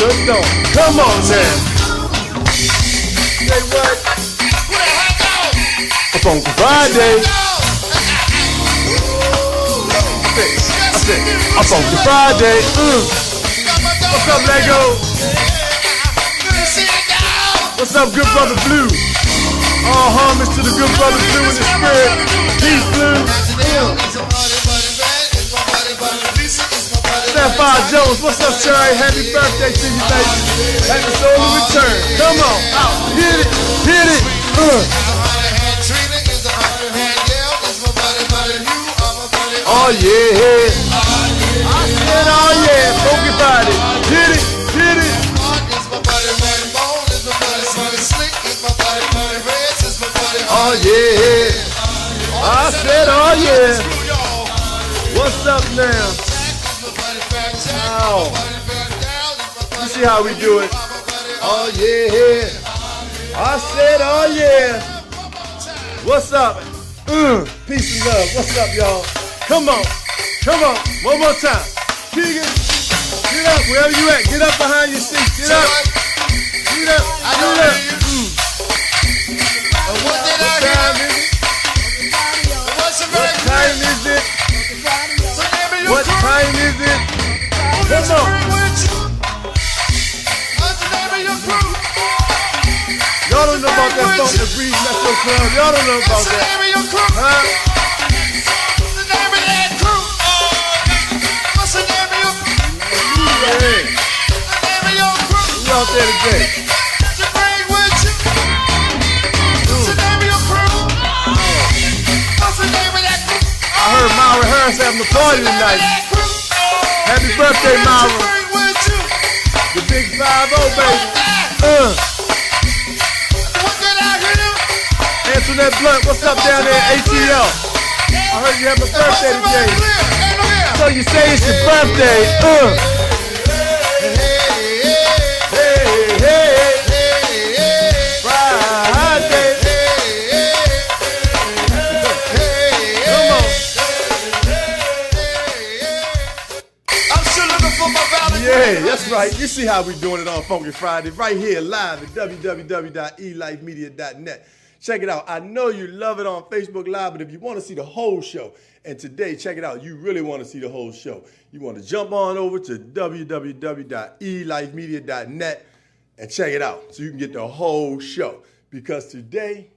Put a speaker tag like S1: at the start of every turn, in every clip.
S1: good don't. Come on now. Say what? A Funky Friday. I said, a Funky Friday. What's up, Lego? What's up, good brother Blue? All homage to the good brother Blue in the spirit. Peace, Blue. Sapphire Jones, what's up, Cherry? Happy birthday to you, baby. Happy solar return. Come on, out. Hit it, hit it. Oh yeah. I said, oh yeah. Funky Friday. Hit it, hit it. Oh yeah. I said, oh yeah. What's up now? Oh. You see how we do it? Oh yeah. I said, oh yeah. What's up? Peace and love. What's up, y'all? Come on. Come on. One more time. Keegan, get up wherever you at. Get up behind your seat. Get up. Get up. Get up. What time is it? What time is it? What time is it? Come on. Y'all don't know about that Funk the Breeze Metro Club. Y'all don't know about that. Huh? We out there today. I heard Myra Harris having a party tonight. Happy birthday, Myra. The big 5-0, baby. Antoinette Blunt, what's up down there at ATL? I heard you have a birthday today. So you say it's your birthday. Yeah, that's right. You see how we doing it on Funky Friday, right here live at www.elifemedia.net. Check it out. I know you love it on Facebook Live, but if you want to see the whole show, and today, check it out, you really want to see the whole show, you want to jump on over to www.elifemedia.net and check it out so you can get the whole show. Because today,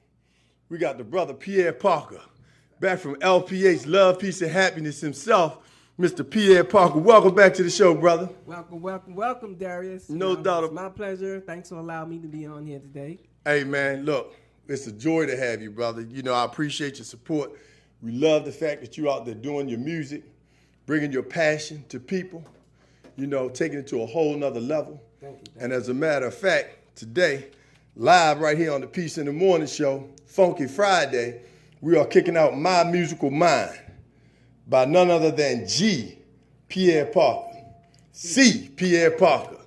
S1: we got the brother Pierre Parker, back from LPH, Love, Peace, and Happiness himself, Mr. Pierre Parker. Welcome back to the show, brother.
S2: Welcome, Darius.
S1: No doubt.
S2: It's my pleasure. Thanks for allowing me to be on here today.
S1: Hey, man, look, it's a joy to have you, brother. You know, I appreciate your support. We love the fact that you're out there doing your music, bringing your passion to people, you know, taking it to a whole nother level.
S2: Thank you.
S1: And as a matter of fact, today, live right here on the Peace in the Morning show, Funky Friday, we are kicking out My Musical Mind by none other than G. Pierre Parker, C. Pierre Parker.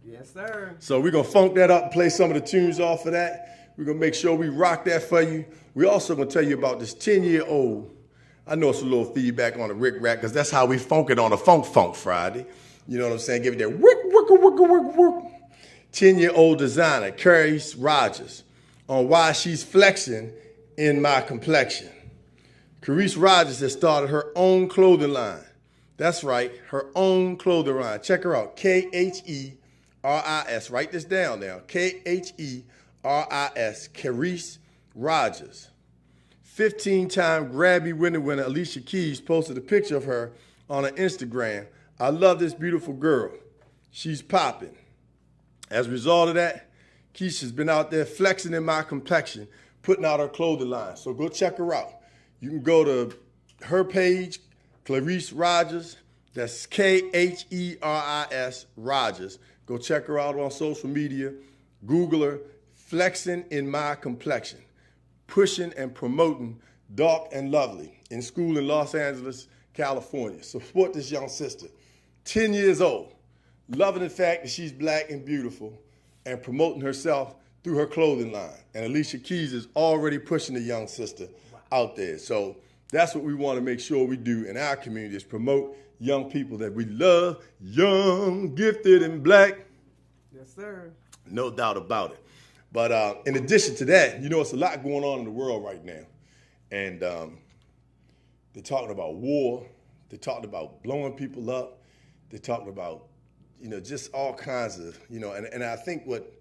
S2: Yes, sir.
S1: So we're going to funk that up and play some of the tunes off of that. We're going to make sure we rock that for you. We're also going to tell you about this 10-year-old. I know it's a little feedback on the Rick Rack because that's how we funk it on a Funk Friday. You know what I'm saying? Give it that wick, wick, wick, wick, wick. 10-year-old designer, Carice Rogers, on why she's flexing in my complexion. Carice Rogers has started her own clothing line. That's right, her own clothing line. Check her out, K-H-E-R-I-S. Write this down now, K-H-E-R-I-S, Carice Rogers. 15-time Grammy winner Alicia Keys posted a picture of her on her Instagram. I love this beautiful girl. She's popping. As a result of that, Keisha's been out there flexing in my complexion, putting out her clothing line. So go check her out. You can go to her page, Carice Rogers. That's K-H-E-R-I-S Rogers. Go check her out on social media. Google her, flexing in my complexion, pushing and promoting dark and lovely in school in Los Angeles, California. Support this young sister, 10 years old, loving the fact that she's black and beautiful and promoting herself through her clothing line. And Alicia Keys is already pushing the young sister out there. So that's what we want to make sure we do in our community is promote young people that we love, young, gifted, and black.
S2: Yes, sir.
S1: No doubt about it. But in addition to that, you know, it's a lot going on in the world right now. And they're talking about war. They're talking about blowing people up. They're talking about, you know, just all kinds of, you know, and I think what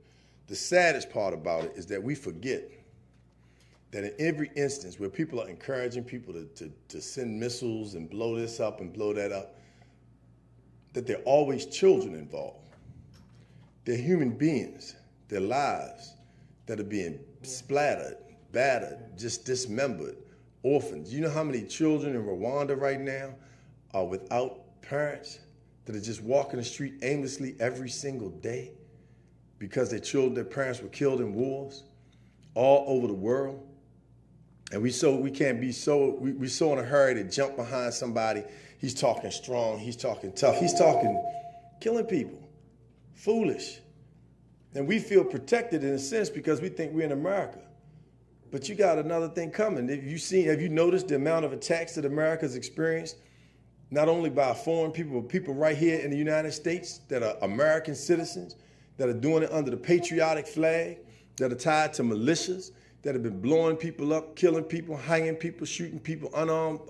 S1: the saddest part about it is that we forget that in every instance where people are encouraging people to send missiles and blow this up and blow that up, that there are always children involved. They're human beings, their lives that are being splattered, battered, just dismembered, orphans. You know how many children in Rwanda right now are without parents that are just walking the street aimlessly every single day because their parents were killed in wars all over the world? And we so in a hurry to jump behind somebody. He's talking strong, he's talking tough, he's talking killing people. Foolish. And we feel protected in a sense because we think we're in America. But you got another thing coming. Have you noticed the amount of attacks that America's experienced, not only by foreign people, but people right here in the United States that are American citizens, that are doing it under the patriotic flag, that are tied to militias, that have been blowing people up, killing people, hanging people, shooting people, unarmed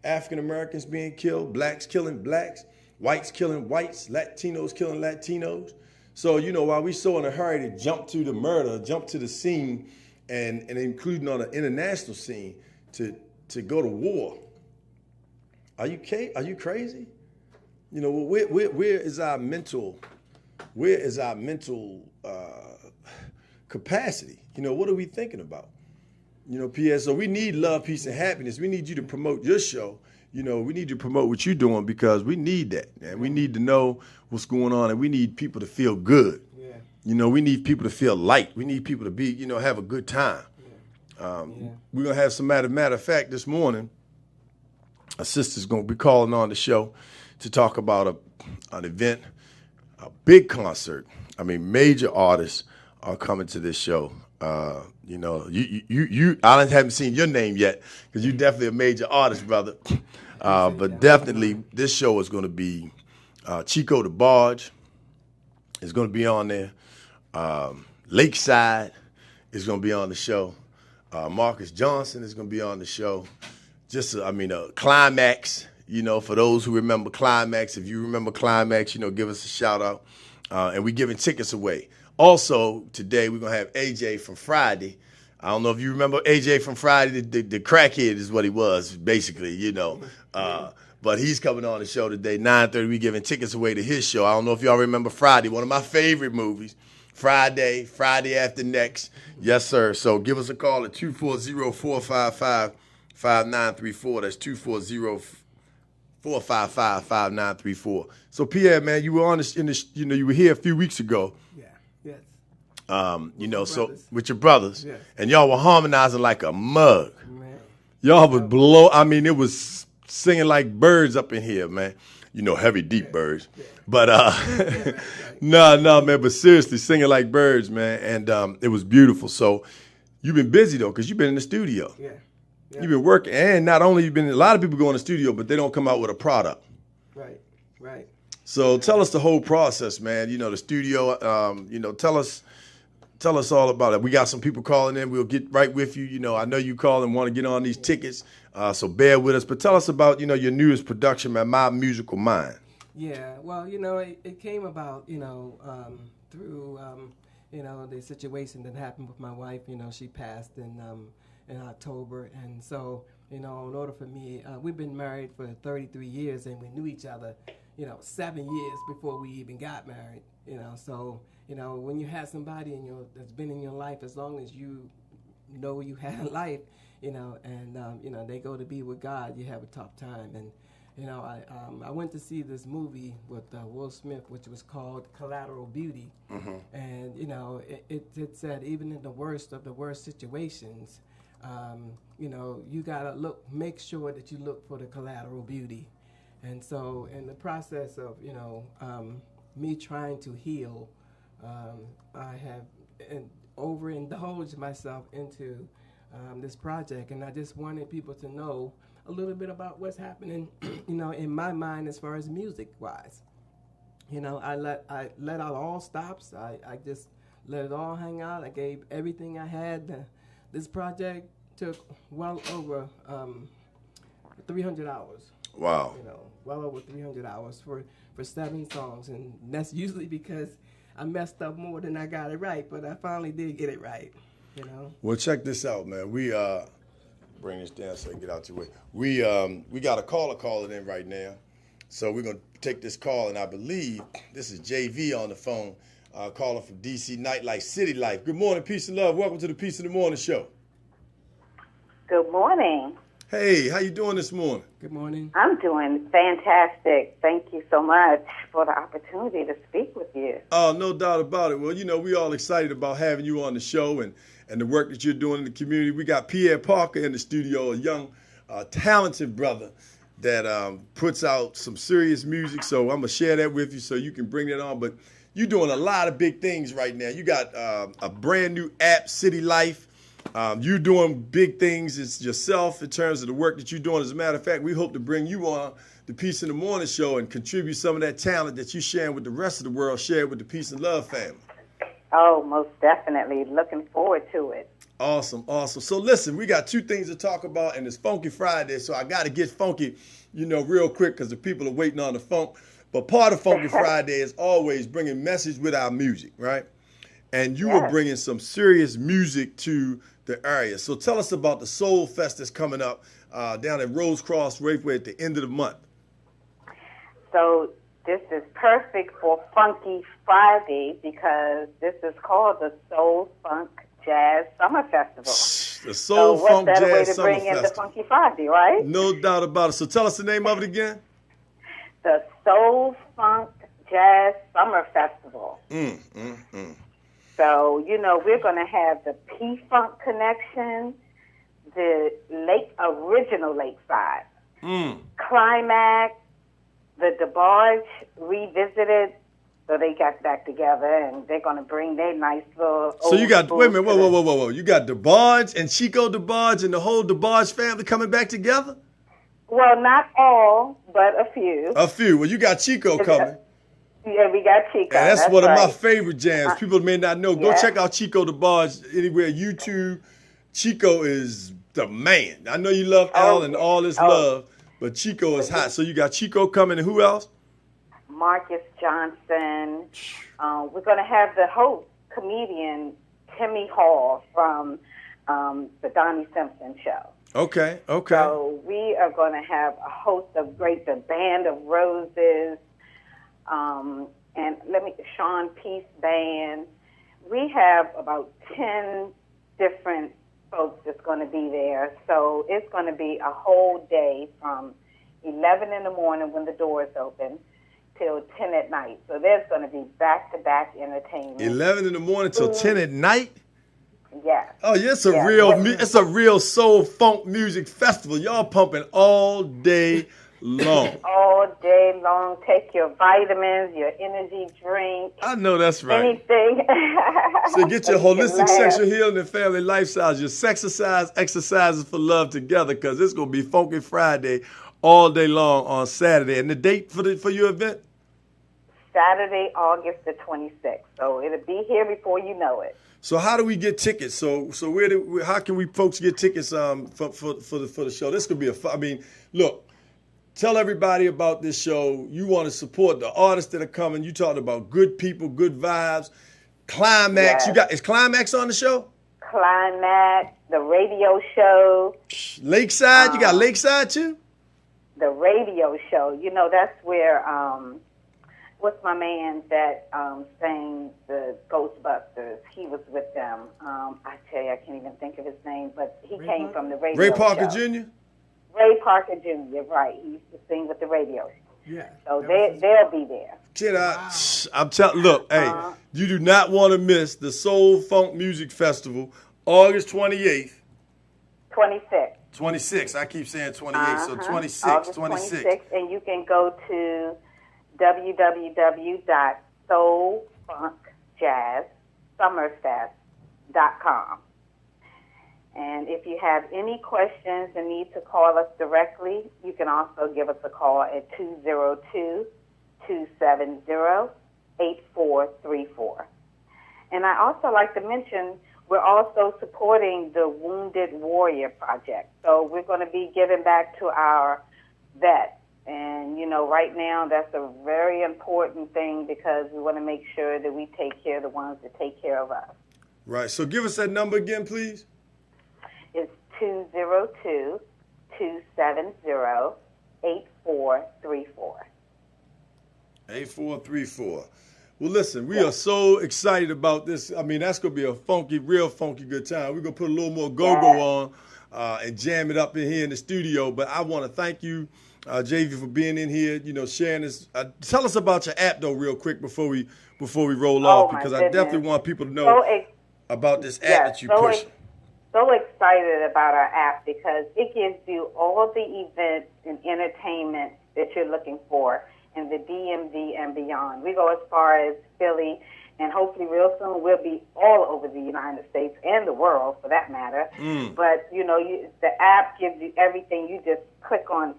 S1: African Americans being killed, blacks killing blacks, whites killing whites, Latinos killing Latinos. So, you know, while we so in a hurry to jump to the murder, jump to the scene, and including on an international scene to go to war, are you crazy? You know, where is our mental capacity? You know, what are we thinking about? You know, P.S. So we need love, peace, and happiness. We need you to promote your show. You know, we need to promote what you're doing because we need that, man. We need to know what's going on, and we need people to feel good. Yeah. You know, we need people to feel light. We need people to be, you know, have a good time. Yeah. We're going to have some matter of fact, this morning, a sister's going to be calling on the show to talk about an event, a big concert. I mean, major artists are coming to this show. You know, I haven't seen your name yet because you're definitely a major artist, brother. But definitely this show is going to be Chico the Barge is going to be on there. Lakeside is going to be on the show. Marcus Johnson is going to be on the show. Climax, you know, for those who remember Climax, if you remember Climax, you know, give us a shout out. And we're giving tickets away. Also, today we're going to have AJ from Friday. I don't know if you remember AJ from Friday. The crackhead is what he was, basically, you know. But he's coming on the show today, 9:30. We're giving tickets away to his show. I don't know if y'all remember Friday, one of my favorite movies. Friday after next. Yes, sir. So give us a call at 240-455-5934. That's 240-455-5934. So Pierre, man, you were on this you were here a few weeks ago.
S2: Yeah. Yes.
S1: You know, so with your brothers,
S2: yes.
S1: And y'all were harmonizing like a mug.
S2: Man.
S1: Y'all would blow. I mean, it was singing like birds up in here, man. You know, heavy, deep birds. Yeah. But no, man. But seriously, singing like birds, man. And it was beautiful. So you've been busy though, because you've been in the studio.
S2: Yeah.
S1: You've been working, and not only you've been. A lot of people go in the studio, but they don't come out with a product.
S2: Right.
S1: So tell us the whole process, man. You know, the studio. You know, tell us all about it. We got some people calling in. We'll get right with you. You know, I know you call and want to get on these tickets, so bear with us. But tell us about, you know, your newest production, man, My Musical Mind.
S2: Yeah, well, you know, it came about, you know, through, you know, the situation that happened with my wife. You know, she passed in October, and so, you know, in order for me, we've been married for 33 years, and we knew each other, you know, 7 years before we even got married. You know, so, you know, when you have somebody that's been in your life as long as you know you had a life, you know, and you know, they go to be with God, you have a tough time. And you know, I went to see this movie with Will Smith, which was called Collateral Beauty. Mm-hmm. And you know, it said even in the worst of the worst situations, you know, you gotta make sure that you look for the collateral beauty. And so, in the process of, you know, me trying to heal, I have overindulged myself into this project, and I just wanted people to know a little bit about what's happening, in my mind as far as music wise. I let out all stops. I just let it all hang out. I gave everything I had. This project took well over 300 hours.
S1: Wow.
S2: Well over 300 hours for 7 songs, and that's usually because I messed up more than I got it right, but I finally did get it right.
S1: Well, check this out, man. We bring this down so I can get out your way. We got a caller calling in right now, so we're gonna take this call, and I believe this is JV on the phone, calling from DC Nightlife City Life. Good morning, peace and love. Welcome to the Peace in the Morning show.
S3: Good morning.
S1: Hey, how you doing this morning?
S2: Good morning.
S3: I'm doing fantastic. Thank you so much for the opportunity to speak with you.
S1: Oh, no doubt about it. Well, we all excited about having you on the show and the work that you're doing in the community. We got Pierre Parker in the studio, a young, talented brother that puts out some serious music. So I'm going to share that with you so you can bring that on. But you're doing a lot of big things right now. You got a brand new app, City Life. You're doing big things yourself in terms of the work that you're doing. As a matter of fact, we hope to bring you on the Peace in the Morning show and contribute some of that talent that you're sharing with the rest of the world, share it with the Peace and Love family.
S3: Oh, most definitely. Looking forward to it.
S1: Awesome, awesome. So listen, we got 2 things to talk about, and it's Funky Friday, so I got to get funky, real quick because the people are waiting on the funk. But part of Funky Friday is always bringing message with our music, right? And you were bringing some serious music to the area. So tell us about the Soul Fest that's coming up down at Rose Cross Raceway at the end of the month.
S3: So this is perfect for Funky Friday because this is called the Soul Funk Jazz Summer Festival.
S1: The Soul Funk
S3: Jazz
S1: Summer
S3: Festival. What's better way to bring in the Funky Friday, right?
S1: No doubt about it. So tell us the name of it again.
S3: The Soul Funk Jazz Summer Festival. So, we're going to have the P-Funk Connection, the original Lakeside, Climax, the DeBarge Revisited. So they got back together, and they're going to bring their nice little.
S1: So you got wait a minute, whoa! You got DeBarge and Chico DeBarge and the whole DeBarge family coming back together.
S3: Well, not all, but a few.
S1: A few. Well, you got Chico coming.
S3: Yeah, we got Chico.
S1: And that's one
S3: right.
S1: of my favorite jams. People may not know. Go check out Chico DeBarge anywhere, YouTube. Chico is the man. I know you love Al and all this love, but Chico is hot. So you got Chico coming, and who else?
S3: Marcus Johnson. We're going to have the host, comedian Timmy Hall from the Donnie Simpson Show.
S1: Okay.
S3: So we are going to have a host of the Band of Roses, and Sean Peace Band. We have about 10 different folks that's going to be there. So it's going to be a whole day from 11 in the morning when the doors open till 10 at night. So there's going to be back-to-back entertainment.
S1: 11 in the morning till 10 at night?
S3: Yes.
S1: Oh, yeah, it's a real soul funk music festival. Y'all pumping all day long.
S3: All day long. Take your vitamins, your energy drink.
S1: I know that's right.
S3: Anything.
S1: So get your holistic sexual healing and family lifestyles, your exercises for love together, because it's going to be Funky Friday all day long on Saturday. And the date for your event?
S3: Saturday, August the 26th. So it'll be here before you know it.
S1: So how do we get tickets? So how can we folks get tickets for the show? This could be look, tell everybody about this show. You want to support the artists that are coming. You talked about good people, good vibes. Climax.
S3: Yes.
S1: Is Climax on the show?
S3: Climax, the radio show.
S1: Lakeside. You got Lakeside too?
S3: The radio show. That's where what's my man that sang the Ghostbusters? He was with them. I tell you, I can't even think of his name, but he came from the radio
S1: Ray Parker
S3: show.
S1: Jr.?
S3: Ray Parker Jr., right. He used to sing with the radio show.
S2: Yeah.
S3: So they'll be there.
S1: I'm telling. Look, hey, you do not want to miss the Soul Funk Music Festival, August 28th.
S3: 26th.
S1: 26. I keep saying 28, so 26.
S3: August 26th, and you can go to www.soulfunkjazzsummerfest.com. And if you have any questions and need to call us directly, you can also give us a call at 202-270-8434. And I also like to mention we're also supporting the Wounded Warrior Project. So we're going to be giving back to our vets. And, you know, right now that's a very important thing because we want to make sure that we take care of the ones that take care of us.
S1: Right. So give us that number again, please.
S3: It's 202-270-8434.
S1: 8434. Well, listen, we are so excited about this. I mean, that's going to be a funky, real funky good time. We're going to put a little more go-go on and jam it up in here in the studio. But I want to thank you, JV, for being in here, you know, sharing this. Tell us about your app, though, real quick before we roll off, because I definitely want people to know about this app that you push.
S3: So excited about our app because it gives you all the events and entertainment that you're looking for in the DMV and beyond. We go as far as Philly, and hopefully real soon we'll be all over the United States and the world, for that matter. But, you know, the app gives you everything. You just click on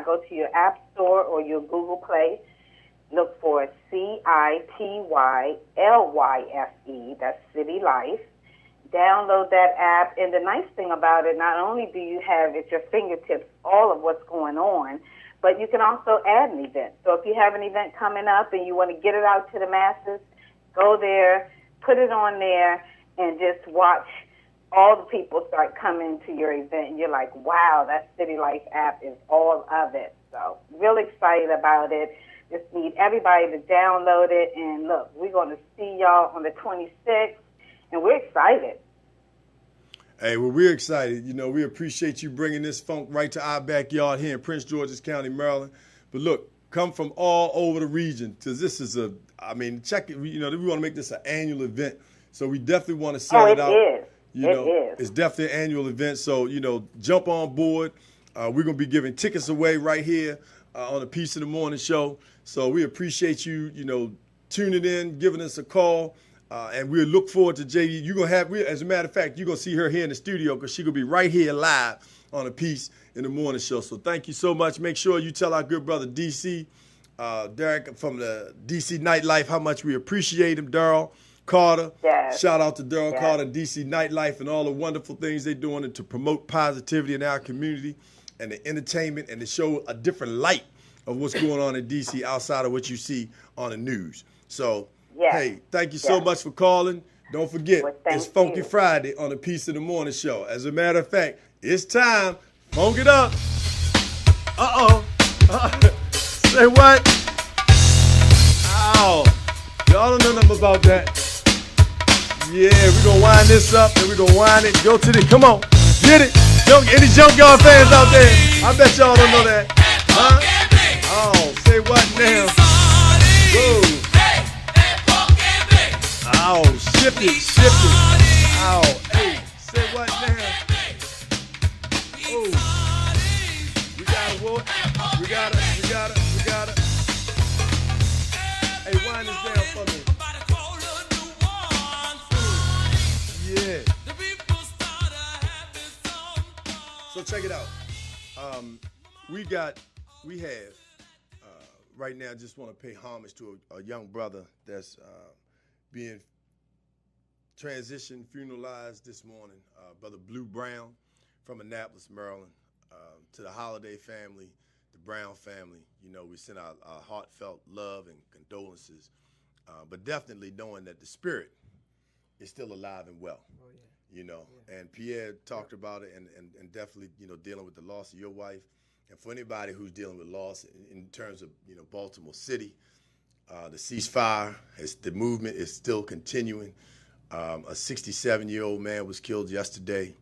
S3: go to your App Store or your Google Play, look for CITYLYFE, that's City Life. Download that app, and the nice thing about it, not only do you have at your fingertips all of what's going on, but you can also add an event. So if you have an event coming up and you want to get it out to the masses, go there, put it on there, and just watch all the people start coming to your event. And you're like, wow, that City Life app is all of it. So really excited about it. Just need everybody to download it. And look, we're going to see y'all on the 26th, and we're excited.
S1: Hey, well, we're excited. You know, we appreciate you bringing this funk right to our backyard here in Prince George's County, Maryland. But look, come from all over the region, because this is check it. You know, we want to make this an annual event. So we definitely want to send it out.
S3: It is.
S1: You know, it's definitely an annual event. So, you know, jump on board. We're going to be giving tickets away right here on the Peace in the Morning show. So we appreciate you, you know, tuning in, giving us a call. And we'll look forward to JV. You're going to have, as a matter of fact, you're going to see her here in the studio because she's going to be right here live on a Peace in the Morning show. So thank you so much. Make sure you tell our good brother DC, Derek from the DC Nightlife, how much we appreciate him, Daryl Carter.
S3: Yes.
S1: Shout out to Daryl Carter and DC Nightlife and all the wonderful things they're doing to promote positivity in our community and the entertainment and to show a different light of what's going on in DC outside of what you see on the news. So, hey, thank you so much for calling. Don't forget, it's Funky Friday on the Peace in the Morning show. As a matter of fact, it's time. Funk it up. Say what? Ow. Y'all don't know nothing about that. Yeah, we're going to wind this up and we're going to wind it. Go to the, come on, get it. Any Junkyard fans out there? I bet y'all don't know that. Huh? Oh, say what now? Whoa. Ow, shift it. Ow, hey, say what now? Oh, we got it. Hey, wind this down for me. Yeah. So check it out. We have right now. Just want to pay homage to a young brother that's being transitioned, funeralized this morning. Brother Blue Brown from Annapolis, Maryland. To the Holiday family, the Brown family, you know, we send our heartfelt love and condolences, but definitely knowing that the spirit is still alive and well. Oh, yeah. You know, and Pierre talked about it and definitely, you know, dealing with the loss of your wife. And for anybody who's dealing with loss in terms of, you know, Baltimore City, the ceasefire, the movement is still continuing. A 67-year-old man was killed yesterday.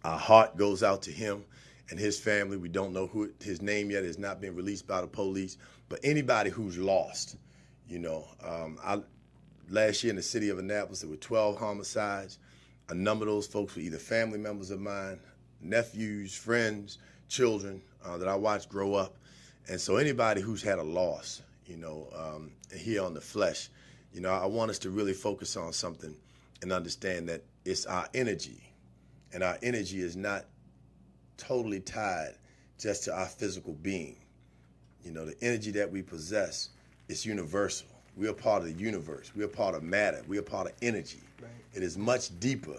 S1: Our heart goes out to him and his family. We don't know his name yet. It has not been released by the police. But anybody who's lost, you know, last year in the city of Annapolis, there were 12 homicides. A number of those folks were either family members of mine, nephews, friends, children that I watched grow up. And so anybody who's had a loss, you know, here on the flesh, you know, I want us to really focus on something and understand that it's our energy and our energy is not totally tied just to our physical being. You know, the energy that we possess is universal. We are part of the universe. We are part of matter. We are part of energy.
S2: Right.
S1: It is much deeper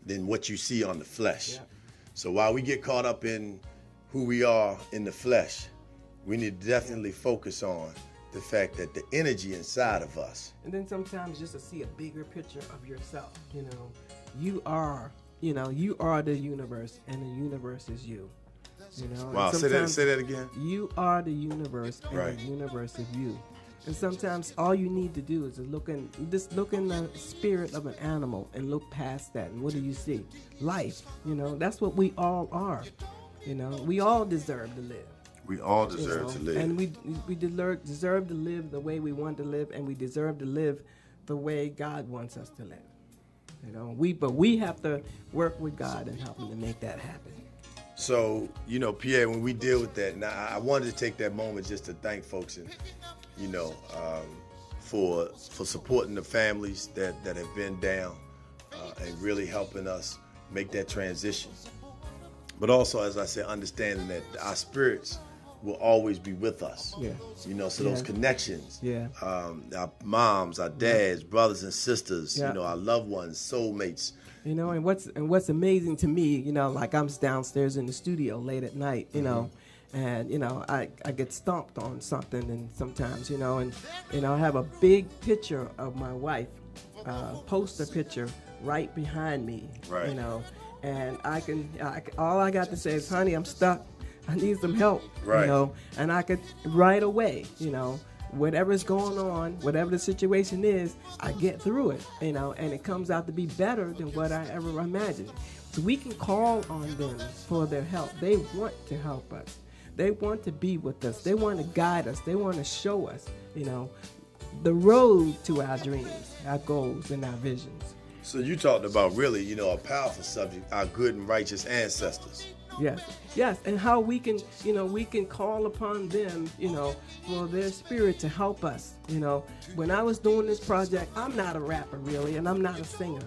S1: than what you see on the flesh.
S2: Yeah.
S1: So while we get caught up in who we are in the flesh, we need to definitely focus on the fact that the energy inside of us.
S2: And then sometimes just to see a bigger picture of yourself, you know, you are the universe, and the universe is you. You know.
S1: Wow, say that again.
S2: You are the universe, and
S1: Right.
S2: the universe is you. And sometimes all you need to do is to look in the spirit of an animal and look past that. And what do you see? Life. You know, that's what we all are. You know, we all deserve to live.
S1: We all
S2: you
S1: deserve
S2: know,
S1: to live.
S2: and we deserve to live the way we want to live, and we deserve to live the way God wants us to live. You know, but we have to work with God and help Him to make that happen.
S1: So, you know, Pierre, when we deal with that, now I wanted to take that moment just to thank folks and, you know, for supporting the families that have been down and really helping us make that transition. But also, as I said, understanding that our spirits will always be with us.
S2: Yeah.
S1: You know, so those
S2: Yeah.
S1: connections,
S2: Yeah.
S1: Our moms, our dads, brothers and sisters,
S2: Yeah.
S1: you know, our loved ones, soulmates.
S2: You know, and what's amazing to me, you know, like I'm downstairs in the studio late at night, you know, and, you know, I get stomped on something, and sometimes, you know, and, you know, I have a big picture of my wife, poster picture right behind me,
S1: Right.
S2: you know, and all I got to say is, honey, I'm stuck. I need some help,
S1: Right.
S2: you know, and I could right away, you know, whatever's going on, whatever the situation is, I get through it, you know, and it comes out to be better than what I ever imagined. So we can call on them for their help. They want to help us. They want to be with us. They want to guide us. They want to show us, you know, the road to our dreams, our goals, and our visions.
S1: So you talked about really, you know, a powerful subject, our good and righteous ancestors.
S2: Yes, and how we can, you know, we can call upon them, you know, for their spirit to help us. You know, when I was doing this project, I'm not a rapper really, and I'm not a singer,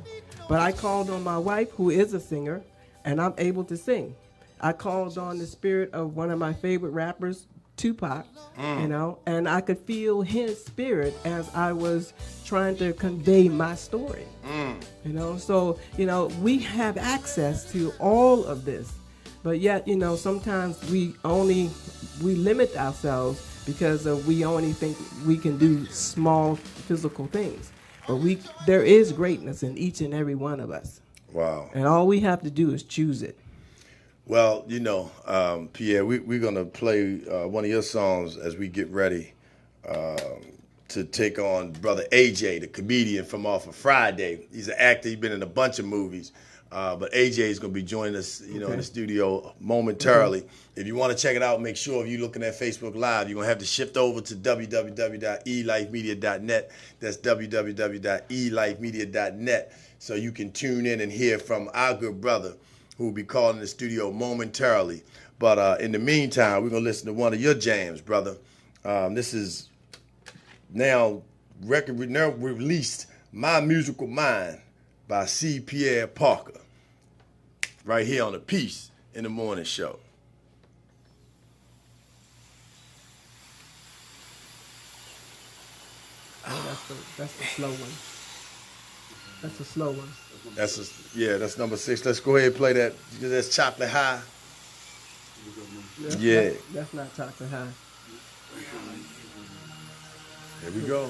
S2: but I called on my wife, who is a singer, and I'm able to sing. I called on the spirit of one of my favorite rappers, Tupac, you know, and I could feel his spirit as I was trying to convey my story. You know, so, you know, we have access to all of this. But yet, you know, sometimes we limit ourselves because we only think we can do small physical things. But there is greatness in each and every one of us.
S1: Wow.
S2: And all we have to do is choose it.
S1: Well, you know, Pierre, we're going to play one of your songs as we get ready to take on Brother AJ, the comedian from off of Friday. He's an actor. He's been in a bunch of movies. But AJ is going to be joining us, you know, in the studio momentarily. If you want to check it out, make sure if you're looking at Facebook Live, you're going to have to shift over to www.elifemedia.net. That's www.elifemedia.net, so you can tune in and hear from our good brother who will be calling the studio momentarily. But in the meantime, we're going to listen to one of your jams, brother. This is now released, My Musical Mind by C. Pierre Parker, right here on the Peace in the Morning Show.
S2: Oh, that's the slow one. That's a slow one.
S1: That's number 6. Let's go ahead and play that. That's Chocolate High. Yeah.
S2: That's not Chocolate High.
S1: Here we go.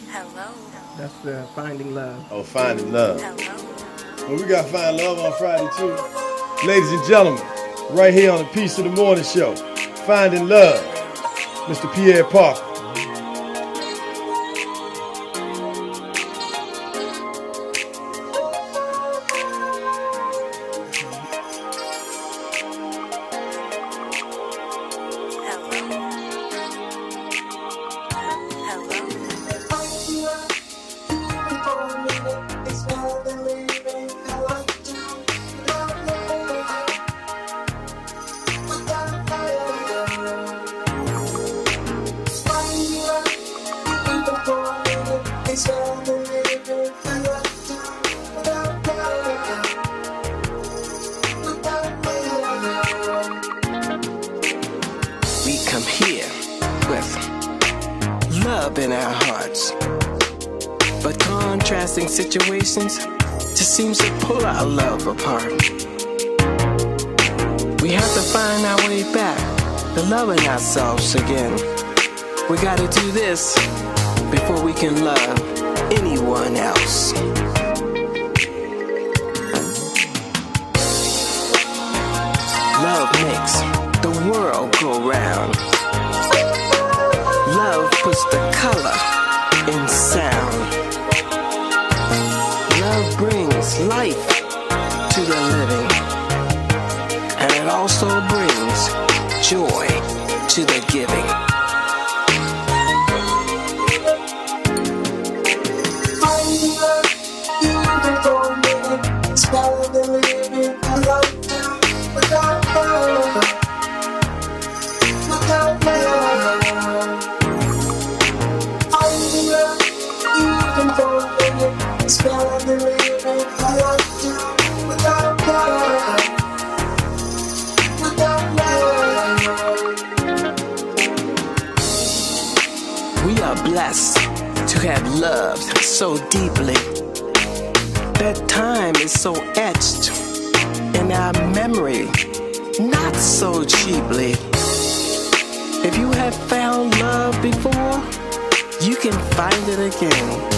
S4: Hello.
S2: That's Finding Love.
S1: Oh, Finding Love.
S4: Hello.
S1: Well, we got Find Love on Friday, too. Ladies and gentlemen, right here on the Peace of the Morning Show, Finding Love, Mr. Pierre Parker.
S4: Hello.
S2: love in our hearts. But contrasting situations just seems to pull our love apart. We have to find our way back to loving ourselves again. We gotta do this before we can love anyone else. Love makes the world go round. Love puts the color in sound. Love brings life to the living, and it also brings joy to the giving. We are blessed to have loved so deeply that time is so etched in our memory, not so cheaply. If you have found love before, you can find it again.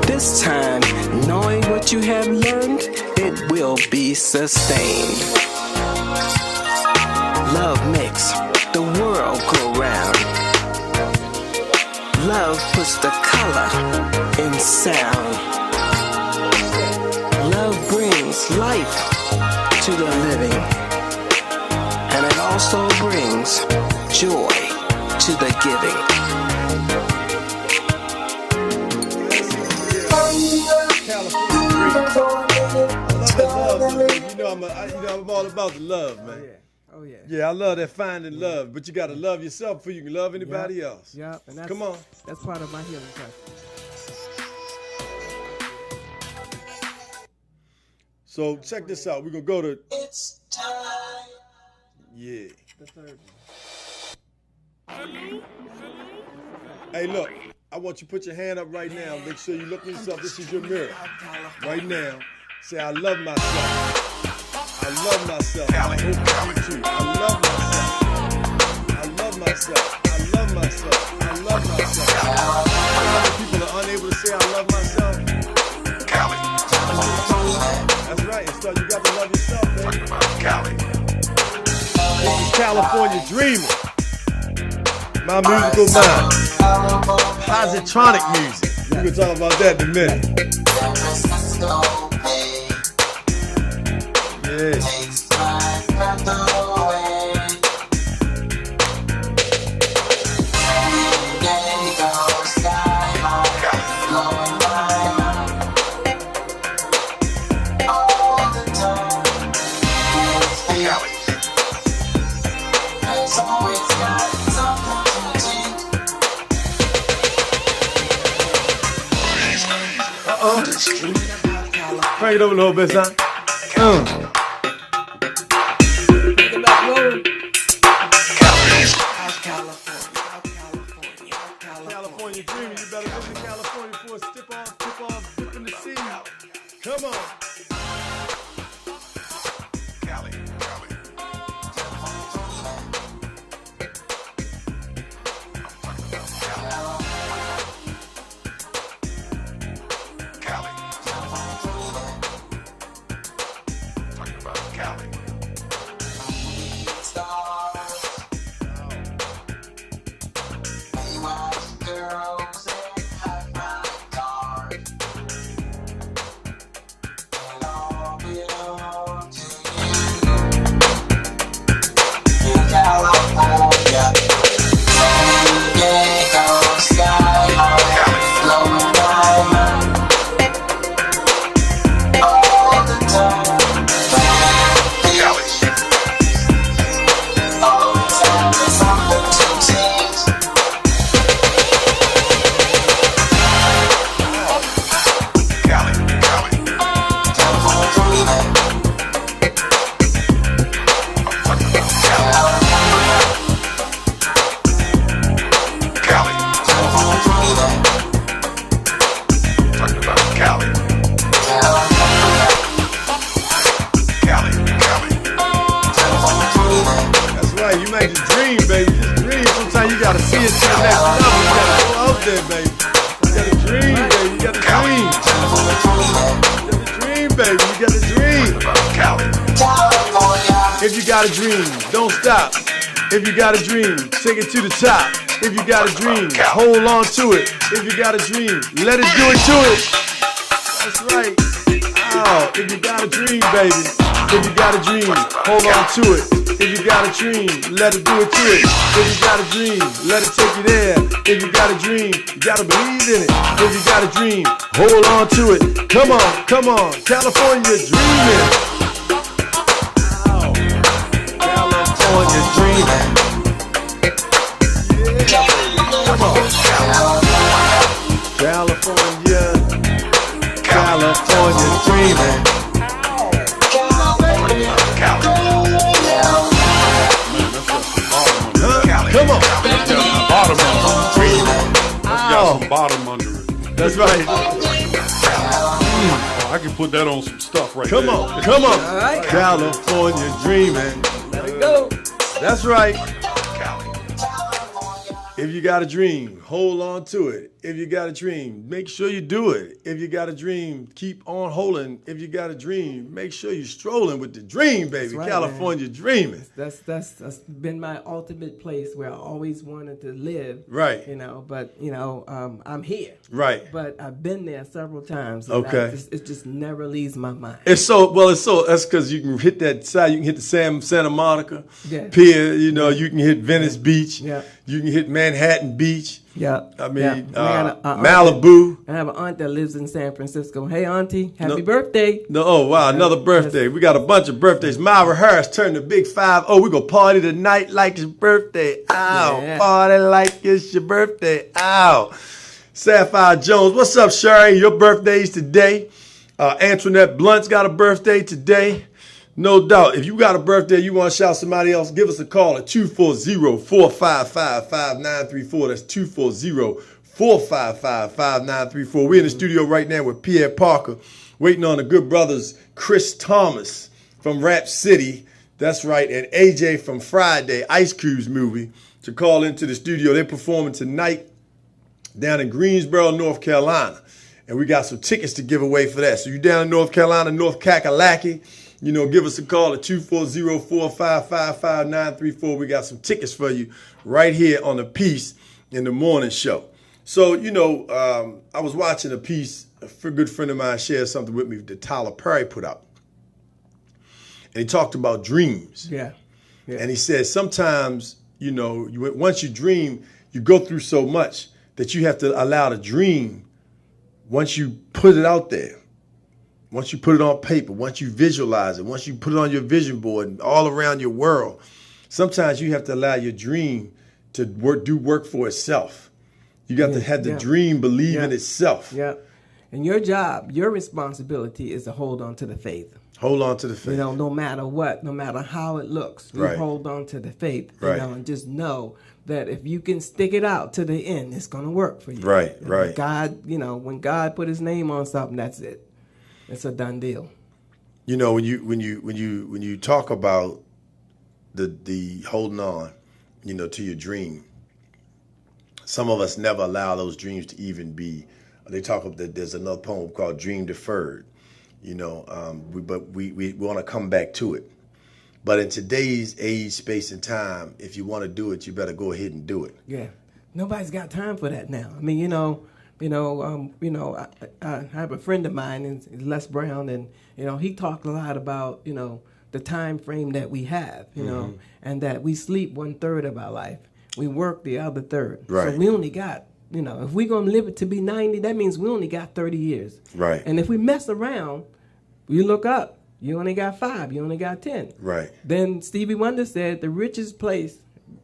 S2: This time, knowing what you have learned, it will be sustained. Love makes the world go round. Love puts the color in sound. Love brings life to the living, and it also brings joy to the giving.
S1: I'm all about the love, man.
S2: Oh yeah.
S1: Yeah, I love that finding love, but you gotta love yourself before you can love anybody else.
S2: Yep. And
S1: Come on.
S2: That's part of my healing process.
S1: So check this out. We're gonna go to.
S5: It's time.
S1: Yeah.
S2: The third
S1: Hey, look. I want you to put your hand up right now. Make sure you look at yourself. This is your mirror. Right now. Say, I love myself. I love myself. I hope you do too. I love myself. I love myself. I love myself. I love myself. Other people are unable to say I love myself. That's right. And so you got to love yourself, baby. This is California Dreaming. My musical mind. Positronic music. We can talk about that in a minute. Yeah. Crank it up a little bit, son. California dreaming, you better visit California for a tip off, dip in the sea. Come on. gotta see it to the next level. You gotta go out there, baby. You gotta dream, baby. You gotta dream. You gotta dream, baby. You gotta dream. If you got a dream, don't stop. If you got a dream, take it to the top. If you got a dream, hold on to it. If you got a dream, let it do it to it. That's right. Oh, if you got a dream, baby. If you got a dream, hold on to it. If you got a dream, let it do it to it. If you got a dream, let it take you there. If you got a dream, you gotta believe in it. If you got a dream, hold on to it. Come on, California dreaming. Oh, California dreaming. Yeah, come on. California dreaming. Come on.
S5: Bottom under it. That's got some bottom under it.
S1: That's right.
S5: I can put that on some stuff right
S1: Come
S5: there.
S1: on.
S2: All right.
S1: California dreaming.
S2: Let it go.
S1: That's right. If you got a dream, hold on to it. If you got a dream, make sure you do it. If you got a dream, keep on holding. If you got a dream, make sure you're strolling with the dream, baby.
S2: right,
S1: California dreaming.
S2: That's been my ultimate place where I always wanted to live.
S1: Right.
S2: You know, but you know, I'm here.
S1: Right.
S2: But I've been there several times. And
S1: Okay.
S2: it just never leaves my mind.
S1: That's because you can hit that side. You can hit the Santa Monica
S2: Yeah.
S1: Pier. You know, you can hit Venice Beach.
S2: Yeah.
S1: You can hit Manhattan Beach.
S2: Yeah.
S1: I mean,
S2: Yeah.
S1: Malibu.
S2: I have an aunt that lives in San Francisco. Hey, auntie, happy
S1: No.
S2: birthday.
S1: No, oh wow, another birthday. We got a bunch of birthdays. Myra Harris turned the big 5-0. We gonna party tonight like it's birthday. Ow.
S2: Yeah.
S1: Party like it's your birthday. Ow. Sapphire Jones, what's up, Sherry? Your birthday's today. Antoinette Blunt's got a birthday today. No doubt. If you got a birthday, you want to shout somebody else, give us a call at 240-455-5934. That's 240-455-5934. We're in the studio right now with Pierre Parker, waiting on the good brothers Chris Thomas from Rap City. That's right. And AJ from Friday, Ice Cube's movie, to call into the studio. They're performing tonight down in Greensboro, North Carolina. And we got some tickets to give away for that. So you down in North Carolina, North Kakalaki, you know, give us a call at 240-455-5934. We got some tickets for you right here on the Peace in the Morning Show. So, you know, I was watching a piece, a good friend of mine shared something with me that Tyler Perry put out. And he talked about dreams.
S2: Yeah.
S1: And he said sometimes, you know, once you dream, you go through so much that you have to allow the dream, once you put it out there, once you put it on paper, once you visualize it, once you put it on your vision board and all around your world, sometimes you have to allow your dream to do work for itself. You got to have the dream believe in itself.
S2: Yeah. And your job, your responsibility is to hold on to the faith.
S1: Hold on to the faith.
S2: You know, no matter what, no matter how it looks, you
S1: Right.
S2: hold on to the faith. You
S1: Right.
S2: know, and just know that if you can stick it out to the end, it's going to work for you.
S1: Right,
S2: And
S1: right.
S2: God, you know, when God put His name on something, that's it. It's a done deal.
S1: You know, when you talk about the holding on, you know, to your dream, some of us never allow those dreams to even be. They talk about that. There's another poem called "Dream Deferred." You know, but we want to come back to it. But in today's age, space, and time, if you want to do it, you better go ahead and do it.
S2: Yeah, nobody's got time for that now. I mean, I have a friend of mine, and Les Brown, and he talked a lot about the time frame that we have, and that we sleep 1/3 of our life, we work the other third.
S1: Right.
S2: So we only got, if we're gonna live it to be 90, that means we only got 30 years.
S1: Right.
S2: And if we mess around, you look up, you only got 5, you only got 10.
S1: Right.
S2: Then Stevie Wonder said the richest place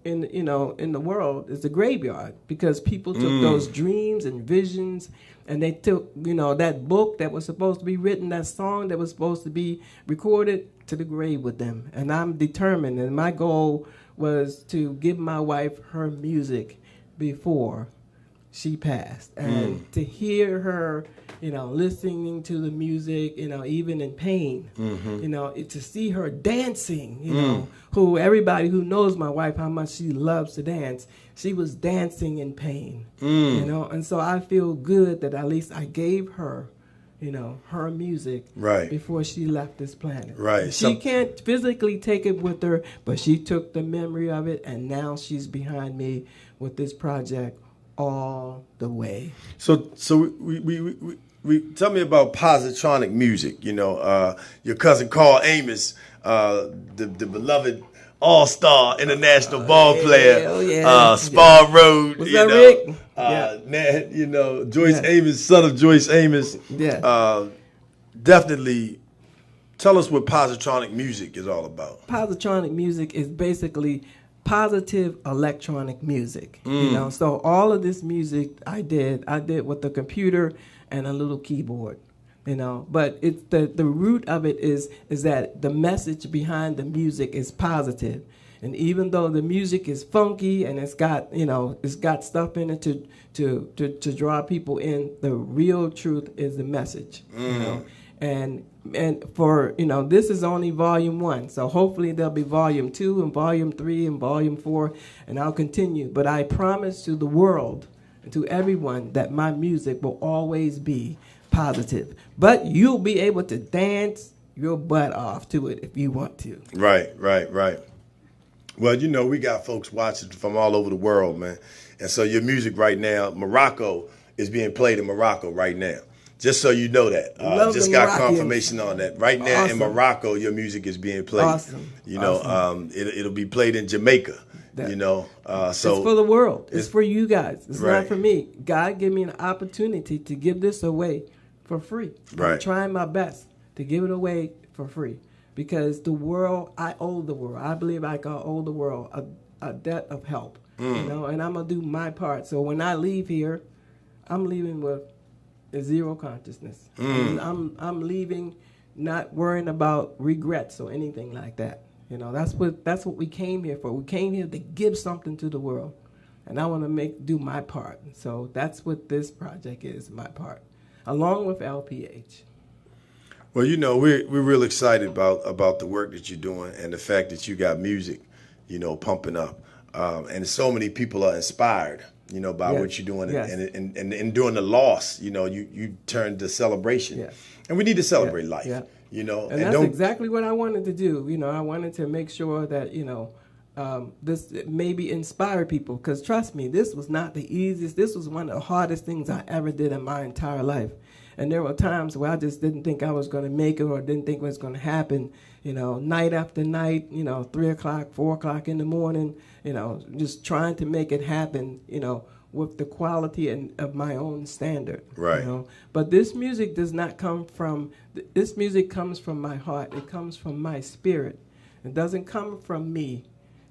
S2: in the world is the graveyard, because people took those dreams and visions, and they took that book that was supposed to be written, that song that was supposed to be recorded, to the grave with them. And I'm determined, and my goal was to give my wife her music before she passed. And to hear her, listening to the music, even in pain, to see her dancing, who everybody who knows my wife, how much she loves to dance, she was dancing in pain, and so I feel good that at least I gave her, her music before she left this planet.
S1: Right.
S2: She can't physically take it with her, but she took the memory of it, and now she's behind me with this project all the way.
S1: So we tell me about Positronic Music. Your cousin Carl Amos, the beloved all-star international ball player, Spar Road.
S2: What's up, Rick?
S1: Joyce Amos, son of Joyce Amos.
S2: Yeah.
S1: Definitely tell us what Positronic Music is all about.
S2: Positronic Music is basically positive electronic music. So all of this music I did with the computer and a little keyboard. But it's the root of it is that the message behind the music is positive. And even though the music is funky and it's got stuff in it to draw people in, the real truth is the message. And for this is only volume 1, so hopefully there'll be volume 2 and volume 3 and volume 4, and I'll continue. But I promise to the world and to everyone that my music will always be positive. But you'll be able to dance your butt off to it if you want to.
S1: Right. Well, we got folks watching from all over the world, man. And so your music right now, Morocco is being played in Morocco right now. Just so you know that. Just got confirmation on that. Right now in Morocco, your music is being played.
S2: Awesome.
S1: It'll be played in Jamaica. So
S2: it's for the world. It's for you guys. It's
S1: right.
S2: not for me. God gave me an opportunity to give this away for free.
S1: Right.
S2: I'm trying my best to give it away for free because I owe the world. I believe I owe the world a debt of help. And I'm gonna do my part. So when I leave here, I'm leaving with zero consciousness. I'm leaving not worrying about regrets or anything like that. That's what we came here for. We came here to give something to the world, and I want to do my part. So that's what this project is, my part, along with LPH.
S1: Well, we're real excited about the work that you're doing and the fact that you got music, pumping up, and so many people are inspired. By what you're doing, and during the loss, you turned to celebration, and we need to celebrate life, and
S2: that's exactly what I wanted to do. I wanted to make sure that this maybe inspire people, because trust me, this was not the easiest. This was one of the hardest things I ever did in my entire life, and there were times where I just didn't think I was going to make it or didn't think it was going to happen. Night after night, 3 o'clock, 4 o'clock in the morning, just trying to make it happen, with the quality of my own standard.
S1: Right.
S2: But this music does not come from, this music comes from my heart. It comes from my spirit. It doesn't come from me.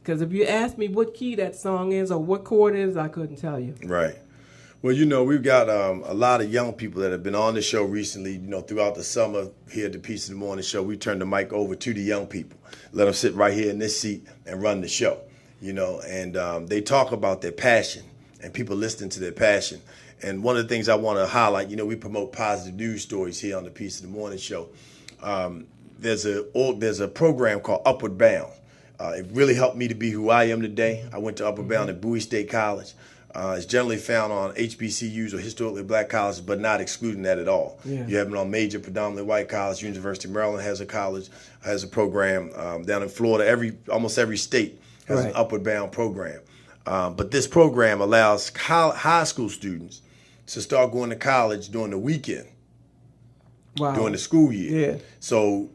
S2: Because if you ask me what key that song is or what chord it is, I couldn't tell you.
S1: Right. Well, we've got a lot of young people that have been on the show recently. Throughout the summer here at the Peace of the Morning show, we turned the mic over to the young people. Let them sit right here in this seat and run the show, and they talk about their passion and people listening to their passion. And one of the things I want to highlight, we promote positive news stories here on the Peace of the Morning show. There's a program called Upward Bound. It really helped me to be who I am today. I went to Upward Bound at Bowie State College. It's generally found on HBCUs or historically black colleges, but not excluding that at all.
S2: Yeah.
S1: You have it on major predominantly white colleges. University of Maryland has a program. Down in Florida, almost every state has an Upward Bound program. But this program allows high school students to start going to college during the weekend, during the school year.
S2: Yeah.
S1: So,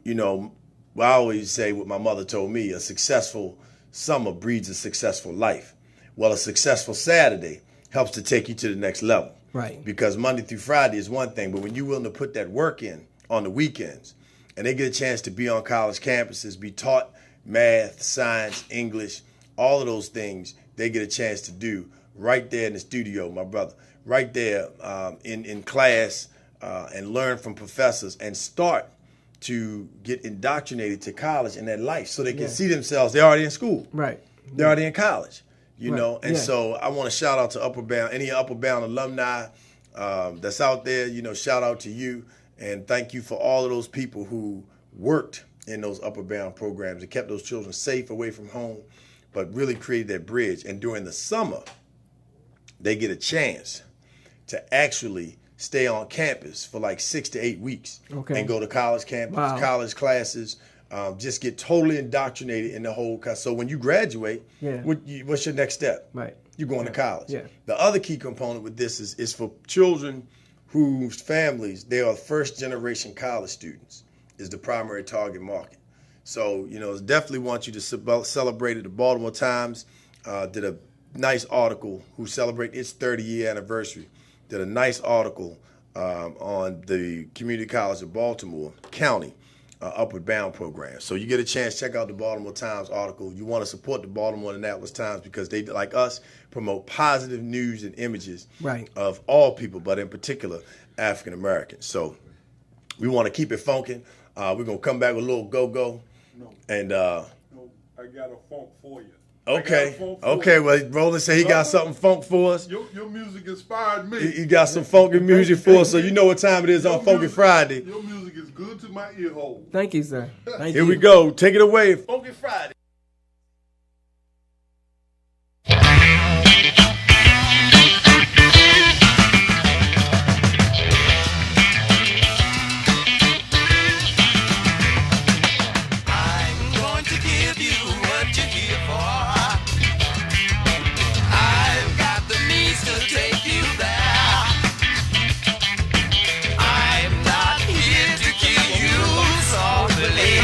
S1: I always say what my mother told me, a successful summer breeds a successful life. Well, a successful Saturday helps to take you to the next level.
S2: Right.
S1: Because Monday through Friday is one thing, but when you're willing to put that work in on the weekends, and they get a chance to be on college campuses, be taught math, science, English, all of those things, they get a chance to do right there in the studio, my brother, right there in class, and learn from professors and start to get indoctrinated to college in their life so they can see themselves. They're already in school.
S2: Right.
S1: They're already in college. you
S2: Right.
S1: know. And
S2: Yeah.
S1: so I want to shout out to Upward Bound, any Upward Bound alumni that's out there. You know, shout out to you and thank you for all of those people who worked in those Upward Bound programs and kept those children safe away from home, but really created that bridge. And during the summer, they get a chance to actually stay on campus for like 6 to 8 weeks
S2: Okay.
S1: and go to college campus,
S2: Wow.
S1: college classes, just get totally indoctrinated in the whole. So when you graduate,
S2: Yeah.
S1: what's your next step?
S2: Right.
S1: You're going to college.
S2: Yeah.
S1: The other key component with this is for children whose families, they are first generation college students, is the primary target market. So, you know, definitely want you to celebrate it. The Baltimore Times did a nice article who celebrate its 30-year anniversary, did a nice article on the Community College of Baltimore County Upward Bound program. So you get a chance, check out the Baltimore Times article. You want to support the Baltimore Annapolis Times because they, like us, promote positive news and images
S2: Right.
S1: of all people, but in particular, African Americans. So we want to keep it funkin'. We're going to come back with a little go-go.
S5: No,
S1: And,
S5: no, I got a funk for you.
S1: okay. Well, Roland said he got something funk for us.
S5: Your music inspired me.
S1: You got some funky music for us, so you know what time it is on Funky Friday.
S5: Your music is good to my ear hole.
S2: Thank you, sir. Thank
S1: Here
S2: you.
S1: we go. Take it away. Funky Friday.
S6: I'm going to give you what you're here for. I've got the means to take you there. I'm not here to kill you softly,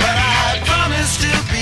S6: but I promise to be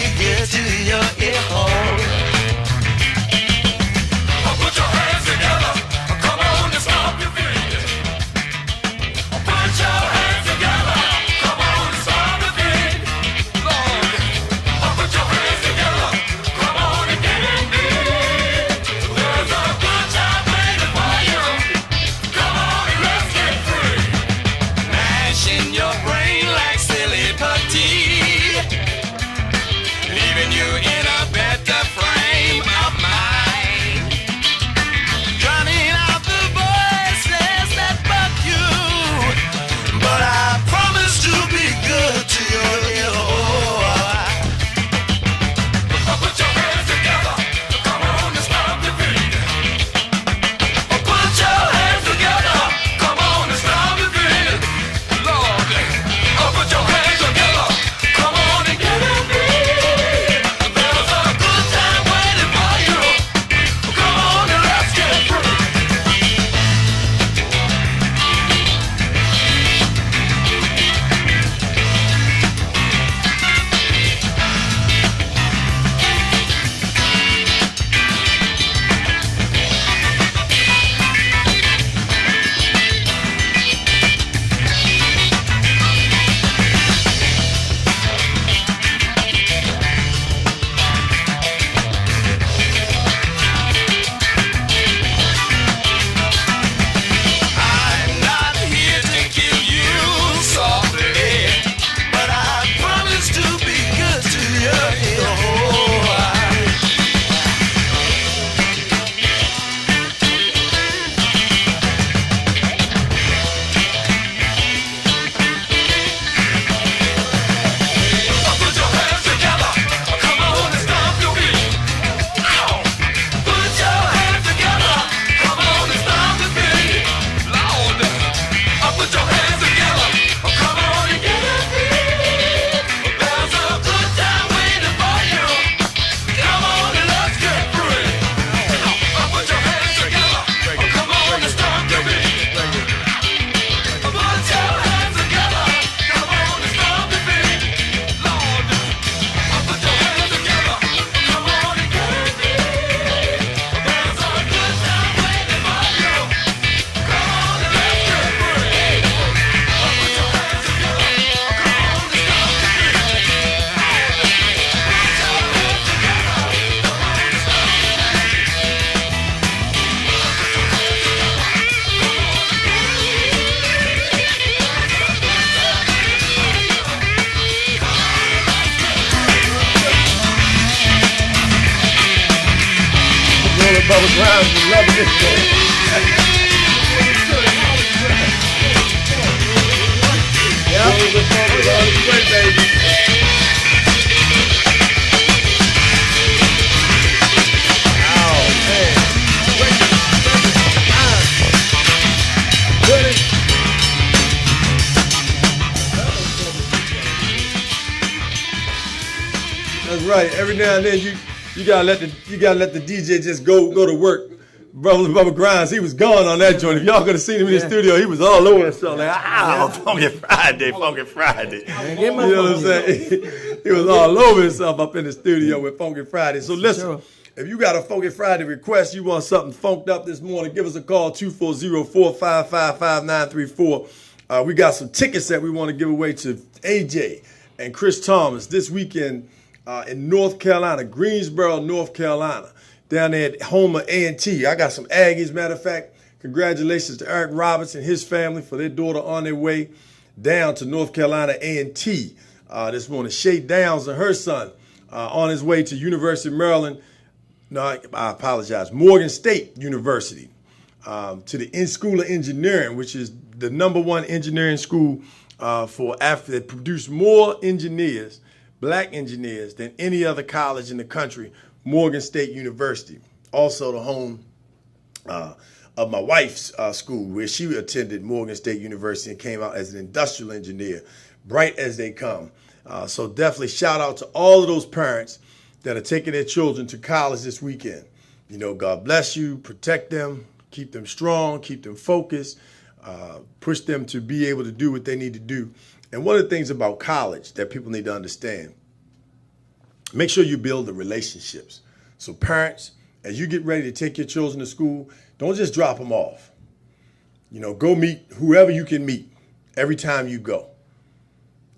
S1: Grimes is loving this one. Yep. Baby. That's right. Every now and then you gotta let the DJ just go to work. Brother Bubba Grimes, he was gone on that joint. If y'all could have seen him in the studio, he was all over himself. Like, Funky Friday, Funky Friday. You know what I'm saying? He was all over himself up in the studio with Funky Friday. So listen, if you got a Funky Friday request, you want something funked up this morning, give us a call, 240-455-5934. We got some tickets that we want to give away to AJ and Chris Thomas this weekend in North Carolina, Greensboro, North Carolina. Down there at home of A&T. I got some Aggies. Matter of fact, congratulations to Eric Roberts and his family for their daughter on their way down to North Carolina A&T this morning. Shay Downs and her son on his way to University of Maryland. No, I apologize. Morgan State University to the School of Engineering, which is the #1 engineering school for Africa that produced more engineers, black engineers, than any other college in the country. Morgan State University, also the home of my wife's school, where she attended Morgan State University and came out as an industrial engineer, bright as they come. So definitely shout out to all of those parents that are taking their children to college this weekend. You know, God bless you, protect them, keep them strong, keep them focused, push them to be able to do what they need to do. And one of the things about college that people need to understand, make sure you build the relationships. So parents, as you get ready to take your children to school, don't just drop them off. You know, go meet whoever you can meet every time you go.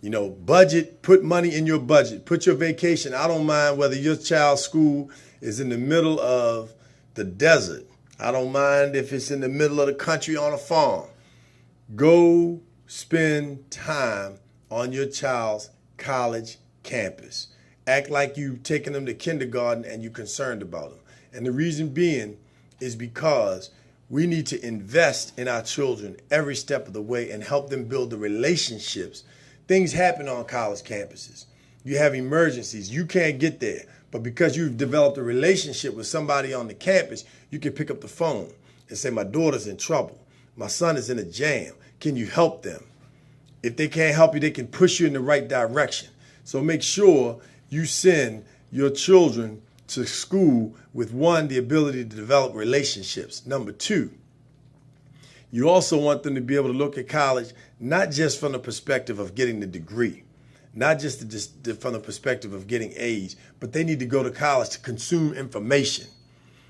S1: You know, budget, put money in your budget, put your vacation. I don't mind whether your child's school is in the middle of the desert. I don't mind if it's in the middle of the country on a farm. Go spend time on your child's college campus. Act like you've taken them to kindergarten and you're concerned about them. And the reason being is because we need to invest in our children every step of the way and help them build the relationships. Things happen on college campuses. You have emergencies. You can't get there. But because you've developed a relationship with somebody on the campus, you can pick up the phone and say, my daughter's in trouble. My son is in a jam. Can you help them? If they can't help you, they can push you in the right direction. So make sure you send your children to school with, one, the ability to develop relationships. Number two, you also want them to be able to look at college not just from the perspective of getting the degree, not just from the perspective of getting A's, but they need to go to college to consume information.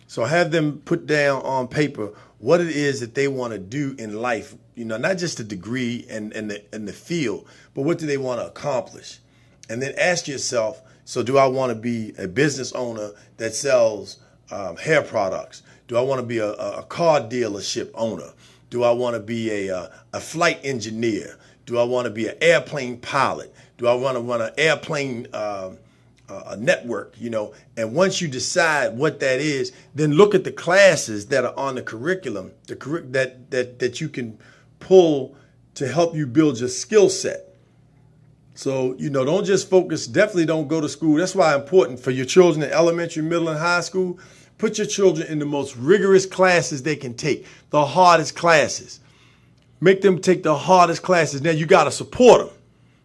S1: So have them put down on paper what it is that they want to do in life, you know, not just the degree and the field, but what do they want to accomplish? And then ask yourself, so do I want to be a business owner that sells hair products? Do I want to be a car dealership owner? Do I want to be a flight engineer? Do I want to be an airplane pilot? Do I want to run an airplane a network, you know? And once you decide what that is, then look at the classes that are on the curriculum, that you can pull to help you build your skill set. So, you know, don't just focus, definitely don't go to school. That's why it's important for your children in elementary, middle, and high school. Put your children in the most rigorous classes they can take, the hardest classes. Make them take the hardest classes. Now, you got to support them.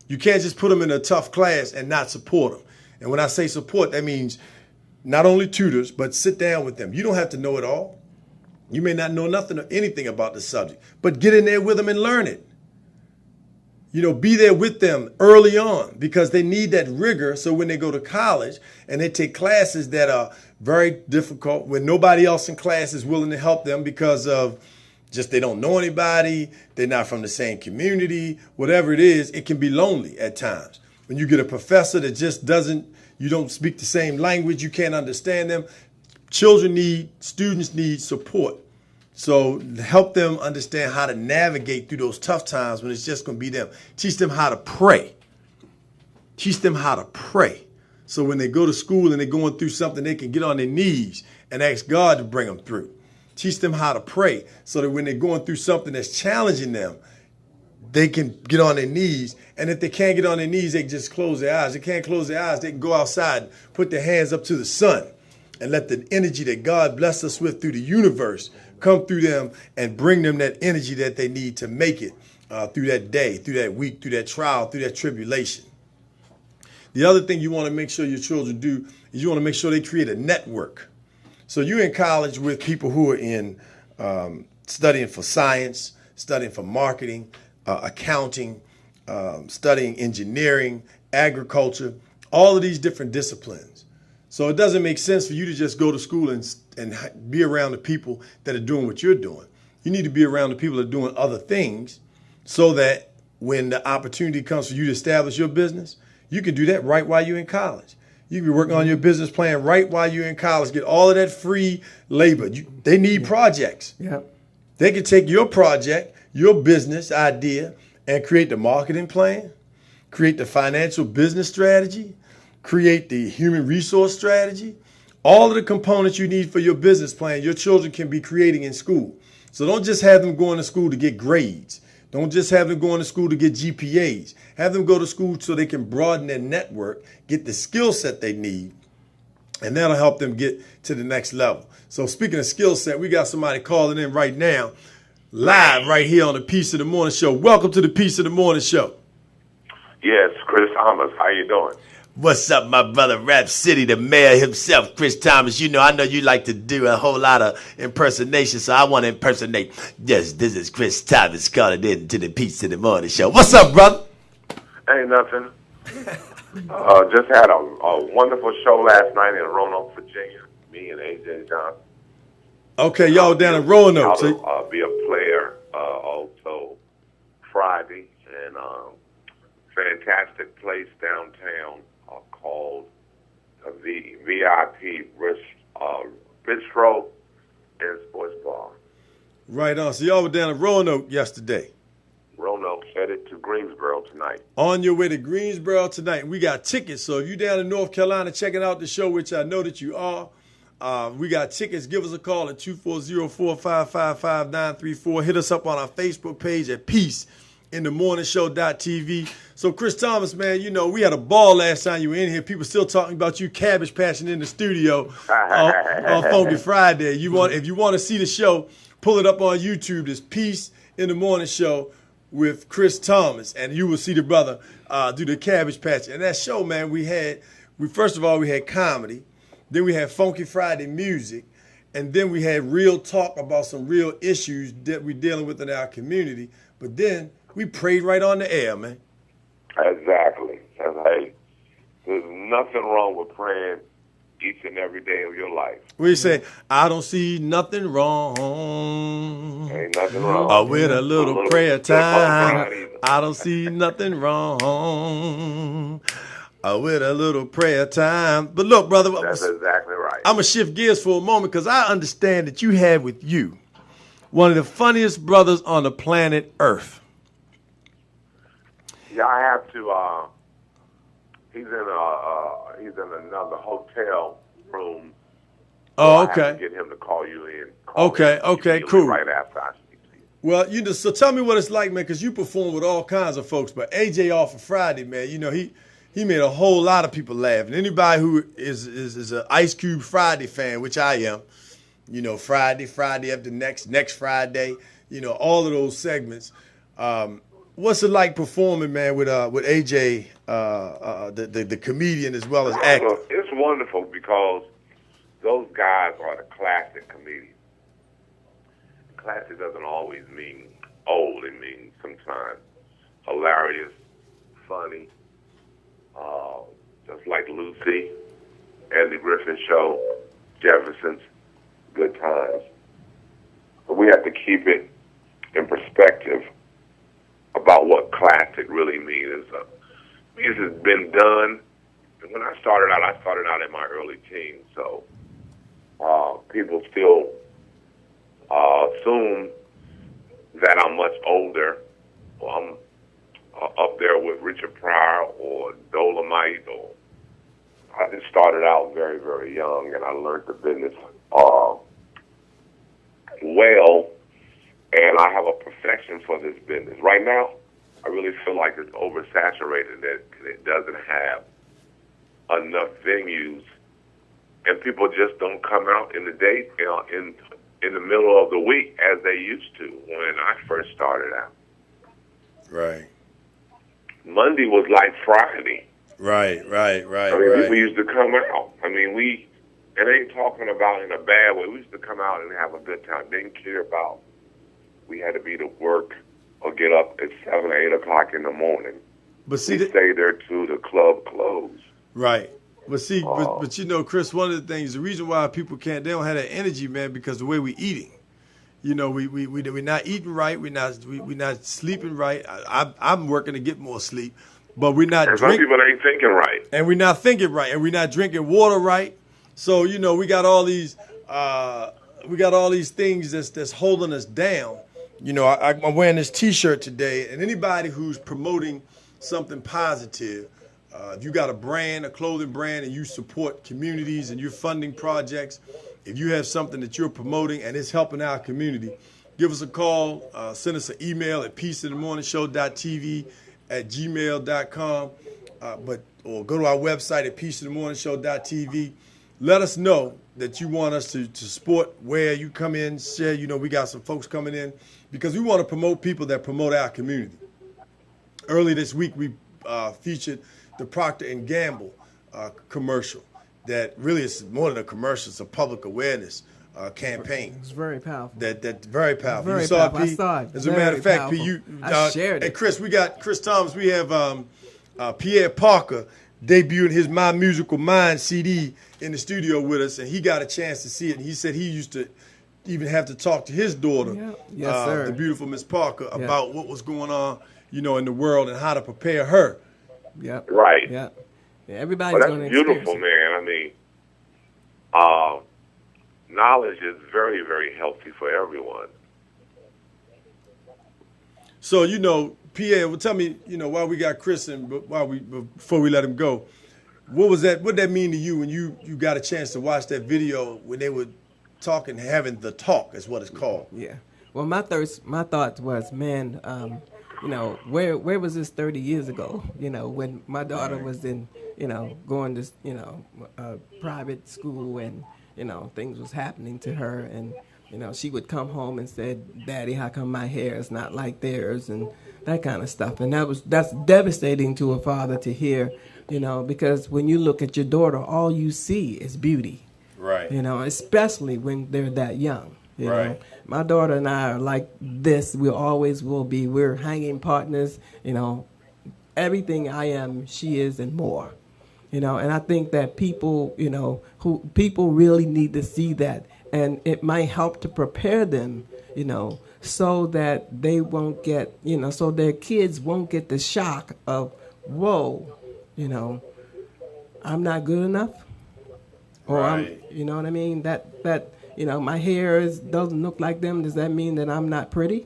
S1: You can't just put them in a tough class and not support them. And when I say support, that means not only tutors, but sit down with them. You don't have to know it all. You may not know nothing or anything about the subject, but get in there with them and learn it. You know, be there with them early on because they need that rigor. So when they go to college and they take classes that are very difficult, when nobody else in class is willing to help them because of just they don't know anybody, they're not from the same community, whatever it is, it can be lonely at times. When you get a professor that just you don't speak the same language, you can't understand them. Students need support. So help them understand how to navigate through those tough times when it's just going to be them. Teach them how to pray. Teach them how to pray. So when they go to school and they're going through something, they can get on their knees and ask God to bring them through. Teach them how to pray so that when they're going through something that's challenging them, they can get on their knees. And if they can't get on their knees, they can just close their eyes. They can't close their eyes, they can go outside, put their hands up to the sun, and let the energy that God blessed us with through the universe come through them and bring them that energy that they need to make it through that day, through that week, through that trial, through that tribulation. The other thing you want to make sure your children do is you want to make sure they create a network. So you're in college with people who are in studying for science, studying for marketing, accounting, studying engineering, agriculture, all of these different disciplines. So it doesn't make sense for you to just go to school and be around the people that are doing what you're doing. You need to be around the people that are doing other things so that when the opportunity comes for you to establish your business, you can do that right while you're in college. You can be working on your business plan right while you're in college. Get all of that free labor. They need projects.
S2: Yep.
S1: They can take your project, your business idea, and create the marketing plan, create the financial business strategy, create the human resource strategy. All of the components you need for your business plan, your children can be creating in school. So don't just have them going to school to get grades. Don't just have them going to school to get GPAs. Have them go to school so they can broaden their network, get the skill set they need, and that'll help them get to the next level. So speaking of skill set, we got somebody calling in right now, live right here on the Peace of the Morning Show. Welcome to the Peace of the Morning Show.
S7: Yes, Chris Thomas. How you doing?
S1: What's up, my brother, Rap City, the mayor himself, Chris Thomas. You know, I know you like to do a whole lot of impersonation, so I want to impersonate. Yes, this is Chris Thomas calling in to the Peace of the Morning Show. What's up, brother?
S7: Ain't nothing. Just had a wonderful show last night in Roanoke, Virginia. Me and AJ Johnson.
S1: Okay, y'all down in Roanoke.
S7: I'll be a player also Friday, and fantastic place downtown called the VIP Bistro and Sports Bar.
S1: Right on. So y'all were down in Roanoke yesterday.
S7: Roanoke headed to Greensboro tonight.
S1: On your way to Greensboro tonight. We got tickets. So if you're down in North Carolina checking out the show, which I know that you are, we got tickets. Give us a call at 240-455-5934. Hit us up on our Facebook page at peaceinthemorningshow.tv. So Chris Thomas, man, you know, we had a ball last time you were in here. People still talking about you cabbage patching in the studio on Funky Friday. If you want to see the show, pull it up on YouTube. It's Peace in the Morning Show with Chris Thomas, and you will see the brother do the cabbage patch. And that show, man, we first of all we had comedy, then we had Funky Friday music, and then we had real talk about some real issues that we're dealing with in our community. But then we prayed right on the air, man.
S7: Exactly. Hey, there's nothing wrong with praying each and every day of your life.
S1: We say, I don't see nothing wrong.
S7: Ain't nothing wrong.
S1: With a little prayer time. I don't see nothing wrong. With a little prayer time. But look, brother.
S7: That's exactly right.
S1: I'm going to shift gears for a moment because I understand that you have with you one of the funniest brothers on the planet Earth.
S7: Yeah, I have to. He's in another hotel room.
S1: Oh,
S7: so
S1: okay.
S7: I have to get him to call you in.
S1: Okay, cool.
S7: Right after I speak to you.
S1: Well, so tell me what it's like, man, because you perform with all kinds of folks. But AJ off of Friday, man, you know, he made a whole lot of people laugh. And anybody who is an Ice Cube Friday fan, which I am, you know, Friday after next Friday, you know, all of those segments. What's it like performing, man, with AJ, the comedian as well as actor?
S7: Well, it's wonderful because those guys are the classic comedians. Classic doesn't always mean old. It means sometimes hilarious, funny, just like Lucy, Andy Griffin Show, Jefferson's, Good Times. But we have to keep it in perspective about what classic really means. This has been done. And when I started out in my early teens, so people still assume that I'm much older. Well, I'm up there with Richard Pryor or Dolomite. Or I just started out very, very young, and I learned the business uh, well, and I have a perfection for this business. Right now, I really feel like it's oversaturated, that it doesn't have enough venues, and people just don't come out in the day, in the middle of the week as they used to when I first started out.
S1: Right.
S7: Monday was like Friday.
S1: Right.
S7: I mean, people used to come out. I mean, and I ain't talking about in a bad way. We used to come out and have a good time. Didn't care about we had to be to work or get up at 7 or 8 o'clock in the morning.
S1: But see,
S7: we stay there till the club closed.
S1: Right. But see, but you know, Chris, one of the things, the reason why people they don't have that energy, man, because the way we eating. You know, we're not eating right. We're not sleeping right. I'm working to get more sleep, but we're not
S7: and
S1: drinking.
S7: Some people ain't thinking right.
S1: And we're not thinking right, and we're not drinking water right. So, you know, we got all these things that's holding us down. You know, I'm wearing this T-shirt today, and anybody who's promoting something positive, if you got a brand, a clothing brand, and you support communities and you're funding projects, if you have something that you're promoting and it's helping our community, give us a call, send us an email at peaceofthemorningshow.tv@gmail.com, or go to our website at peaceofthemorningshow.tv. Let us know that you want us to support where you come in, share. You know, we got some folks coming in because we want to promote people that promote our community. Early this week, we featured the Procter & Gamble commercial. That really is more than a commercial; it's a public awareness campaign.
S2: It's very powerful.
S1: That's very powerful.
S2: Very
S1: you saw
S2: powerful.
S1: It, P?
S2: I saw it.
S1: As a matter of fact, P,
S2: I shared it.
S1: And Chris, we got Chris Thomas. We have Pierre Parker debuting his My Musical Mind CD in the studio with us, and he got a chance to see it. And he said he used to even have to talk to his daughter,
S2: Yes, sir.
S1: the beautiful Miss Parker, about what was going on, you know, in the world and how to prepare her.
S2: Yep.
S7: Right.
S2: Yep. Yeah, everybody's
S7: Well,
S2: going to
S7: that's beautiful, man. I mean, knowledge is very, very healthy for everyone.
S1: So, you know, Pierre, well, tell me, you know, while we got Chris and before we let him go, what did that mean to you when you got a chance to watch that video when they were talking, having the talk is what it's called?
S2: Yeah. Well, my thought was, man, you know, where was this 30 years ago? You know, when my daughter was in, you know, going to, you know, private school, and, you know, things was happening to her, and, you know, she would come home and say, "Daddy, how come my hair is not like theirs?" and that kind of stuff. And that's devastating to a father to hear, you know, because when you look at your daughter, all you see is beauty.
S1: Right.
S2: You know, especially when they're that young. You
S1: Right.
S2: know, my daughter and I are like this. We always will be. We're hanging partners. You know, everything I am, she is, and more. You know, and I think that people, you know, people really need to see that, and it might help to prepare them, you know, so that they won't get, you know, so their kids won't get the shock of, whoa, you know, I'm not good enough, or
S1: Right.
S2: you know what I mean? That you know, my hair doesn't look like them. Does that mean that I'm not pretty?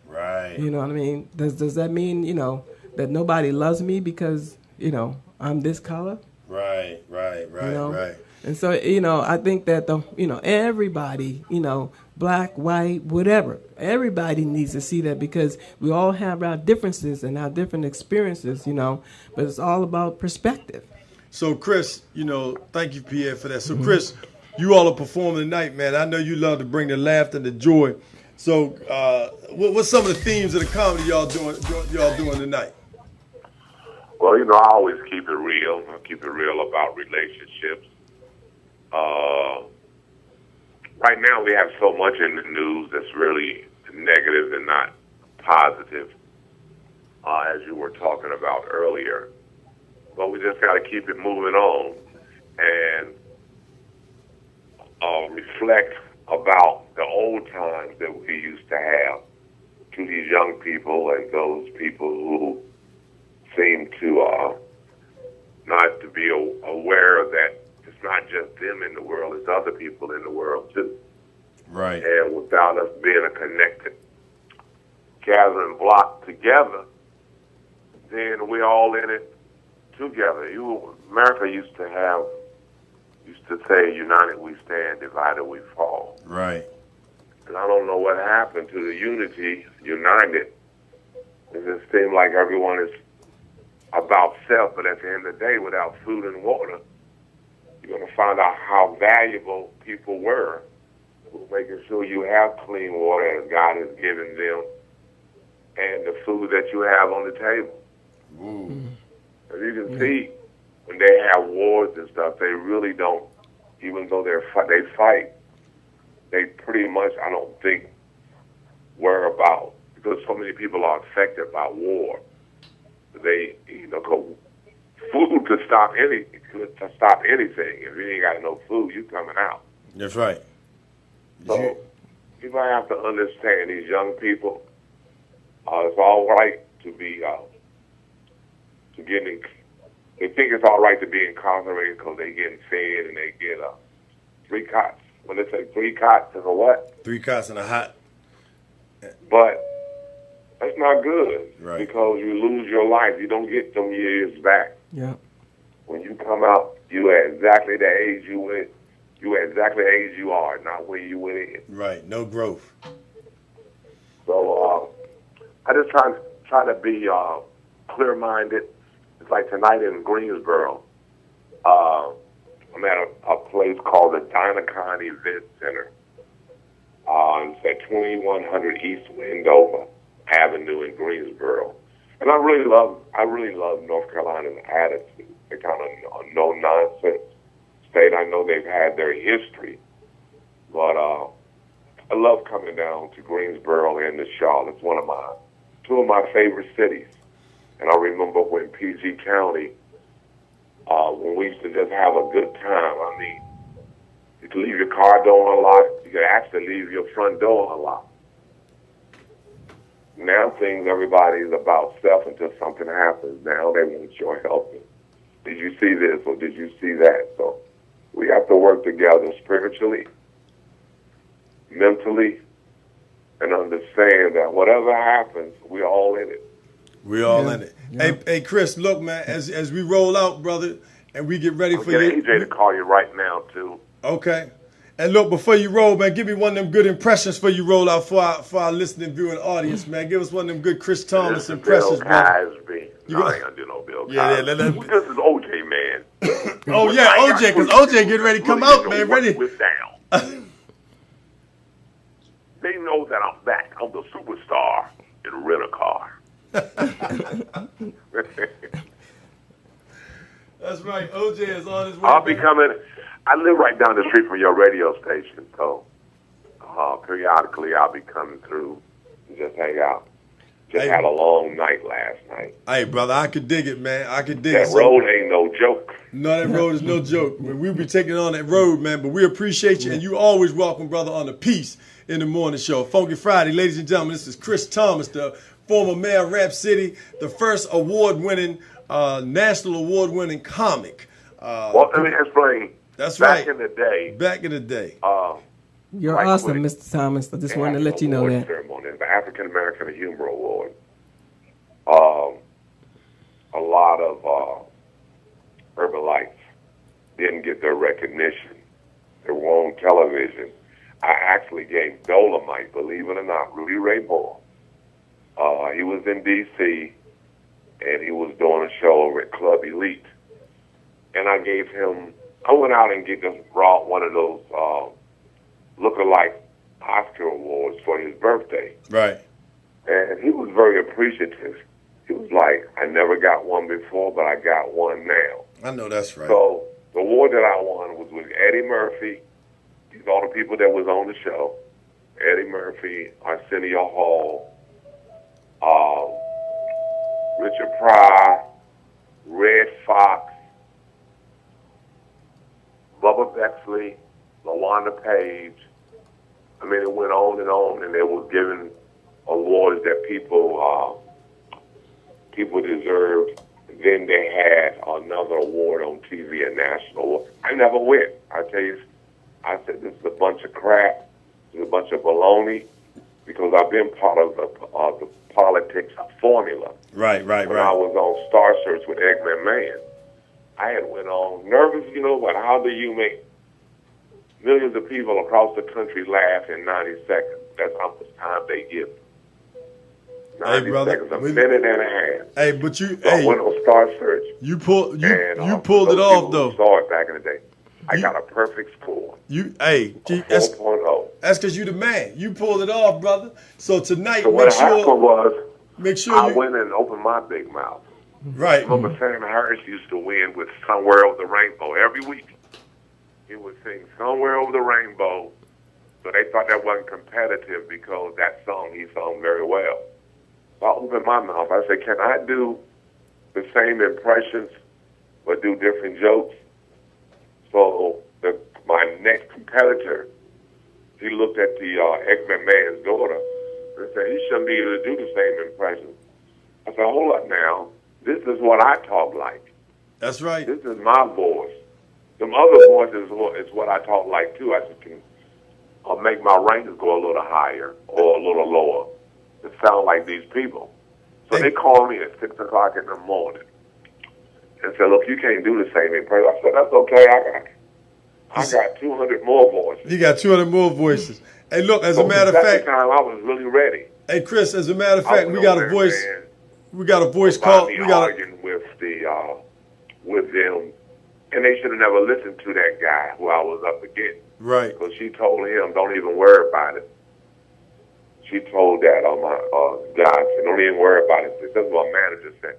S1: Right.
S2: You know what I mean? Does that mean, you know, that nobody loves me because, you know, I'm this color?
S1: Right.
S2: You know?
S1: Right.
S2: And so, you know, I think that everybody, you know, black, white, whatever, everybody needs to see that, because we all have our differences and our different experiences, you know, but it's all about perspective.
S1: So, Chris, you know, thank you, Pierre, for that. So, Chris, you all are performing tonight, man. I know you love to bring the laughter and the joy. So, what's some of the themes of the comedy y'all doing tonight?
S7: Well, you know, I always keep it real. I keep it real about relationships. Right now, we have so much in the news that's really negative and not positive, as you were talking about earlier. But we just got to keep it moving on and reflect about the old times that we used to have to these young people and those people who seem to not to be aware that it's not just them in the world, it's other people in the world too.
S1: Right.
S7: And without us being a connected gathering block together, then we're all in it together. America used to have used to say, united we stand, divided we fall.
S1: Right.
S7: And I don't know what happened to the unity, united. It just seemed like everyone is about self, but at the end of the day, without food and water, you're going to find out how valuable people were, making sure you have clean water as God has given them, and the food that you have on the table. As you can see, when they have wars and stuff, they really don't, even though they fight, they pretty much, I don't think, worry about, because so many people are affected by war. They, go food to stop anything. If you ain't got no food, you coming out.
S1: That's right.
S7: So people have to understand, these young people, it's all right to be they think it's all right to be incarcerated because they getting fed and they get 3 cots. When they say 3 cots is a what?
S1: 3 cots and a hot.
S7: But that's not good,
S1: Right.
S7: because you lose your life. You don't get them years back.
S2: Yeah.
S7: When you come out, you at exactly the age you went. You at exactly the age you are, not where you went in.
S1: Right. No growth.
S7: So I just try to be clear-minded. It's like tonight in Greensboro. I'm at a place called the Dynacon Event Center. It's at 2100 East Wendover Avenue in Greensboro. And I really love North Carolina's attitude. They're kind of a no-nonsense state. I know they've had their history, but I love coming down to Greensboro and to Charlotte. It's two of my favorite cities. And I remember when PG County, when we used to just have a good time. I mean, you could leave your car door unlocked. You could actually leave your front door unlocked. Now everybody's about self until something happens. Now they want your help. Did you see this or did you see that? So we have to work together spiritually, mentally, and understand that whatever happens, we're all in it.
S1: We all in it. Yeah. Hey, Chris, look, man, as we roll out, brother, and we get ready for you.
S7: AJ to call you right now, too.
S1: Okay. And look, before you roll, man, give me one of them good impressions for you roll out for our listening, viewing audience, man. Give us one of them good Chris Thomas impressions,
S7: brother.
S1: Cosby.
S7: I ain't gonna do no Bill Cosby.
S1: Yeah,
S7: this is OJ, man.
S1: Oh, yeah, OJ, because OJ getting ready to come out, man. Ready.
S7: Down. They know that I'm back. I'm the superstar in Rent-A-Car.
S1: That's right. OJ is on his way.
S7: I'll be coming. I live right down the street from your radio station, so periodically I'll be coming through and just hang out. Just had a long night last night.
S1: Hey, brother, I could dig it, man. I could dig it.
S7: That road ain't no joke.
S1: No, that road is no joke. We'll be taking on that road, man, but we appreciate you, and you always welcome, brother, on the Peace in the Morning Show. Funky Friday, ladies and gentlemen, this is Chris Thomas, the former mayor of Rap City, the first award-winning, national award-winning comic.
S7: Well, let me explain.
S1: That's right.
S7: Back in the day.
S2: You're awesome, Mr. Thomas. I just wanted to let you know that.
S7: Ceremony, the African American Humor Award. A lot of Urbanites didn't get their recognition. They were on television. I actually gave Dolomite, believe it or not, Rudy Ray Moore. He was in D.C., and he was doing a show over at Club Elite. And I went out and brought one of those look-alike Oscar awards for his birthday.
S1: Right.
S7: And he was very appreciative. He was like, I never got one before, but I got one now.
S1: I know that's right.
S7: So the award that I won was with Eddie Murphy. These are all the people that was on the show. Eddie Murphy, Arsenio Hall, Richard Pryor, Red Fox, Bubba Bexley, LaWanda Page. I mean, it went on, and they were giving awards that people deserved. Then they had another award on TV, a national. I never went. I tell you, I said, this is a bunch of crap. This is a bunch of baloney, because I've been part of the politics formula.
S1: Right.
S7: When I was on Star Search with Eggman Man. I had went on nervous, but how do you make millions of people across the country laugh in 90 seconds? That's how much time they give. 90 seconds, a minute and a half.
S1: Hey, but you,
S7: So I went on Star Search.
S1: you pulled
S7: For
S1: it
S7: those
S1: off
S7: people
S1: though.
S7: who saw it back in the day. I got a perfect score.
S1: That's
S7: 4.0.
S1: because you the man. You pulled it off, brother. So tonight,
S7: So what happened was, I
S1: you
S7: went and opened my big mouth.
S1: right.
S7: Remember Sam Harris used to win with Somewhere Over the Rainbow every week. He would sing Somewhere Over the Rainbow, so they thought that wasn't competitive because that song he sung very well. So I opened my mouth. I said, can I do the same impressions but do different jokes? So my next competitor, he looked at the ex-McMahon's daughter and said, he shouldn't be able to do the same impressions. I said, hold up now. This is what I talk like.
S1: That's right.
S7: This is my voice. Some other voices is what I talk like, too. I just can make my ranges go a little higher or a little lower to sound like these people. So they called me at 6 o'clock in the morning and said, look, you can't do the same impression. I said, that's okay. I got 200 more voices.
S1: You got 200 more voices. Hey, look, as a matter of
S7: At
S1: fact,
S7: the time, I was really ready.
S1: hey, Chris, as a matter of
S7: I
S1: fact,
S7: went
S1: we got
S7: over
S1: a
S7: there,
S1: voice.
S7: man,
S1: We got a voice
S7: about
S1: call.
S7: me
S1: We got
S7: arguing with them, and they should have never listened to that guy who I was up against.
S1: right.
S7: Because she told him, don't even worry about it. She told that on my guy, said, don't even worry about it. That's what my manager said.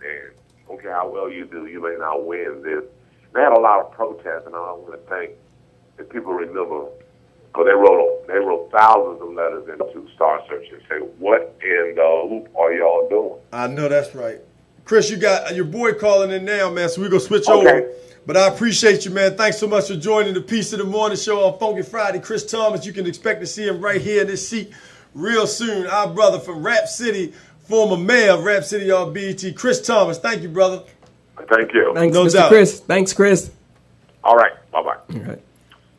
S7: Man, okay, how well you do, you may not win this. They had a lot of protests, and I want to thank that people remember, because they wrote thousands of letters into Star Search and say, what in the hoop are y'all doing?
S1: I know that's right. Chris, you got your boy calling in now, man, so we're going to switch
S7: Okay.
S1: over. But I appreciate you, man. Thanks so much for joining the Piece of the Morning Show on Funky Friday. Chris Thomas, you can expect to see him right here in this seat real soon. Our brother from Rap City, former mayor of Rap City on BET, Chris Thomas. Thank you, brother.
S7: Thank you.
S2: Thanks,
S1: No
S2: Mr.
S1: doubt.
S2: Chris. Thanks, Chris.
S7: All right, bye-bye.
S2: All right.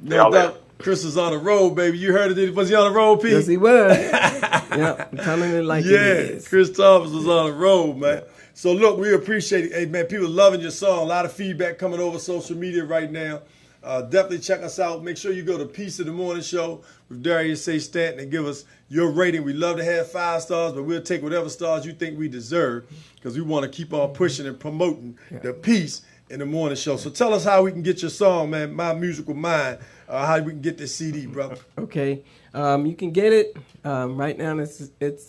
S1: No
S7: Y'all
S1: doubt.
S7: there.
S1: Chris is on the road, baby. You heard it. Was he on the road, Pete?
S2: Yes, he was. Yeah, I'm telling it like it
S1: Yeah,
S2: is.
S1: Chris Thomas was on the road, man. So look, we appreciate it. Hey, man, people loving your song. A lot of feedback coming over social media right now. Definitely check us out. Make sure you go to Piece of the Morning Show with Darius A. Stanton and give us your rating. We love to have 5 stars, but we'll take whatever stars you think we deserve because we want to keep on pushing and promoting the Piece in the Morning Show. So tell us how we can get your song, man, My Musical Mind, how we can get this CD, brother.
S2: Okay, you can get it right now. It's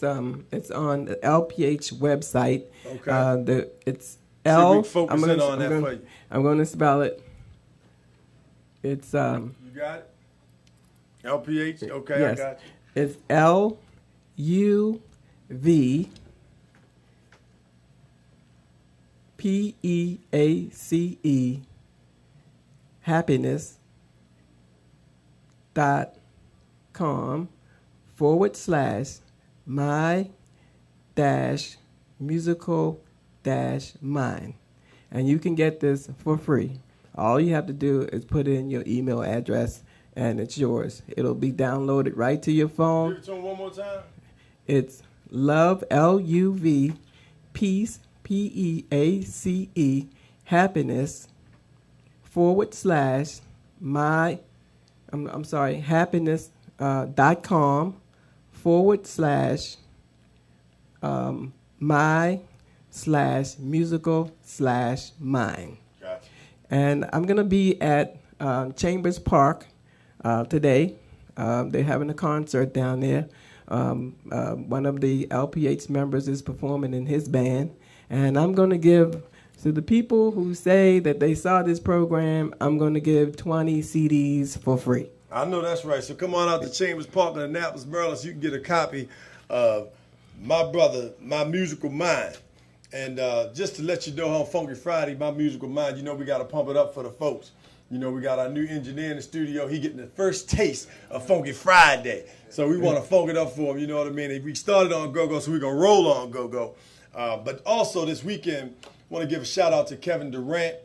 S2: on the LPH website.
S1: Okay.
S2: It's
S1: we
S2: L.
S1: can focus in on that for you.
S2: I'm going to spell it. It's
S1: You got it? LPH? Okay,
S2: yes.
S1: I got
S2: It's LUV PEACE happiness.com/my-musical-mind. And you can get this for free. All you have to do is put in your email address and it's yours. It'll be downloaded right to your
S1: you.
S2: phone.
S1: Give it to him one more time.
S2: It's love, LUV, peace, PEACE, happiness, happiness.com/my/musical/mind.
S1: Gotcha.
S2: And I'm going to be at Chambers Park today. They're having a concert down there. One of the LPH members is performing in his band. And I'm going to give, to the people who say that they saw this program, I'm going to give 20 CDs for free.
S1: I know that's right. So come on out to Chambers Park in Annapolis, Maryland, so you can get a copy of My Brother, My Musical Mind. And just to let you know how Funky Friday, My Musical Mind, you know we got to pump it up for the folks. You know, we got our new engineer in the studio. He getting the first taste of Funky Friday. So we want to funk it up for him, you know what I mean? We started on Go-Go, so we're going to roll on Go-Go. But also this weekend, I want to give a shout out to Kevin Durant,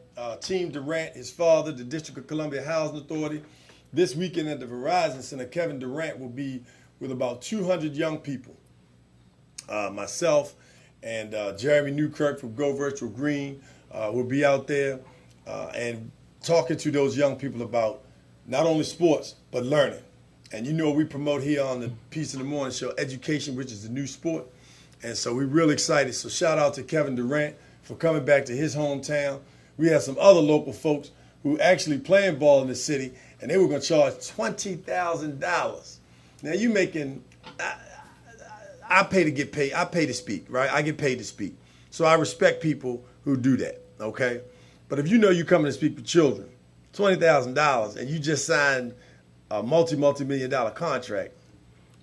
S1: Team Durant, his father, the District of Columbia Housing Authority. This weekend at the Verizon Center, Kevin Durant will be with about 200 young people. Myself and Jeremy Newkirk from Go Virtual Green will be out there. and talking to those young people about not only sports, but learning. And you know, we promote here on the Peace in the Morning show, education, which is the new sport. And so we're real excited. So shout out to Kevin Durant for coming back to his hometown. We have some other local folks who actually playing ball in the city, and they were going to charge $20,000. Now you making, I pay to get paid. I pay to speak, right? I get paid to speak. So I respect people who do that, okay? But if you know you're coming to speak for children, $20,000, and you just signed a multi-million-dollar contract,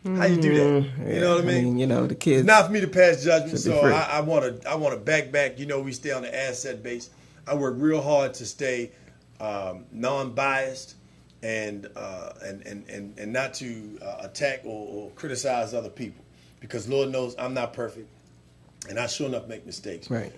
S1: how you do that? You know what I mean?
S2: You know, the kids.
S1: It's not for me to pass judgment,
S2: should be
S1: so
S2: free.
S1: I want to back. You know, we stay on the asset base. I work real hard to stay non-biased and not to attack or criticize other people, because Lord knows I'm not perfect, and I sure enough make mistakes.
S2: Right.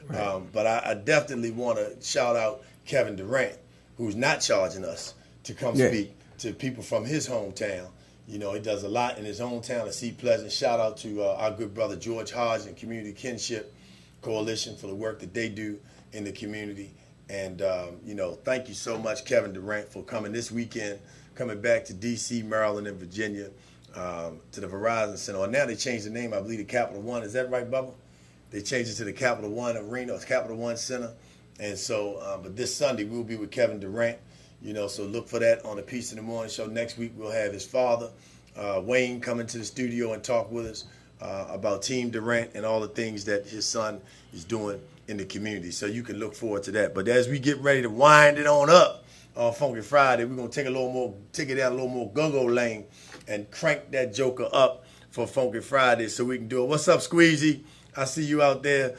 S1: But I definitely want to shout out Kevin Durant, who's not charging us to come speak to people from his hometown. You know, he does a lot in his hometown of Sea Pleasant. Shout out to our good brother George Hodge and Community Kinship Coalition for the work that they do in the community. And, you know, thank you so much, Kevin Durant, for coming this weekend, coming back to D.C., Maryland, and Virginia to the Verizon Center. Now they changed the name, I believe, to Capital One. Is that right, Bubba? They changed it to the Capital One Arena, or Capital One Center. And so, but this Sunday we'll be with Kevin Durant. You know, so look for that on the Peace in the Morning show. Next week we'll have his father, Wayne, come into the studio and talk with us about Team Durant and all the things that his son is doing in the community. So you can look forward to that. But as we get ready to wind it on up on Funky Friday, we're gonna take it down a little more go-go lane and crank that joker up for Funky Friday so we can do it. What's up, Squeezy? I see you out there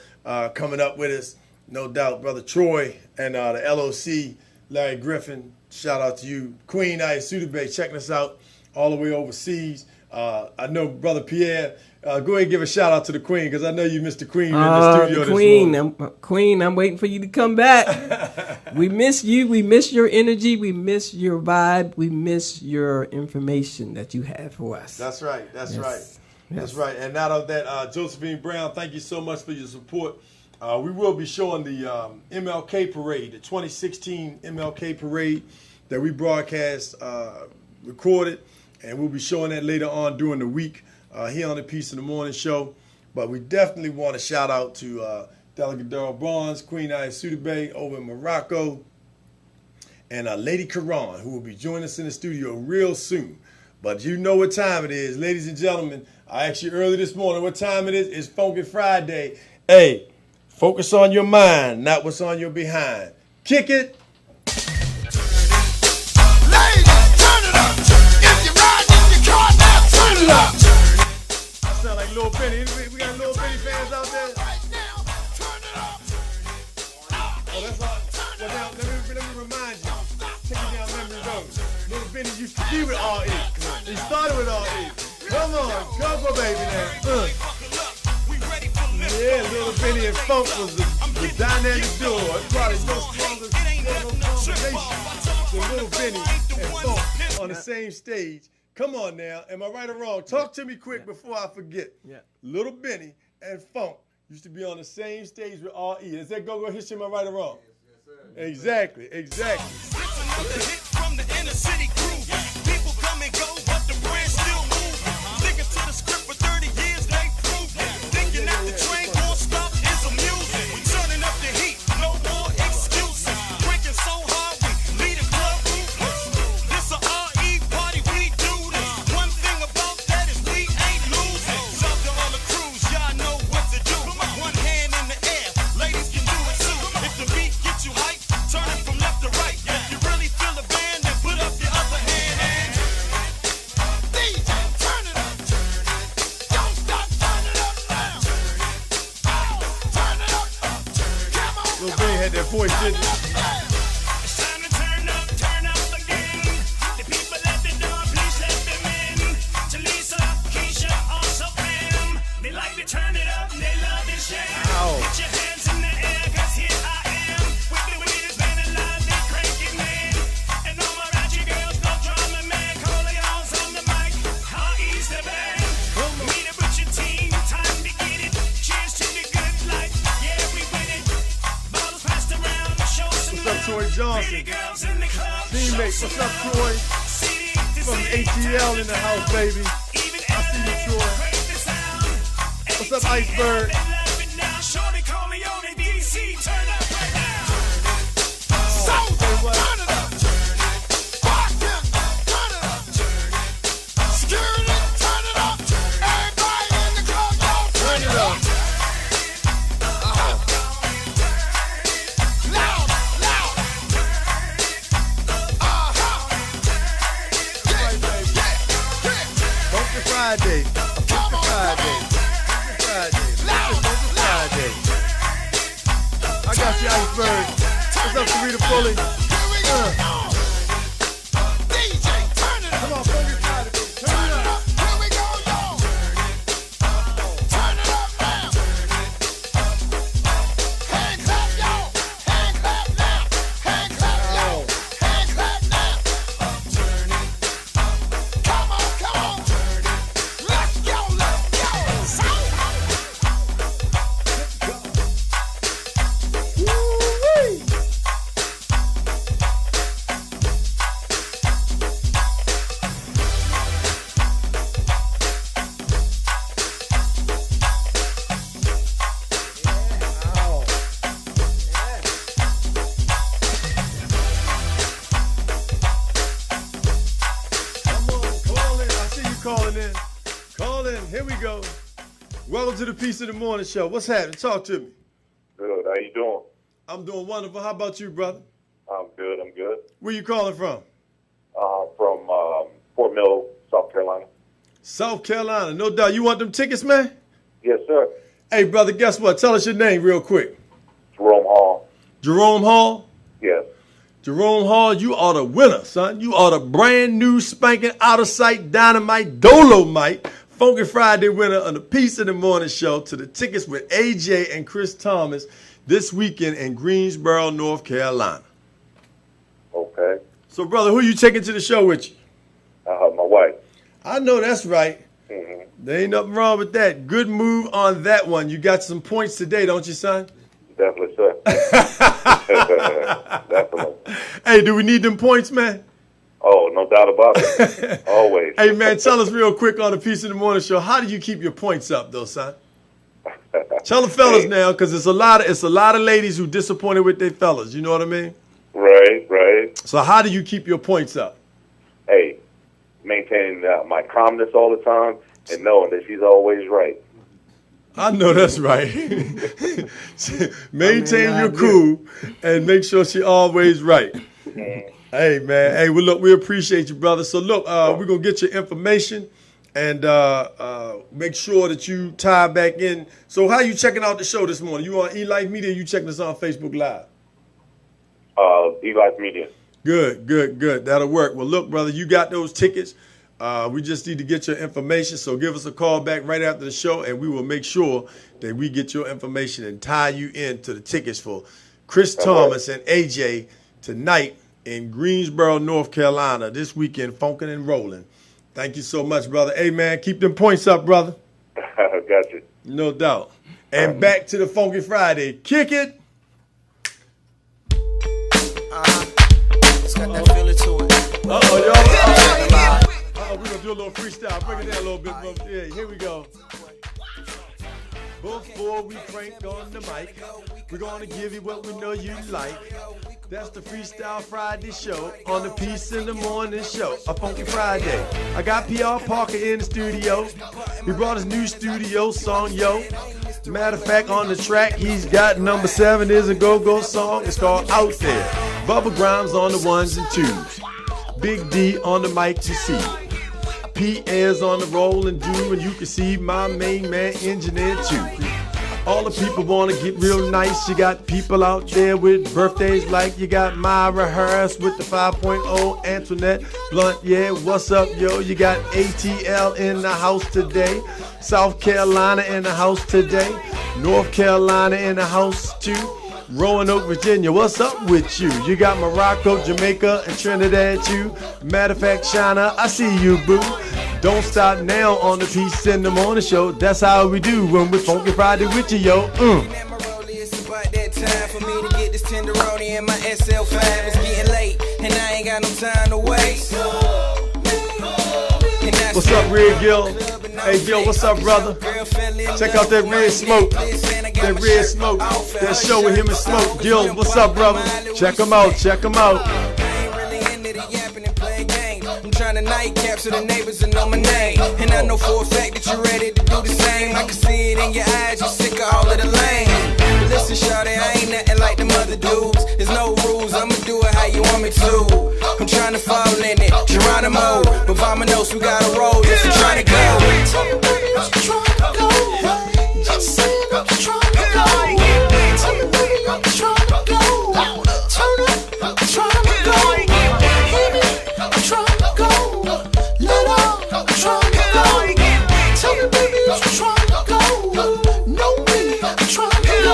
S1: coming up with us. No doubt, Brother Troy and the LOC, Larry Griffin, shout out to you. Queen Ayasudebe checking us out all the way overseas. I know Brother Pierre, go ahead and give a shout out to the Queen, because I know you missed the Queen in the studio
S2: the Queen,
S1: Queen,
S2: I'm waiting for you to come back. We miss you. We miss your energy. We miss your vibe. We miss your information that you have for us.
S1: That's right. That's right.
S2: Yes.
S1: That's right. And now that Josephine Brown, thank you so much for your support. We will be showing the MLK Parade, the 2016 MLK Parade that we broadcast, recorded, and we'll be showing that later on during the week here on the Peace in the Morning show. But we definitely want to shout out to Delegate Darrell Barnes, Queen Ayasudebe over in Morocco, and Lady Karan, who will be joining us in the studio real soon. But you know what time it is, ladies and gentlemen. I asked you early this morning what time it is. It's Funky Friday. Hey, focus on your mind, not what's on your behind. Kick it. I sound like Lil Benny. We got Lil Benny fans out there? Oh, that's all. Well, now, let me remind you. Take it down memory road. Lil Benny used to be with R.E. He started with R.E. Come on, go baby now. Yeah, Lil Benny and Funk was the dynamic duo. It's probably no stronger combination than Lil Benny and Funk on the same stage. Come on now, am I right or wrong? Talk to me quick before I forget.
S2: Yeah.
S1: Little Benny and Funk used to be on the same stage with R.E. Is that go-go history, am I right or wrong? Yes, sir. Exactly.
S6: It's another hit from the inner city crew. People come and go, but the brand still move. Sticking to the script for 30 years, they prove. Thinking that the train won't stop is amusing. We turning up the heat, no more excuses. Drinking so hard, we lead a club ruthless. This a RE party, we do this. One thing about that is we ain't losing. Shout to all the crews, y'all know what to do. One hand in the air, ladies can do it too. If the beat gets you hyped, turn it from left to right. If you really feel the band, then put up your other hand and DJ, turn it up. Don't stop, turn it up now. Turn it up. Come on.
S1: Lil Benny had that voice, didn't he?
S6: It's time to turn up again. The people at the door, please let them in. Talisa, Keisha, also Pam. They like to turn it up, they love to share. Put your hands in the air, 'cause here I am. With the weirdest band alive, they cranking man. And all my ratchet girls go drama man. Corleone's on the mic, RE's the band. Meet up with your team, time to get it. Cheers to the good life, yeah, we win it. Bottles passed around, show some love.
S1: Troy Johnson.
S6: Pretty girls in the club.
S1: Teammate, what's up, Troy? From ATL in the house, baby. I see you, Troy. What's up, Iceberg?
S6: Shorty call me on the DC. Turn up right now.
S1: Say what?
S6: Turn it up. Rock it. Turn it up. Security. Turn it up. Everybody in the club, y'all turn it up. Loud, loud.
S1: Funky Friday. Funky Friday. Funky Friday. Funky Friday. I got you, Iceberg. What's up, Sarita Foley?
S6: DJ, turn it up.
S1: Come on, Funky Friday, baby. Turn it up.
S6: Here we go, y'all. Turn it up now. Hand clap, y'all. Hand clap now. Hand clap, y'all. Hand clap now. Come on, come on. Let's go, let's go.
S1: Woo-wee. Come on, call in. I see you calling in. Call in. Here we go. Welcome to the Peace of the Morning Show. What's happening? Talk to me.
S7: Good. How you doing?
S1: I'm doing wonderful. How about you, brother?
S7: I'm good. I'm good.
S1: Where you calling from?
S7: From Fort Mill, South Carolina.
S1: South Carolina. No doubt. You want them tickets, man?
S7: Yes, sir.
S1: Hey, brother, guess what? Tell us your name real quick.
S7: Jerome Hall.
S1: Jerome Hall?
S7: Yes.
S1: Jerome Hall, you are the winner, son. You are the brand new spanking out of sight dynamite Dolomite Funky Friday winner on the Peace of the Morning Show to the tickets with AJ and Chris Thomas this weekend in Greensboro, North Carolina.
S7: Okay.
S1: So, brother, who you taking to the show with you?
S7: My wife.
S1: I know that's right.
S7: Mm-hmm.
S1: There ain't nothing wrong with that. Good move on that one. You got some points today, don't you, son?
S7: Definitely, sir. Definitely.
S1: Hey, do we need them points, man?
S7: Oh, no doubt about it. Always.
S1: Hey, man, tell us real quick on the Peace of the Morning Show, how do you keep your points up, though, son? Tell the fellas now, because it's a lot of ladies who disappointed with their fellas. You know what I mean?
S7: Right, right.
S1: So how do you keep your points up?
S7: Hey, maintaining my calmness all the time and knowing that she's always right.
S1: I know that's right. Maintain your cool and make sure she always right. Hey, man. Hey, well, look, we appreciate you, brother. So, look, we're going to get your information and make sure that you tie back in. So how you checking out the show this morning? You on eLife Media or you checking us on Facebook Live?
S7: eLife Media.
S1: Good. That'll work. Well, look, brother, you got those tickets. We just need to get your information, so give us a call back right after the show, and we will make sure that we get your information and tie you into the tickets for Chris Thomas and AJ tonight in Greensboro, North Carolina, this weekend, funkin' and rolling. Thank you so much, brother. Hey, man, keep them points up, brother.
S7: Got you.
S1: No doubt. And back to the Funky Friday. Kick it.
S8: It's got that feeling to it.
S1: Uh-oh, y'all. We're going to do a little freestyle. Bring it down a little bit. Yeah, here we go. Before we crank on the mic, we're going to give you what we know you like. That's the Freestyle Friday show on the Peace in the Morning Show, a Funky Friday. I got PR Parker in the studio. He brought his new studio song, yo. Matter of fact, on the track, he's got number 7 is a go-go song. It's called Out There. Bubba Grimes on the 1s and 2s. Big D on the mic to see. P.S. on the roll and do, and you can see my main man engineer too. All the people want to get real nice. You got people out there with birthdays like you got Myra Harris with the 5.0, Antoinette Blunt. Yeah, what's up, yo? You got ATL in the house today. South Carolina in the house today. North Carolina in the house too. Roanoke, Virginia, what's up with you? You got Morocco, Jamaica, and Trinidad too. Matter of fact, China, I see you, boo. Don't stop now on the Peace in the Morning Show. That's how we do when we're Funky Friday with you, yo.
S8: time for me to get this tenderoni in my SL5. It's getting late, and I ain't got no time to waste.
S1: What's up, Red Gill? Hey, Gill, what's up, brother? Check out that Red Smoke. That Red Smoke. That show with him and Smoke. Gill, what's up, brother? Check him out. Check him out.
S8: I'm trying to night capture the neighbors and know my name. And I know for a fact that you're ready to do the same. I can see it in your eyes, you're sick of all of the lame. But listen, shawty, I ain't nothing like them other dudes. There's no rules, I'ma do it how you want me to. I'm trying to fall in it, Geronimo. But Vamanos, we gotta roll, yes, I'm trying to go.
S6: Tell me, baby, I'm trying to go. Just saying I'm trying to go. Tell me, baby, I'm trying to go. Turn up, I'm trying to go. Hear me, I'm trying to go. Let out, I'm trying to go. Tell me, baby, I'm trying to go. Know me, I'm trying to go.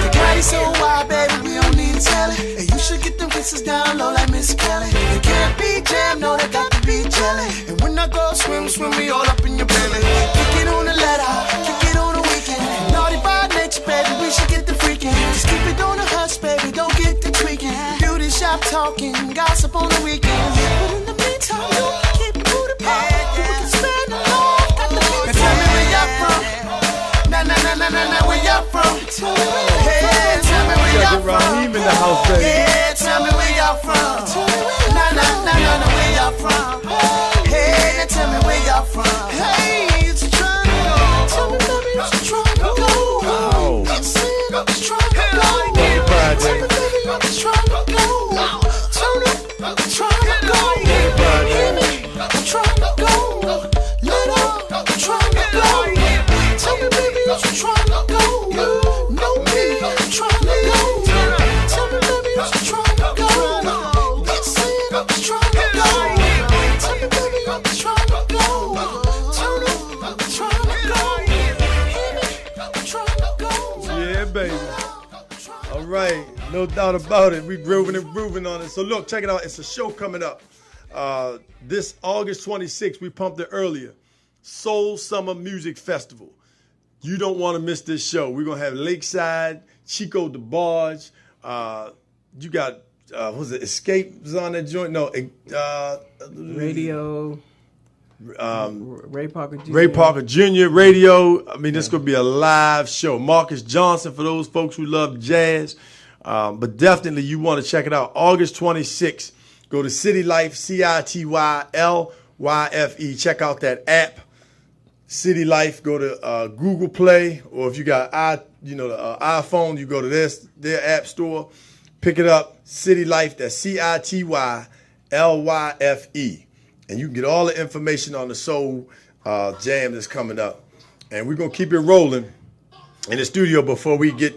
S6: The party's so wild, baby, we don't need telling. And you should get them faces down low like Miss Kelly. They can't be jammed, no, they got to be jelly. And when I go swim, me all up in your belly. Kick it on the letter, kick it on the weekend. Naughty by nature, baby, we should get the freaking. Just keep it on the hush, baby, don't get the tweaking. Beauty shop talking, gossip on the weekends. But in the meantime, you can keep it to the pop. You can spend the love, got the beat. Tell me where you're from. Nah, where you're from. Hey, tell me where you're from.
S1: Raheem in the house, baby.
S6: Yeah, tell me where you're from. Nah, where you're from. Hey, tell me where you're from. Hey, it's trying to go. Tell me, baby, it's trying to go. I'm saying I'm trying to go. Tell me, baby, I'm trying to go. Turn up, I'm trying to go. Hear me, I'm trying to go. Let out, I'm trying to go. Tell me, baby, I'm trying to go. Know me, I'm trying to go. Tell me, baby, I'm trying to go. I'm saying I'm trying to go. Tell me, baby, I'm trying to go. Turn up, I'm trying to go. Hear me, I'm trying to go.
S1: Yeah, baby. All right, no doubt about it. We grooving and grooving on it. So look, check it out. It's a show coming up. This August 26th, we pumped it earlier. Soul Summer Music Festival. You don't want to miss this show. We're going to have Lakeside, Chico DeBarge. You got, who's it, Escape's on that joint? No,
S2: Radio. Ray Parker Jr.
S1: Ray Parker Jr. Radio. I mean, this could be a live show. Marcus Johnson for those folks who love jazz. But definitely you want to check it out. August 26th. Go to City Life, CITYLYFE. Check out that app, City Life. Go to Google Play, or if you got iPhone, you go to their app store. Pick it up, City Life. That's CITYLYFE. And you can get all the information on the Soul Jam that's coming up. And we're going to keep it rolling in the studio before we get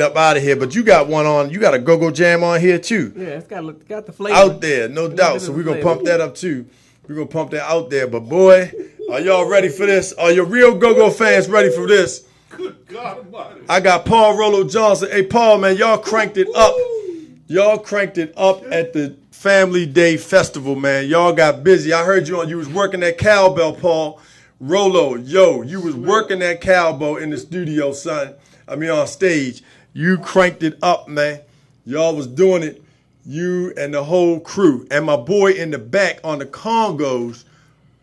S1: up out of here. But you got one on. You got a Go-Go Jam on here, too.
S2: Yeah, it's got the flavor.
S1: Out there, no doubt. So we're going to pump that up, too. We're going to pump that out there. But, boy, are y'all ready for this? Are your real Go-Go fans ready for this?
S5: Good God Almighty.
S1: I got Paul Rollo Johnson. Hey, Paul, man, y'all cranked it up. Y'all cranked it up at the Family Day Festival, man. Y'all got busy. I heard you was working that cowbell, Paul. Rollo, you was working that cowbell in the studio, son. I mean, on stage. You cranked it up, man. Y'all was doing it. You and the whole crew. And my boy in the back on the congos,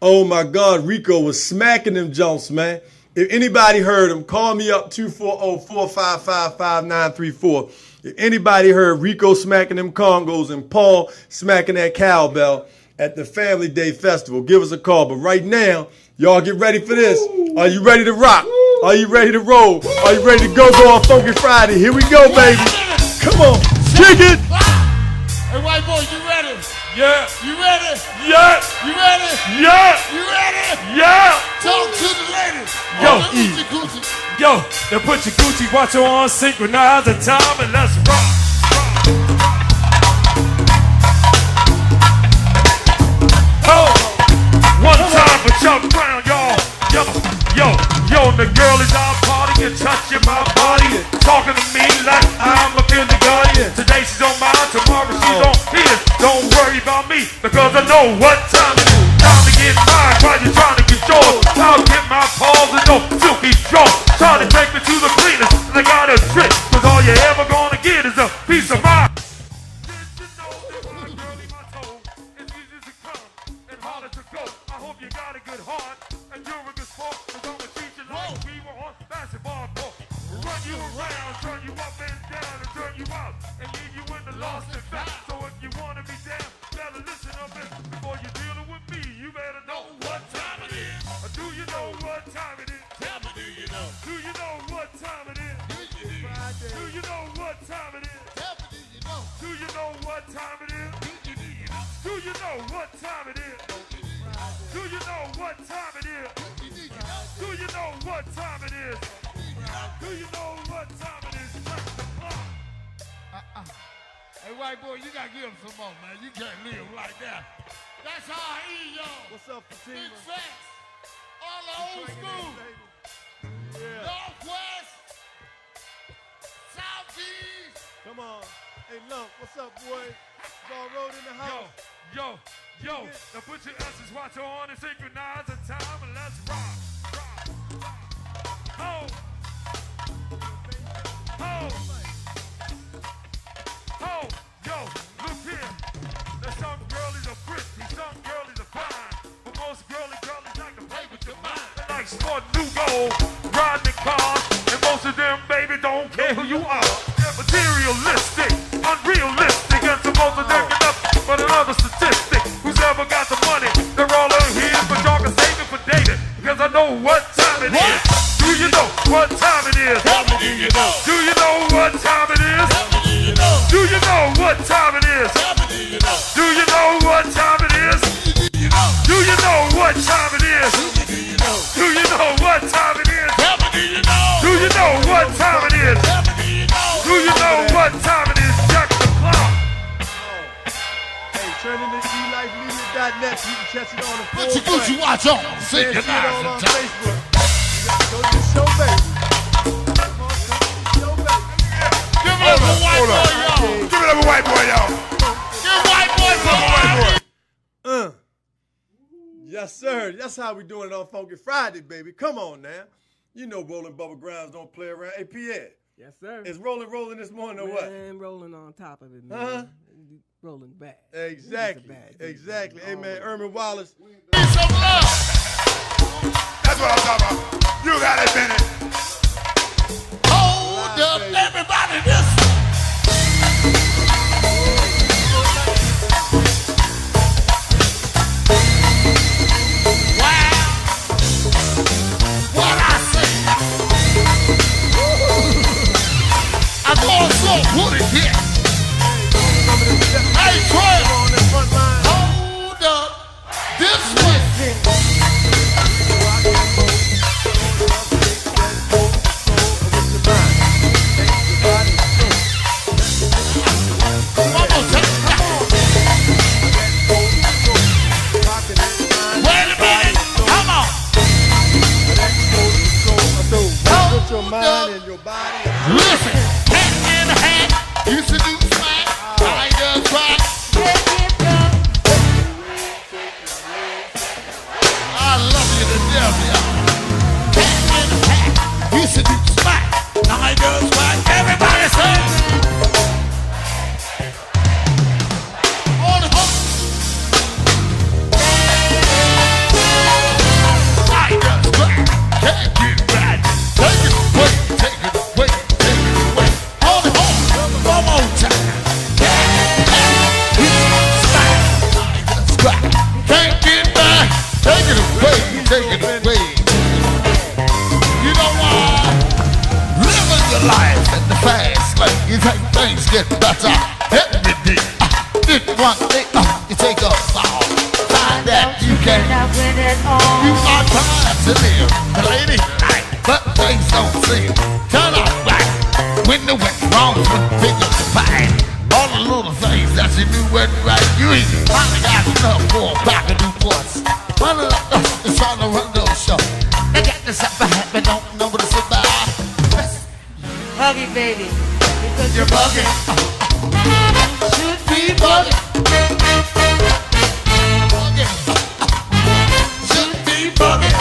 S1: oh my God, Rico was smacking them jumps, man. If anybody heard him, call me up, 240-455-5934. If anybody heard Rico smacking them congos and Paul smacking that cowbell at the Family Day Festival, give us a call. But right now, y'all get ready for this. Are you ready to rock? Are you ready to roll? Are you ready to go on Funky Friday? Here we go, baby. Come on, kick it.
S9: Hey, white boy, you ready?
S5: Yeah.
S9: You ready?
S5: Yeah.
S9: You ready?
S5: Yeah.
S9: You ready?
S5: Yeah.
S9: Talk to the ladies.
S5: Yo,
S9: Gucci.
S5: Yo, now put your Gucci watch on, synchronize the time, and let's rock. Oh, one time for Chuck Brown, y'all. Yo, the girl is out partying, touching my body, talking to me like I'm a kindergarten. Today she's on mine, tomorrow she's on his. Don't worry about me, because I know what time it is. Time to get mine, while you're trying to get yours. I'll get my paws and no silky jaws. Trying to take me to the cleaners, and I got a trick, cause all you ever gonna get bar pole. Run you around, turn you up and down, and turn you out, and leave you in the lost and found. So if you wanna be down, better listen up and before you're dealing with me, you better know what time it is. Do you know what time it is? Tell me, do you know? Do you know what time it is? Do you know what time it is?
S9: Tell me, do you know?
S5: Do you know what time it is? Do you know what time it is? Do you know what time it is? Do you know what time it is? Do you know what time it is? Check the clock.
S9: Hey, white boy, you gotta give him some more, man. You can't live like that. That's how I eat, y'all.
S1: What's up,
S9: Big
S1: Fatima?
S9: facts. All the old school.
S1: Yeah.
S9: Northwest. Southeast.
S1: Come on. Hey, Lump, what's up, boy? Ball Road in the house.
S5: Yo, now put your S's watch on and synchronize the time and let's rock. Ho! Yo, look here. Now some girlies are pretty, some girlies are fine, but most girlies like to play with your mind. They like sport new gold, riding in cars, and most of them, baby, don't care who you are. They're materialistic, unrealistic, and supposed to dig it up. But another statistic, who's ever got the money, they're all in here, but y'all can save it for dating, because I know what time it is. Do you know what time it is?
S9: Tell me, do you know?
S5: Do you know what time it is?
S9: Tell me, do you know?
S5: Do you know what time it is?
S9: Tell me, do you know?
S5: Do you know what time it is?
S9: Do you know?
S5: Do you know what time it is?
S9: Do you know?
S5: Do you know what time it is?
S9: Tell me, do you know?
S5: Do you know what time it is?
S9: Tell me, do you know?
S5: Do you know what time it is? Check the clock.
S1: Hey, turn into elifemedia.net. You can catch it on the
S9: Put your Gucci watch on.
S1: Man, see it all
S9: Synchronize
S1: on
S9: the time.
S1: Facebook. You gotta go to the show, baby. Come on, come to the show, baby.
S9: Give it up for white boy, y'all.
S5: Give it up a white boy, y'all.
S9: Give white boy some white boy.
S1: Yes, sir. That's how we doing it on Funky Friday, baby. Come on now. You know Rolling Bubba Grimes don't play around. Hey, Pierre,
S2: Yes, sir.
S1: is rolling this morning or what?
S2: Man, rolling on top of it, man.
S1: Uh-huh.
S2: Rolling back.
S1: Exactly.
S2: Bad,
S1: Exactly. Hey, man, Erman Wallace.
S9: Need some love.
S5: That's what I'm talking about. You got it, Bennett.
S9: Hold up, everybody. This. Wow. What I say. I'm going so put it here. Hey, Troy. Hold up. This way. One more time. Wait a minute. Come on.
S1: Put your mind and your body.
S9: Listen. Hand in hand. Used to do smack. I just rock. I love you to death, y'all. Hand in hand. Used to do smack. I just rock. Everybody say. On the hook. I just rock. Can't get back. Take it away. Take it away. Take it away. On the hook. One more time. Can't get back. Take it away. Take it away. You know why? Living your life in the fast lane. You think things get better every day. This one day, you take a fall. Find that you can. You are trying to live the lady night, but things don't seem turn out right. When the went wrong, pick up the pie. All the little things that you knew weren't right. You ain't finally got enough for a pack of Newports. One of them is trying to run those shows. They got this up ahead, but don't know what to survive.
S10: Huggy baby, because
S9: You're bugging.
S10: should be bugging.
S9: Bugging. Should be bugging.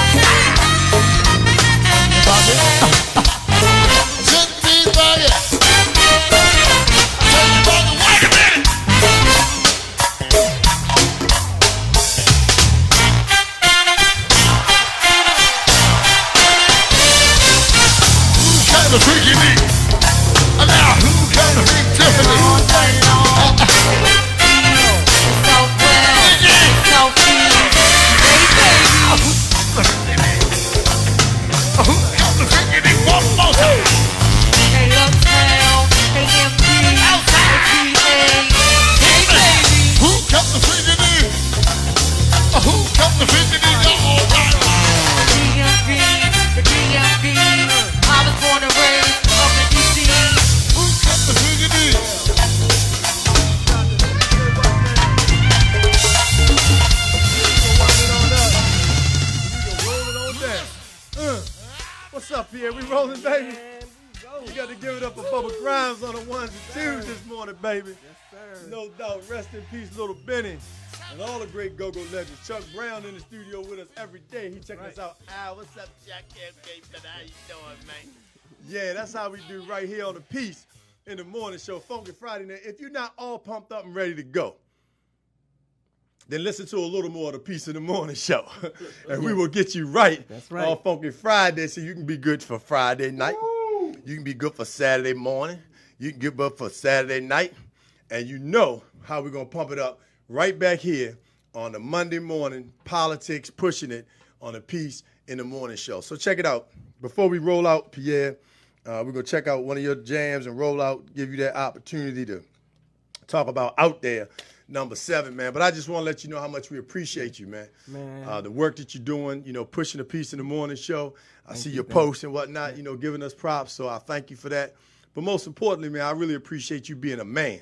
S9: Bugging. Should be bugging. Should be bugging. Wait a minute. come to freaky me? Now who come to freak Tiffany? Who come to freaky me? One more time.
S10: Hey, Uptown, hey, MP, hey, PA,
S9: Who come to freaky me? Who come to freaky me? All right.
S10: DMV, the DMV. I was born and raised up in DC.
S9: Who come to freaky me?
S1: What's up, Pierre? We rolling, baby? You got to give it up for Bubba Grimes on the ones and twos this morning, baby.
S2: Yes, sir.
S1: No doubt. Rest in peace, Little Benny. And all the great go-go legends. Chuck Brown in the studio with us every day. He checking us out. What's up, Chuck? How you doing, man? Yeah, that's how we do right here on the Peace in the Morning Show. Funky Friday night. If you're not all pumped up and ready to go, then listen to a little more of the Peace in the Morning Show. And we will get you right.
S2: That's right.
S1: On Funky Friday, so you can be good for Friday night. You can be good for Saturday morning. You can get up for Saturday night. And you know how we're going to pump it up right back here on the Monday morning politics, pushing it on the Peace in the Morning Show. So check it out. Before we roll out, Pierre, we're going to check out one of your jams and roll out, give you that opportunity to talk about Out There, number 7, man. But I just want to let you know how much we appreciate you, man. The work that you're doing, pushing the Peace in the Morning Show. I see your posts and whatnot, giving us props. So I thank you for that. But most importantly, man, I really appreciate you being a man.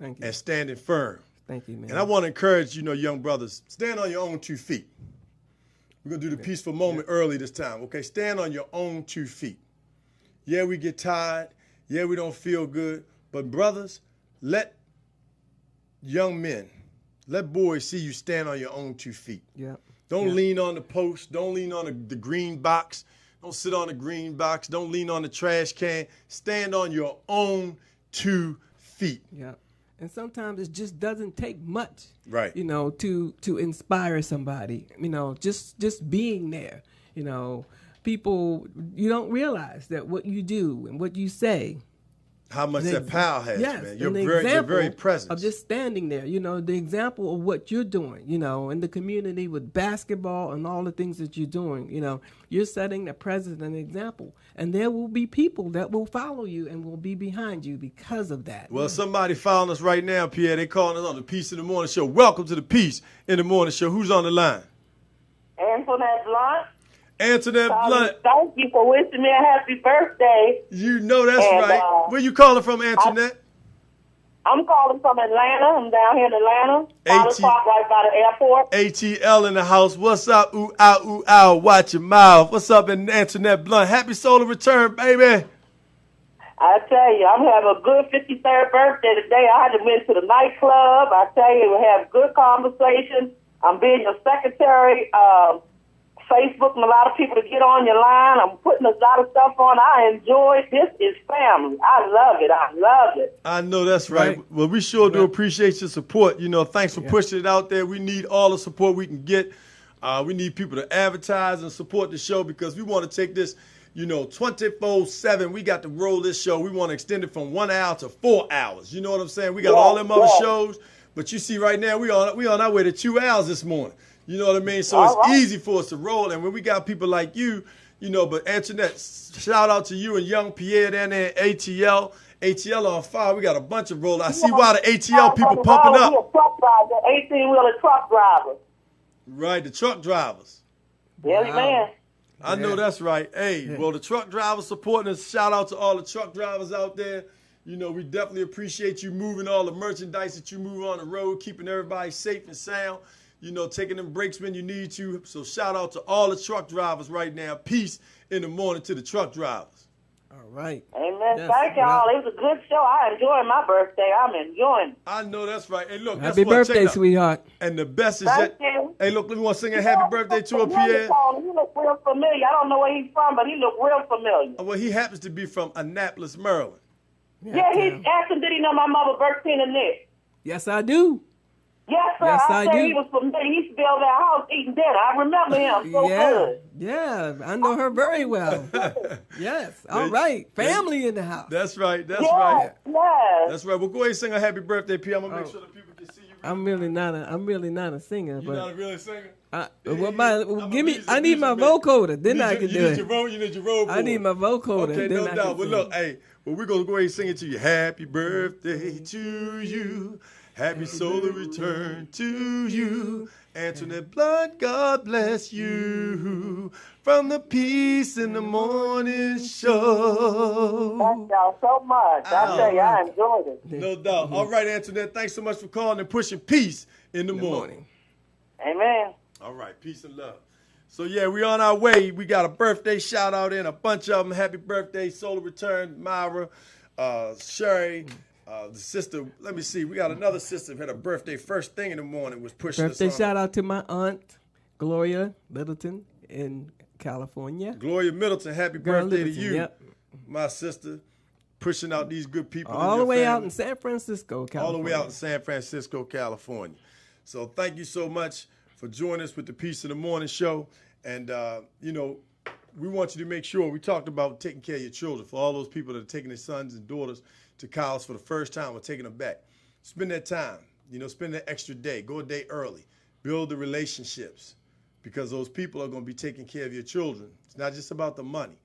S2: Thank you.
S1: And standing firm.
S2: Thank you, man.
S1: And I want to encourage, young brothers, stand on your own 2 feet. We're going to do the peaceful moment early this time, okay? Stand on your own 2 feet. Yeah, we get tired. Yeah, we don't feel good. But brothers, let young men, let boys see you stand on your own 2 feet.
S2: Yeah.
S1: Don't lean on the post. Don't lean on the green box. Don't sit on the green box. Don't lean on the trash can. Stand on your own 2 feet.
S2: Yeah. And sometimes it just doesn't take much,
S1: Right.
S2: To inspire somebody, just being there, people, you don't realize that what you do and what you say.
S1: How much that power has,
S2: yes,
S1: man.
S2: and
S1: Your
S2: the
S1: very
S2: example
S1: presence.
S2: of just standing there, the example of what you're doing, in the community with basketball and all the things that you're doing, you're setting the precedent and example. And there will be people that will follow you and will be behind you because of that.
S1: Well, somebody following us right now, Pierre. They calling us on the Peace in the Morning Show. Welcome to the Peace in the Morning Show. Who's on the line?
S3: Antoinette Blunt.
S1: Antoinette Blunt.
S3: Thank you for wishing me a happy birthday.
S1: You know that's right. Where you calling from, Antoinette?
S3: I'm calling from Atlanta. I'm down here in Atlanta. Park right by the airport.
S1: ATL in the house. What's up? Ooh, ow, ooh, ow. Watch your mouth. What's up, Antoinette Blunt? Happy solar return, baby.
S3: I tell you, I'm having a good 53rd birthday today. I had to went to the nightclub. I tell you, we have good conversation. I'm being your secretary. Facebook and a lot of people to get on your line. I'm putting a lot of stuff on. I enjoy it. This is family. I love it. I love it.
S1: I know that's right. Well, we sure do appreciate your support. Thanks for pushing it out there. We need all the support we can get. We need people to advertise and support the show because we want to take this, 24/7. We got to roll this show. We want to extend it from 1 hour to 4 hours. You know what I'm saying? We got all them other shows, but you see right now we on our way to 2 hours this morning. You know what I mean? So it's easy for us to roll. And when we got people like you, but Antoinette, shout out to you and young Pierre down there at ATL. ATL on fire. We got a bunch of rollers. I see why the ATL people pumping up.
S3: We're a truck driver, 18-wheeler truck driver.
S1: Right, the truck drivers.
S3: Yeah, man.
S1: I know that's right. Hey, well, the truck drivers supporting us. Shout out to all the truck drivers out there. We definitely appreciate you moving all the merchandise that you move on the road, keeping everybody safe and sound. Taking them breaks when you need to. So shout out to all the truck drivers right now. Peace in the morning to the truck drivers.
S2: All right.
S3: Amen. Yes. Thank y'all. It was a good show. I enjoyed my birthday. I'm enjoying it.
S1: I know that's right. Hey, look,
S2: happy birthday, sweetheart.
S1: And the best is
S3: Thank you.
S1: Hey, look, we want to sing a happy birthday to her, Pierre.
S3: He look real familiar. I don't know where he's from, but he look real familiar.
S1: Well, he happens to be from Annapolis, Maryland.
S3: Yeah, he's asking, did he know my mother, Bertina Nick?
S2: Yes, I do.
S3: Yes, sir.
S2: Yes,
S3: I
S2: I
S3: say
S2: do.
S3: he was from there. He used to be over our house eating dinner. I remember him so good.
S2: Yeah, I know her very well. Yes, all right. Family in the house.
S1: That's right. That's
S3: Yes,
S1: right.
S3: yes.
S1: That's right. Well, go ahead and sing a happy birthday, P. I'm gonna make sure the people can see you.
S2: I'm really not a singer,
S1: You're not a
S2: but
S1: real singer.
S2: I need my vocoder. Then I can do it.
S1: You need your roll.
S2: I need my vocoder.
S1: Okay,
S2: then
S1: no
S2: I
S1: doubt.
S2: can
S1: Well,
S2: sing.
S1: look, hey, well, we're gonna go ahead and sing it to you. Happy birthday to you. Happy solar return to you. Antoinette Blood, God bless you. From the Peace in the Morning Show.
S3: Thank y'all so much. I tell you, I enjoyed it.
S1: No doubt. All right, Antoinette, thanks so much for calling and pushing peace in the morning.
S3: Amen.
S1: All right, peace and love. So, yeah, we on our way. We got a birthday shout-out in, a bunch of them. Happy birthday, Solar Return, Myra, Sherry, the sister. Let me see. We got another sister who had a birthday first thing in the morning, was pushing
S2: Birthday
S1: us on.
S2: shout out to my aunt, Gloria Littleton in California.
S1: Gloria Middleton, happy
S2: Girl
S1: birthday to
S2: Littleton,
S1: you,
S2: yep.
S1: my sister, pushing out these good people.
S2: All
S1: in
S2: the
S1: your
S2: way out
S1: family.
S2: in San Francisco, California.
S1: All the way out in San Francisco, California. So thank you so much for joining us with the Peace in the Morning show. And, you know, we want you to make sure, we talked about taking care of your children, for all those people that are taking their sons and daughters to college for the first time or taking them back. Spend that time, you know, spend that extra day, go a day early, build the relationships, because those people are going to be taking care of your children. It's not just about the money.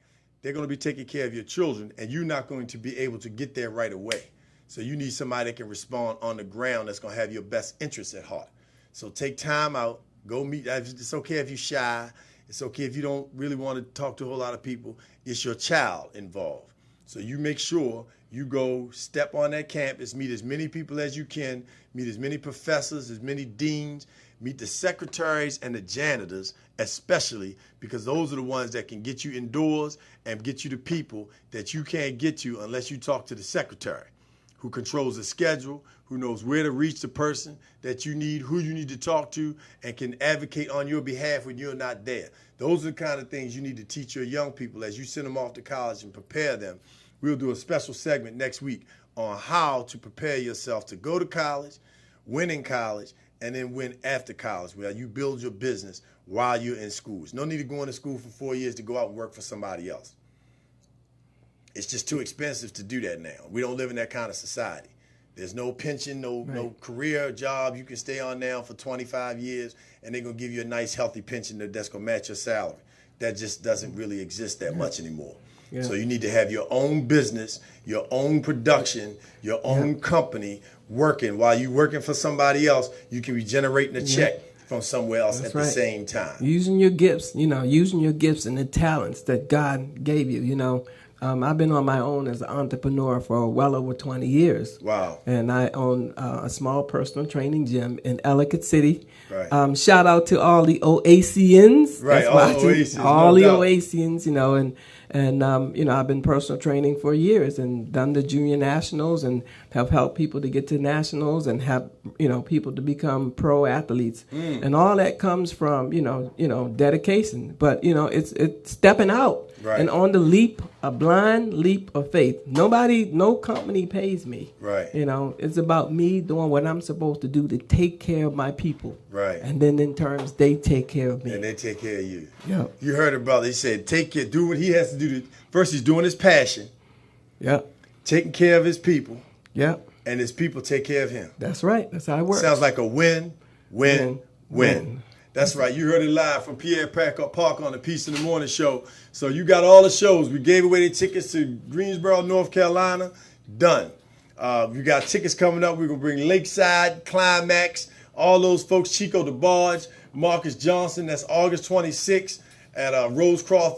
S1: They're going to be taking care of your children, and you're not going to be able to get there right away. So you need somebody that can respond on the ground that's going to have your best interests at heart. So take time out, go meet. It's okay if you're shy. It's okay if you don't really want to talk to a whole lot of people. It's your child involved. So you make sure you go step on that campus, meet as many people as you can, meet as many professors, as many deans, meet the secretaries and the janitors, especially because those are the ones that can get you indoors and get you the people that you can't get to unless you talk to the secretary, who controls the schedule, who knows where to reach the person that you need, who you need to talk to, and can advocate on your behalf when you're not there. Those are the kind of things you need to teach your young people as you send them off to college and prepare them. We'll do a special segment next week on how to prepare yourself to go to college, win in college, and then win after college, where you build your business while you're in school. There's no need to go into school for 4 years to go out and work for somebody else. It's just too expensive to do that now. We don't live in that kind of society. There's no pension, no career job you can stay on now for 25 years, and they're going to give you a nice, healthy pension that's going to match your salary. That just doesn't really exist that much anymore.
S2: Yeah.
S1: So you need to have your own business, your own production, your own company working. While you're working for somebody else, you can be generating a check from somewhere else
S2: That's
S1: at
S2: right.
S1: the same time.
S2: Using your gifts, using your gifts and the talents that God gave you, I've been on my own as an entrepreneur for well over 20 years.
S1: Wow.
S2: And I own a small personal training gym in Ellicott City.
S1: Right.
S2: Shout out to all the OACians.
S1: Right,
S2: that's
S1: all
S2: watching.
S1: Oasis,
S2: All
S1: no
S2: the
S1: doubt.
S2: OACians, and I've been personal training for years and done the junior nationals and have helped people to get to nationals and have, people to become pro athletes. And all that comes from, dedication. But, it's stepping out
S1: Right.
S2: and on the leap, a blind leap of faith. No company pays me.
S1: Right.
S2: It's about me doing what I'm supposed to do to take care of my people.
S1: Right.
S2: And then in terms, they take care of me.
S1: And they take care of you.
S2: Yep.
S1: You heard it, brother. He said, take care, do what he has to do. First, he's doing his passion,
S2: Yep.
S1: taking care of his people,
S2: Yep.
S1: and his people take care of him.
S2: That's right. That's how it works.
S1: Sounds like a win, win, win.
S2: Win.
S1: That's right. You heard it live from Pierre Park on the Peace in the Morning show. So you got all the shows. We gave away the tickets to Greensboro, North Carolina. Done. We got tickets coming up. We're going to bring Lakeside, Climax, all those folks, Chico DeBarge, Marcus Johnson. That's August 26th at Rosecroft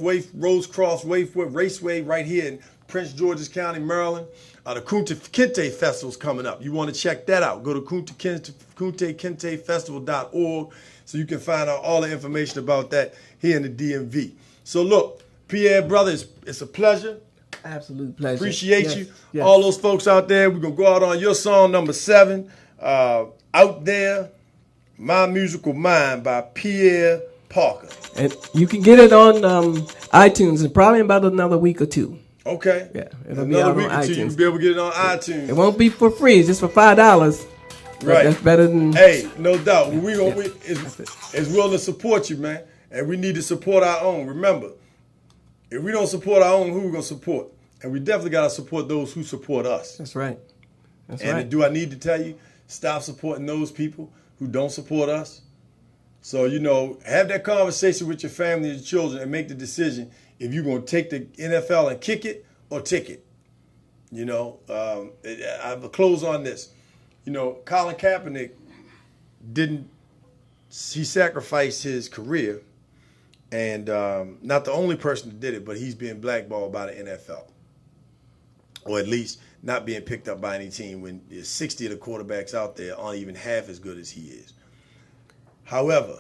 S1: Raceway right here in Prince George's County, Maryland. The Kunta Kinte Festival's coming up. You want to check that out. Go to kuntakintefestival.org so you can find out all the information about that here in the DMV. So look, Pierre, brother, it's a pleasure.
S2: Absolute pleasure.
S1: Appreciate
S2: Yes,
S1: you.
S2: yes.
S1: All those folks out there, we're going to go out on your song, number 7, Out There, My Musical Mind by Pierre Parker.
S2: And you can get it on iTunes in probably about another week or two.
S1: Okay.
S2: Yeah, it'll be
S1: Another
S2: out
S1: week
S2: on
S1: or two,
S2: iTunes.
S1: you'll be able to get it on iTunes.
S2: It won't be for free. It's just for $5.
S1: Right.
S2: That's better than.
S1: Hey, no doubt. It's willing to support you, man. And we need to support our own. Remember, if we don't support our own, who we going to support? And we definitely got to support those who support us.
S2: That's right. That's
S1: and
S2: right.
S1: do I need to tell you, stop supporting those people who don't support us? So, have that conversation with your family and your children and make the decision if you're going to take the NFL and kick it or tick it. I'll close on this. Colin Kaepernick he sacrificed his career, and not the only person that did it, but he's being blackballed by the NFL. Or at least not being picked up by any team when there's 60 of the quarterbacks out there aren't even half as good as he is. However,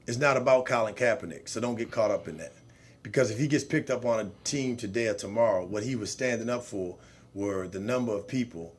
S1: it's not about Colin Kaepernick, so don't get caught up in that. Because if he gets picked up on a team today or tomorrow, what he was standing up for were the number of people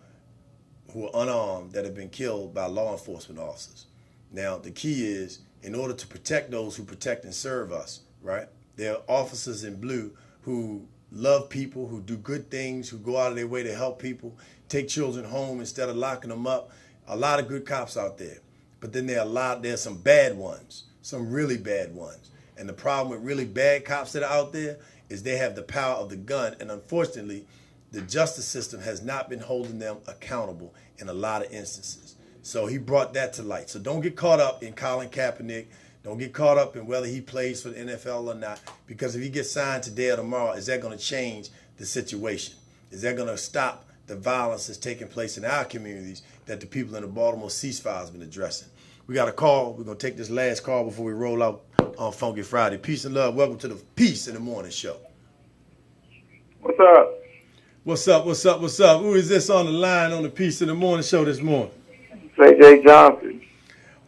S1: who are unarmed that have been killed by law enforcement officers. Now, the key is, in order to protect those who protect and serve us, right, there are officers in blue who love people, who do good things, who go out of their way to help people, take children home instead of locking them up. A lot of good cops out there. But then there's some bad ones, some really bad ones. And the problem with really bad cops that are out there is they have the power of the gun. And unfortunately, the justice system has not been holding them accountable in a lot of instances. So he brought that to light. So don't get caught up in Colin Kaepernick. Don't get caught up in whether he plays for the NFL or not, because if he gets signed today or tomorrow, is that going to change the situation? Is that going to stop the violence that's taking place in our communities that the people in the Baltimore ceasefire has been addressing? We got a call. We're going to take this last call before we roll out on Funky Friday. Peace and love. Welcome to the Peace in the Morning show.
S11: What's up?
S1: What's up? What's up? What's up? Who is this on the line on the Peace in the Morning show this morning?
S11: AJ Johnson.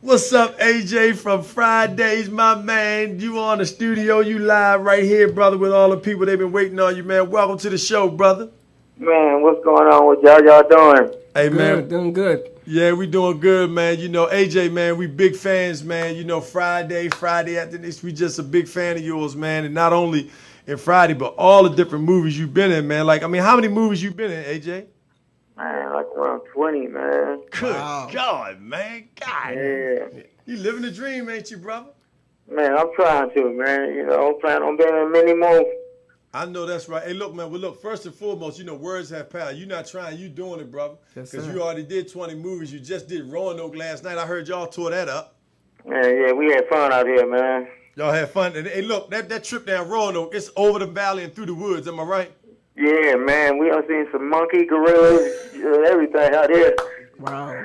S1: What's up, AJ from Fridays, my man? You on the studio, you live right here, brother, with all the people. They've been waiting on you, man. Welcome to the show, brother.
S11: Man, what's going on with y'all? Y'all doing?
S1: Hey, man.
S2: Good, doing good.
S1: Yeah, we doing good, man. AJ, man, we big fans, man. Friday after this, we just a big fan of yours, man. And not only in Friday, but all the different movies you've been in, man. How many movies you been in, AJ?
S11: Man, like around 20, man.
S1: Good God, man. God.
S11: Yeah.
S1: You living the dream, ain't you, brother?
S11: Man, I'm trying to, man. I'm planning on being in many more.
S1: I know that's right. Hey, look, man. Well, look, first and foremost, words have power. You're not trying. You doing it, brother. Because you already did 20 movies. You just did Roanoke last night. I heard y'all tore that up.
S11: Yeah, we had fun out here, man.
S1: Y'all had fun. And hey, look, that trip down Roanoke, it's over the valley and through the woods. Am I right?
S11: Yeah, man. We done seen some monkey, gorillas, everything out here.
S2: Wow.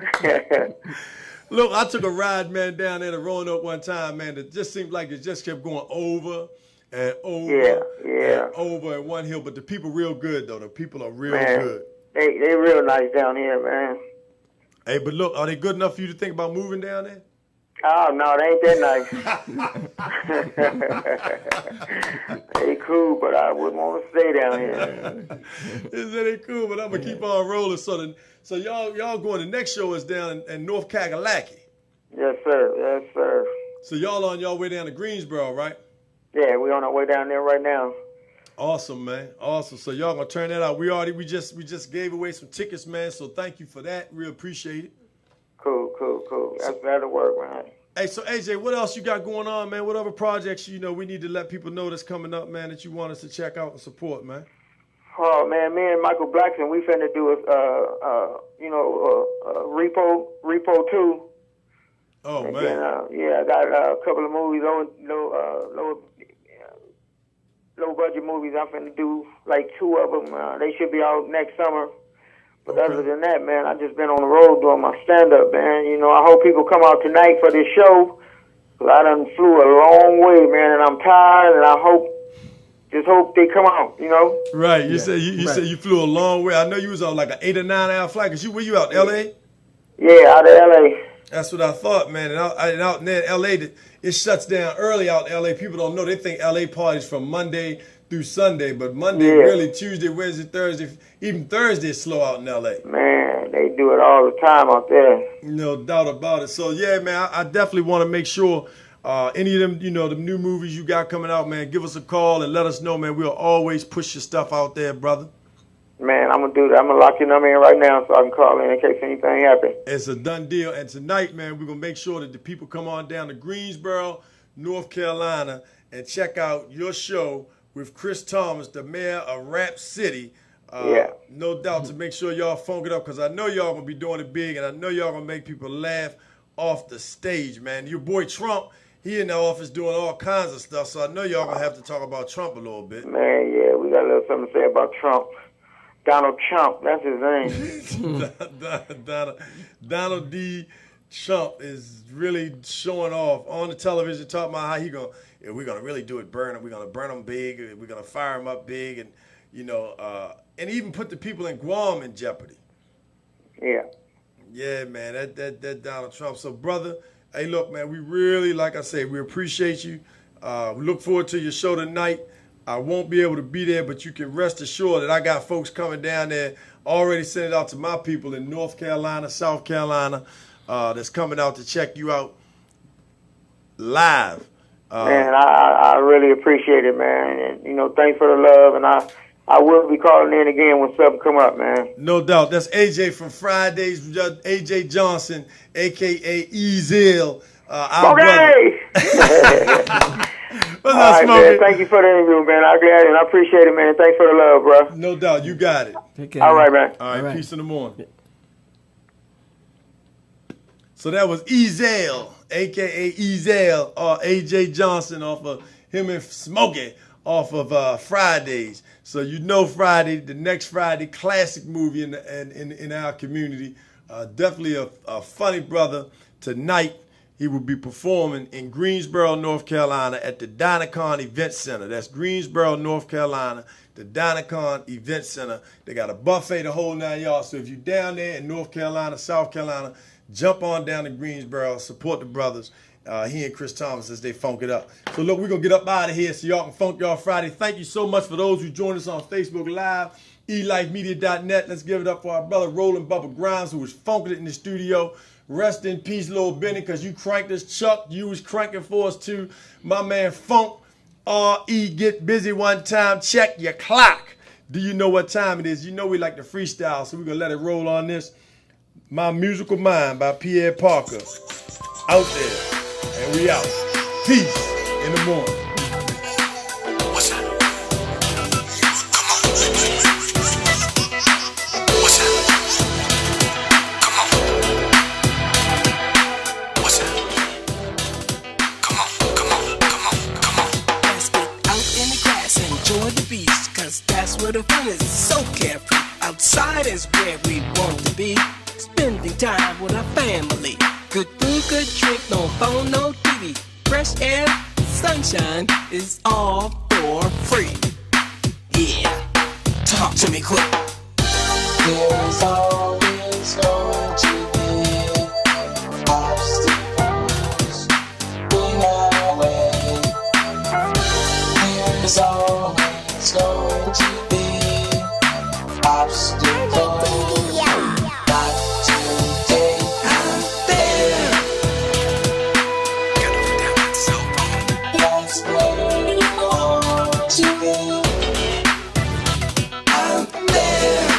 S1: Look, I took a ride, man, down there to Roanoke one time, man. It just seemed like it just kept going over and over and over in one hill. But the people real good, though. The people are real good.
S11: They real nice down here, man.
S1: Hey, but look, are they good enough for you to think about moving down there?
S11: Oh, no, they ain't that nice. They cool, but I wouldn't want to stay down here.
S1: They cool, but I'm going to keep on rolling. So y'all going, the next show is down in North Kakalaki.
S11: Yes, sir. Yes, sir.
S1: So y'all on y'all way down to Greensboro, right?
S11: Yeah, we on our way down there right now.
S1: Awesome, man. Awesome. So y'all gonna turn that out. We just gave away some tickets, man. So thank you for that. Real appreciate it.
S11: Cool. That'll work, man.
S1: Hey, so AJ, what else you got going on, man? What other projects we need to let people know that's coming up, man, that you want us to check out and support, man?
S11: Oh man, me and Michael Blackson, we finna do Repo 2.
S1: Oh
S11: and
S1: man.
S11: Then, I got a couple of movies, low budget movies. I'm finna do like 2 of them. They should be out next summer. But other than that, man, I just been on the road doing my stand-up, man. I hope people come out tonight for this show. 'Cause I done flew a long way, man, and I'm tired, and I hope they come out,
S1: Right. You said you flew a long way. I know you was on like an 8 or 9 hour flight. Cause where you out, LA?
S11: Yeah, out of LA.
S1: That's what I thought, man. And out there in LA, it shuts down early out in LA. People don't know. They think LA parties from Monday through Sunday, but Monday, really Tuesday, Wednesday, Thursday, even Thursday is slow out in LA.
S11: Man, they do it all the time out there.
S1: No doubt about it. So yeah, man, I definitely want to make sure any of them, the new movies you got coming out, man, give us a call and let us know, man. We'll always push your stuff out there, brother.
S11: man, I'm gonna do that. I'm gonna lock your number in right now so I can call in case anything happens.
S1: It's a done deal. And tonight, man, we're going to make sure that the people come on down to Greensboro, North Carolina, and check out your show with Chris Thomas, the mayor of Rap City. No doubt, to make sure y'all funk it up, because I know y'all going to be doing it big, and I know y'all going to make people laugh off the stage, man. Your boy Trump, he in the office doing all kinds of stuff, so I know y'all going to have to talk about Trump a little bit.
S11: Man, yeah, we got a little something to say about Trump. Donald Trump, that's his name.
S1: Donald D. Trump is really showing off on the television, talking about how we're gonna really do it, burn him. We're gonna burn him big. We're gonna fire him up big, and and even put the people in Guam in jeopardy.
S11: Yeah.
S1: Yeah, man, that Donald Trump. So, brother, hey, look, man, we really, like I say, we appreciate you. We look forward to your show tonight. I won't be able to be there, but you can rest assured that I got folks coming down there. Already sent it out to my people in North Carolina, South Carolina, that's coming out to check you out live.
S11: Man, I really appreciate it, man. And, thanks for the love. And I will be calling in again when something come up, man.
S1: No doubt. That's AJ from Fridays, AJ Johnson, a.k.a. Ezel.
S11: Okay! All right, man. Thank you for the interview, man. I'm glad and I appreciate it, man. Thanks for the love, bro.
S1: No doubt. You got it.
S2: Take care.
S11: All right, man.
S1: All right. Peace in the morning. So that was Ezel, a.k.a. Ezel, or AJ Johnson, off of him and Smokey off of Fridays. So Friday, the next Friday, classic movie in our community. Definitely a funny brother. Tonight, he will be performing in Greensboro, North Carolina at the Dynacon Event Center. That's Greensboro, North Carolina, the Dynacon Event Center. They got a buffet the whole 9 yards. So if you're down there in North Carolina, South Carolina, jump on down to Greensboro, support the brothers, he and Chris Thomas, as they funk it up. So look, we're going to get up out of here so y'all can funk y'all Friday. Thank you so much for those who joined us on Facebook Live, elifemedia.net. Let's give it up for our brother Roland Bubba Grimes, who was funking it in the studio. Rest in peace, Lil Benny, because you cranked us. Chuck, you was cranking for us too. My man Funk, R.E., get busy one time. Check your clock. Do you know what time it is? You know we like to freestyle, so we're going to let it roll on this. My Musical Mind by Pierre Parker. Out there. And we out. Peace in the morning.
S6: What's up?
S8: That's where the fun is, so carefree. Outside is where we want to be. Spending time with our family. Good food, good drink, no phone, no TV. Fresh air, sunshine is all for free. Yeah, talk to me quick. There's always going to be obstacles in our way. There's always going to be obstacles. Not today. I'm there. That's where you want to be. I'm there.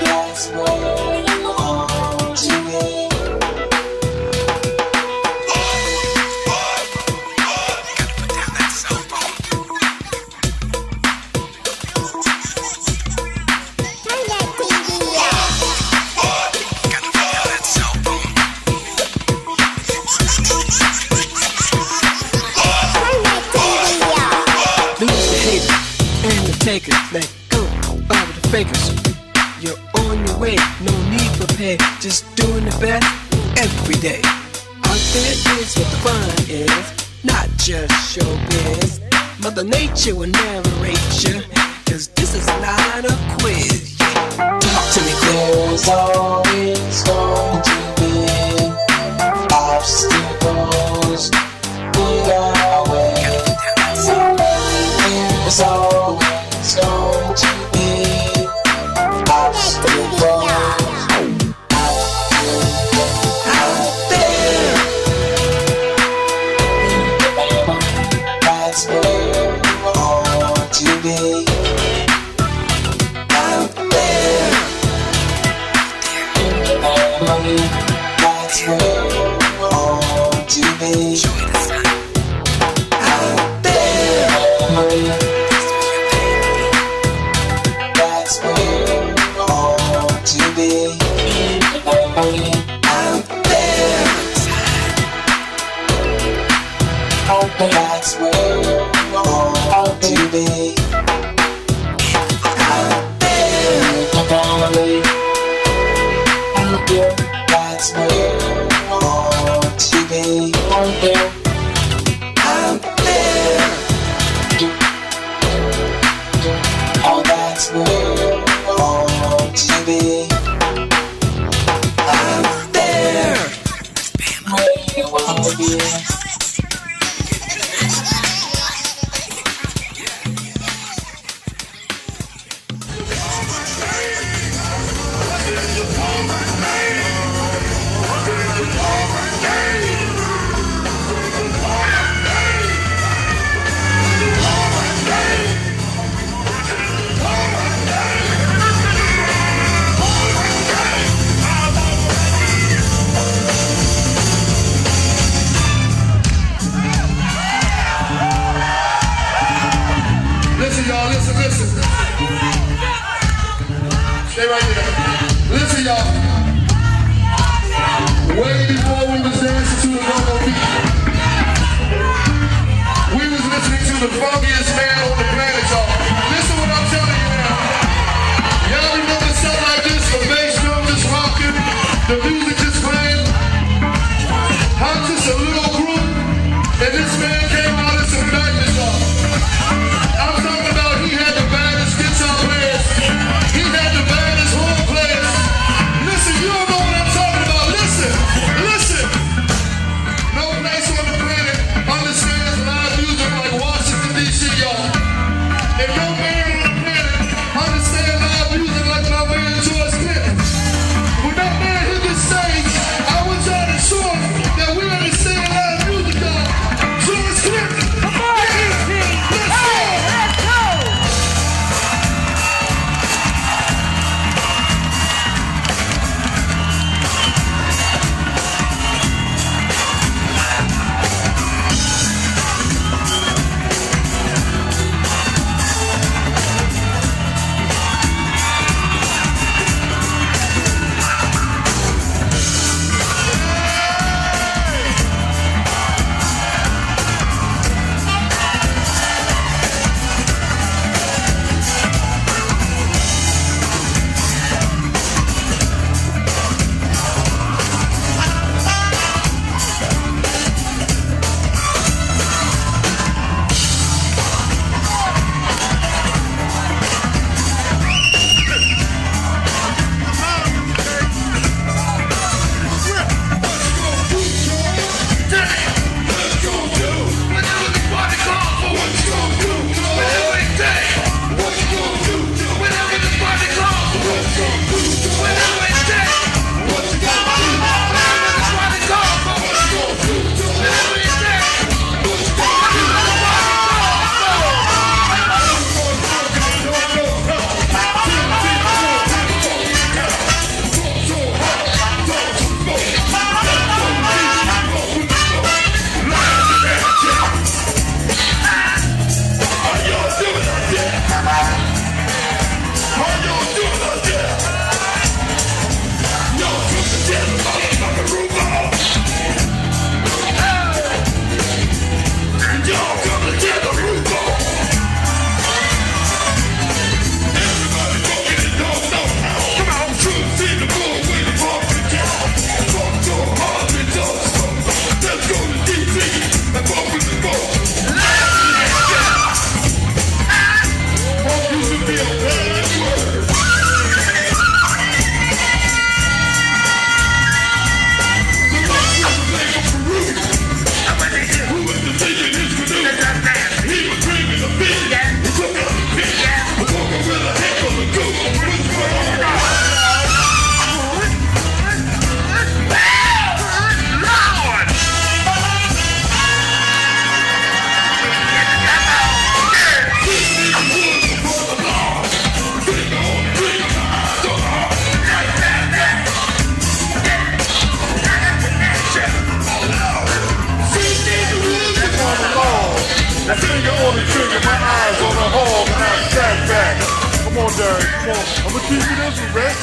S8: That's where you want to be. Takers, let go of the fakers. You're on your way, no need for pay. Just doing the best every day. Out there is what the fun is, not just showbiz. Mother Nature will narrate you, cause this is not a quiz. Talk to me, there's always going to be obstacles in our way. There's always going to be obstacles out there. That's where you want to be.
S12: that's where you want to be. Out there, lonely. Out there, that's where you want to be. Out there, oh, that's where you want to be. Out there, where you want to be.
S9: Listen, y'all, listen. Stay right there. Listen, y'all. Way before we was dancing to the go-go beat, we was listening to the funkiest man on the planet, y'all. Listen what I'm telling you now. Y'all remember something like this? The bass drum just rocking, the music just playing. I'm just a little group, and this man came out as some madness, y'all. I'm talking about he had the baddest guitar players. He had the baddest horn players. Listen, you don't know what I'm talking about. Listen. No place on the planet understands live music like Washington, D.C., y'all. And no man on the planet understands live music like my man George Clinton. When that man hit the stage, I was trying to show him that we understand live music, y'all. George Clinton. Come on, let's go.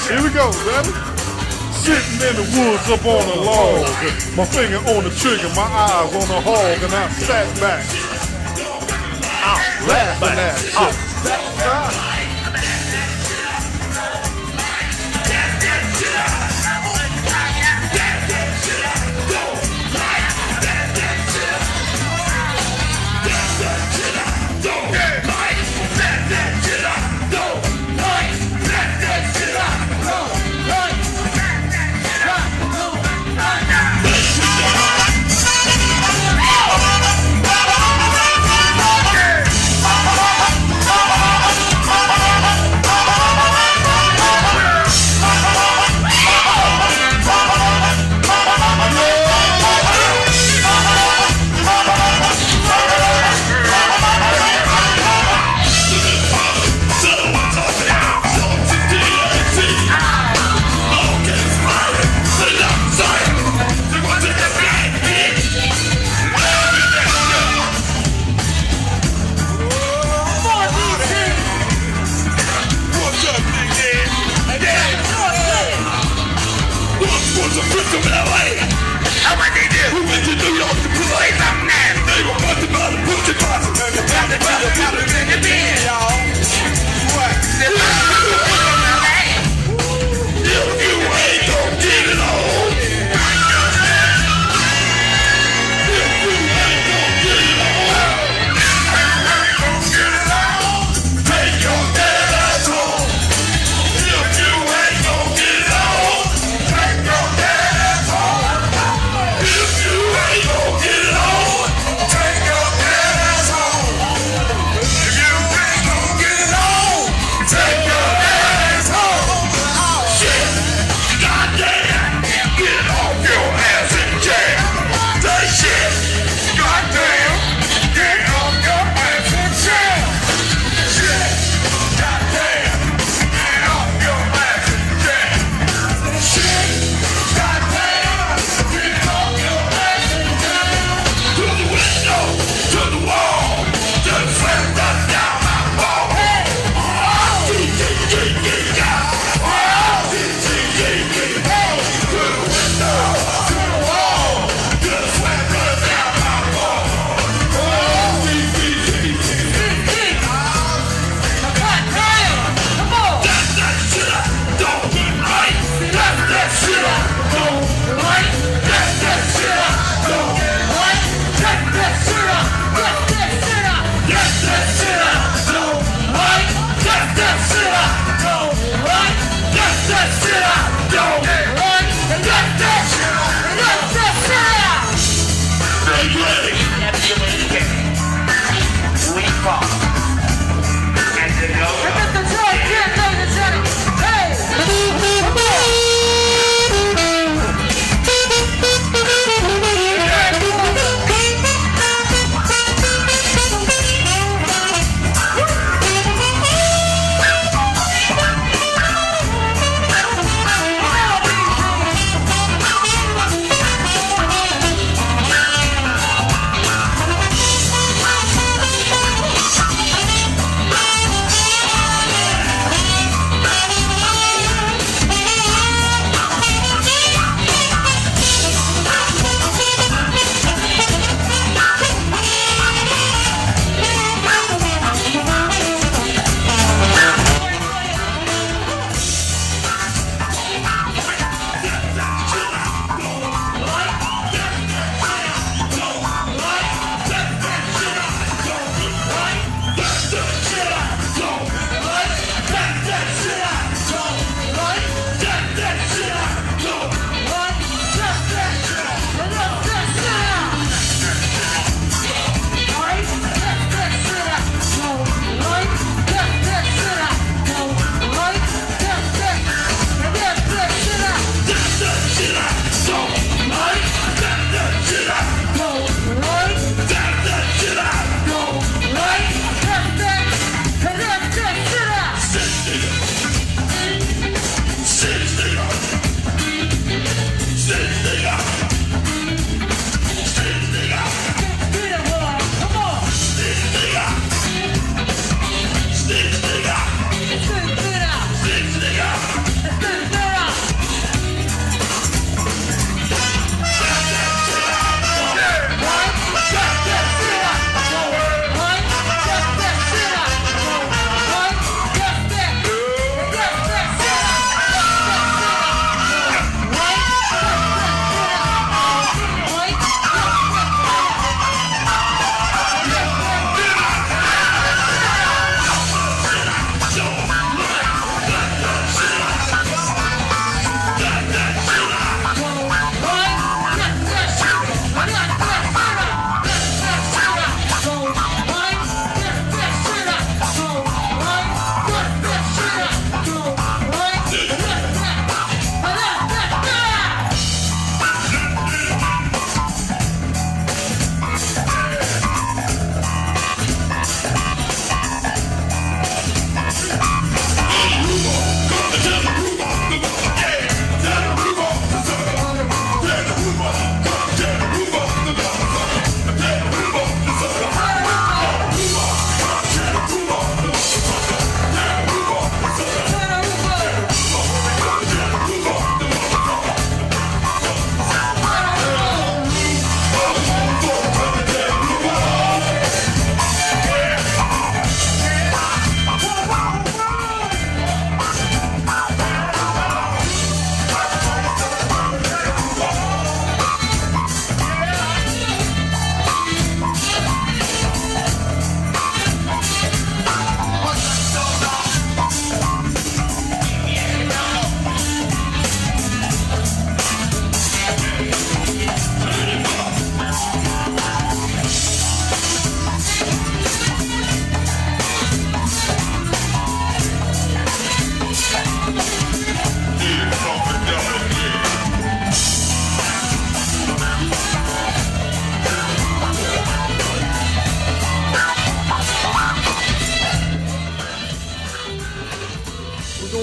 S5: Here we go, ready? Sitting in the woods up on a log, my finger on the trigger, my eyes on the hog, and I sat back. Yeah.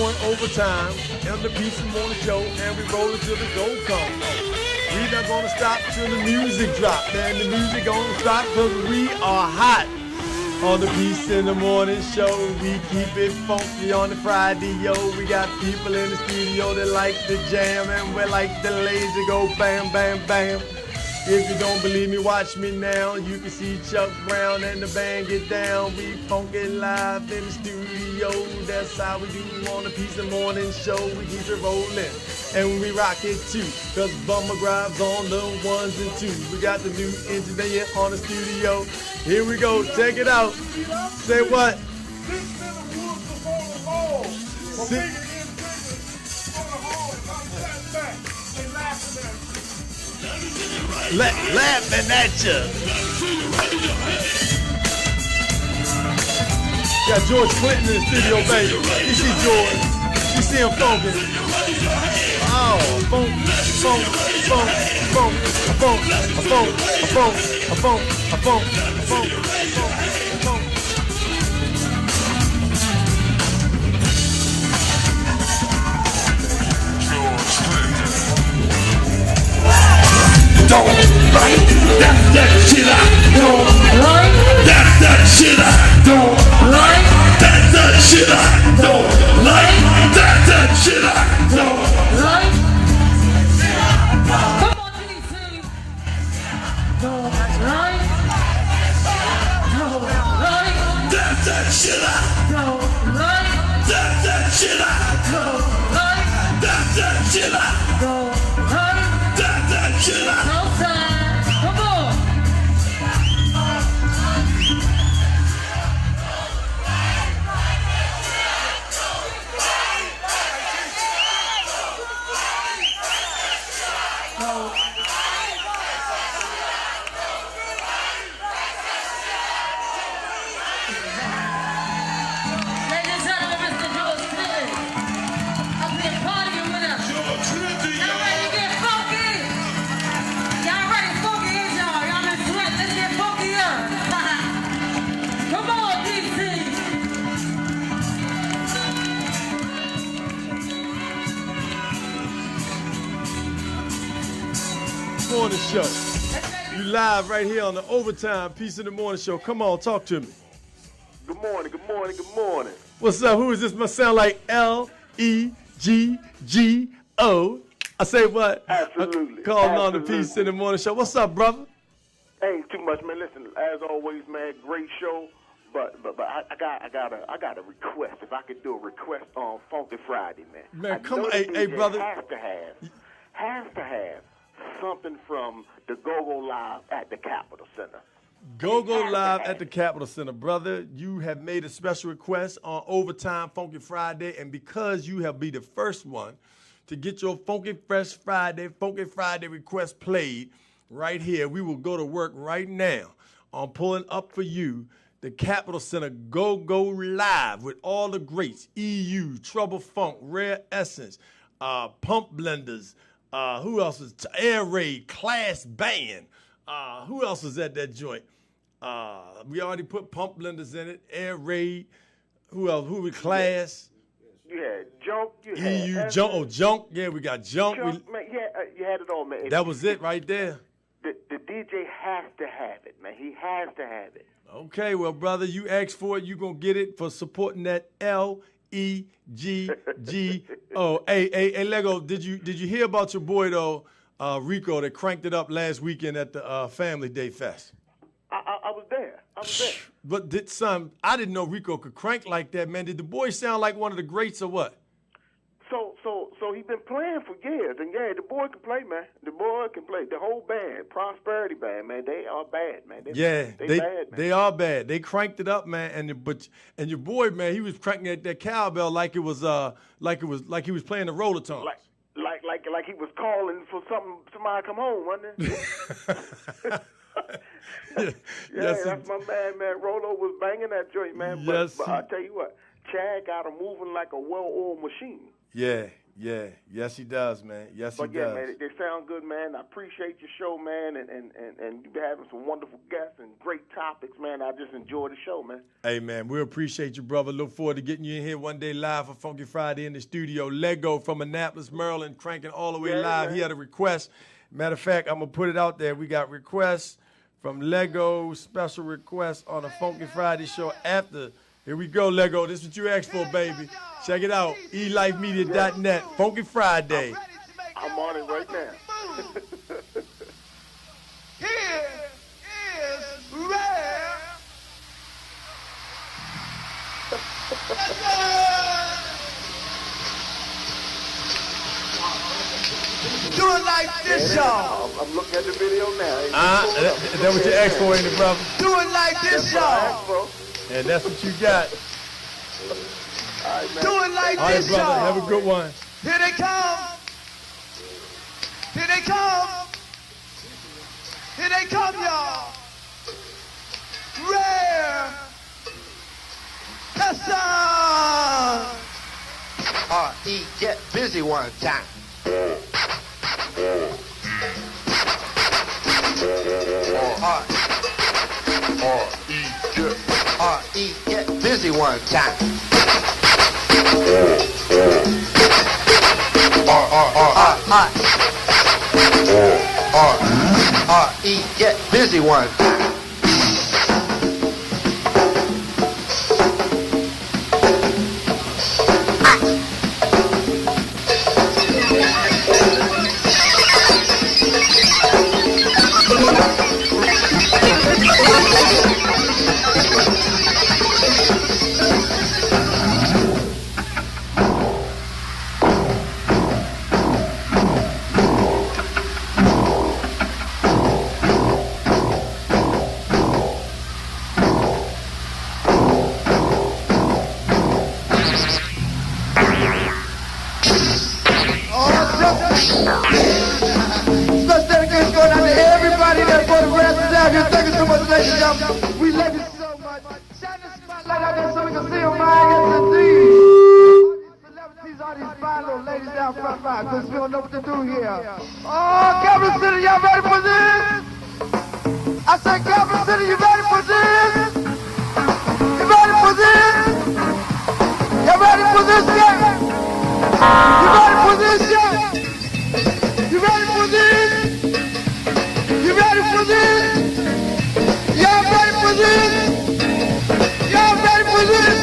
S1: going overtime on the Peace and Morning Show, and we rolling till the gold comes. We not gonna stop till the music drop, man. The music gonna stop because we are hot. On the Peace in the Morning Show, we keep it funky on the Friday, yo. We got people in the studio that like to jam, and we like the lazy go bam, bam, bam. If you don't believe me, watch me now. You can see Chuck Brown and the band get down. We funky live in the studio. That's how we do on the Peace in the Morning Show. We keep it rolling and we rock it too. Cause Bummer Grimes on the ones and twos. We got the new engineer on the studio. Here we go, check it out. Say what? Laughing at you. Got George Clinton in the studio, baby. You see George. You see him funkin'. Oh, funk, funk, funk, funk, funk, funk, funk, funk, funk, funk, funk.
S5: Don't like that's that shit I don't like. That's that shit I don't like. That's that shit I don't like. That's that shit I don't like.
S10: Come on, DC. Don't like. Don't like.
S5: That's that shit I
S10: don't like.
S5: That's that shit I
S10: don't like.
S5: That's that shit I
S10: don't like.
S5: That's that shit I
S10: no time. Come on. Ladies and gentlemen, Mr. George Clinton. I've been partying with us. Y'all ready to get funky? Y'all ready? Funky is y'all. Y'all been sweating. Let's get funkier. Come on, DC.
S1: Morning Show. You live right here on the Overtime Peace in the Morning Show. Come on, talk to me.
S13: Good morning, good morning, good morning.
S1: What's up? Who is this? Must sound like L-E-G-G-O. I say what?
S13: Absolutely.
S1: Calling on the Peace in the Morning Show. What's up, brother?
S13: Ain't too much, man. Listen, as always, man, great show. But I got a request. If I could do a request on Funky Friday, man.
S1: Man, come on, hey, brother.
S13: Has to have something from the Go-Go Live at the Capitol Center.
S1: Go Live at the Capitol Center. Brother, you have made a special request on Overtime Funky Friday, and because you have been the first one to get your Funky Friday request played right here, we will go to work right now on pulling up for you the Capitol Center Go Live with all the greats, EU, Trouble Funk, Rare Essence, Pump Blenders, who else is Air Raid, Class Band, who else is at that joint? We already put Pump Blenders in it, Air Raid, who else? Who we Class?
S13: You had Junk. You
S1: EU,
S13: had
S1: Junk. Junk. Yeah, we got Junk.
S13: Man, you had it all, man.
S1: That was it right there.
S13: The DJ has to have it, man. He has to have it.
S1: Okay, well, brother, you asked for it. You going to get it for supporting that L-E-G-G-O. Hey, Lego, did you hear about your boy, though, Rico, that cranked it up last weekend at the Family Day Fest?
S13: I was there.
S1: But I didn't know Rico could crank like that, man. Did the boy sound like one of the greats or what?
S13: So he's been playing for years, and yeah, the boy can play, man. The boy can play. The whole band, Prosperity Band, man, they are bad, man. They bad, man.
S1: They are bad. They cranked it up, man. And your boy, man, he was cranking at that cowbell like he was playing the Rollertone.
S13: Like he was calling for somebody come home, wasn't it?
S1: Yes,
S13: that's my man. Rolo was banging that joint, man. But I tell you what, Chad got him moving like a well-oiled machine.
S1: Yeah, Yeah, yes he does, man. Yes
S13: But
S1: he
S13: yeah,
S1: does.
S13: man, they sound good, man. I appreciate your show, man, and you've been having some wonderful guests and great topics, man. I just enjoy the show, man.
S1: Hey, man, we appreciate you, brother. Look forward to getting you in here one day live for Funky Friday in the studio. Lego from Annapolis, Maryland, cranking all the way live.
S13: Man.
S1: He had a request. Matter of fact, I'm going to put it out there. We got requests from Lego, special requests on the Funky Friday show after. Here we go, Lego. This is what you asked for, baby. Check it out. elifemedia.net. Funky Friday.
S13: I'm on it right now.
S6: Here is rare. Do it like this, y'all.
S13: I'm looking at the video now.
S1: Is that what you asked for, ain't it, brother?
S6: Do it like this, y'all.
S1: And that's what you got.
S13: All right, man.
S6: Do it like
S1: All right,
S6: this,
S1: brother.
S6: y'all.
S1: Have a good one.
S6: Here they come. Here they come. Here they come, y'all. Rare. Custom.
S14: R.E. get busy one time. R.E. get busy one time. R.E. get busy one time.
S6: Special dedication going out to everybody that photographs out here. Thank you so much, ladies and gentlemen. We love you so much. Shine the spotlight out there so we can see them, man. Yes, indeed. Celebrities, all these fine little ladies down front line, because we don't know what to do here. Oh, Capital City, y'all ready for this? I said, Capital City, you ready for this? You ready for this? You ready for this yet? You ready for this yet? You ready for this? You ready for this? Y'all ready for this? Y'all ready for this?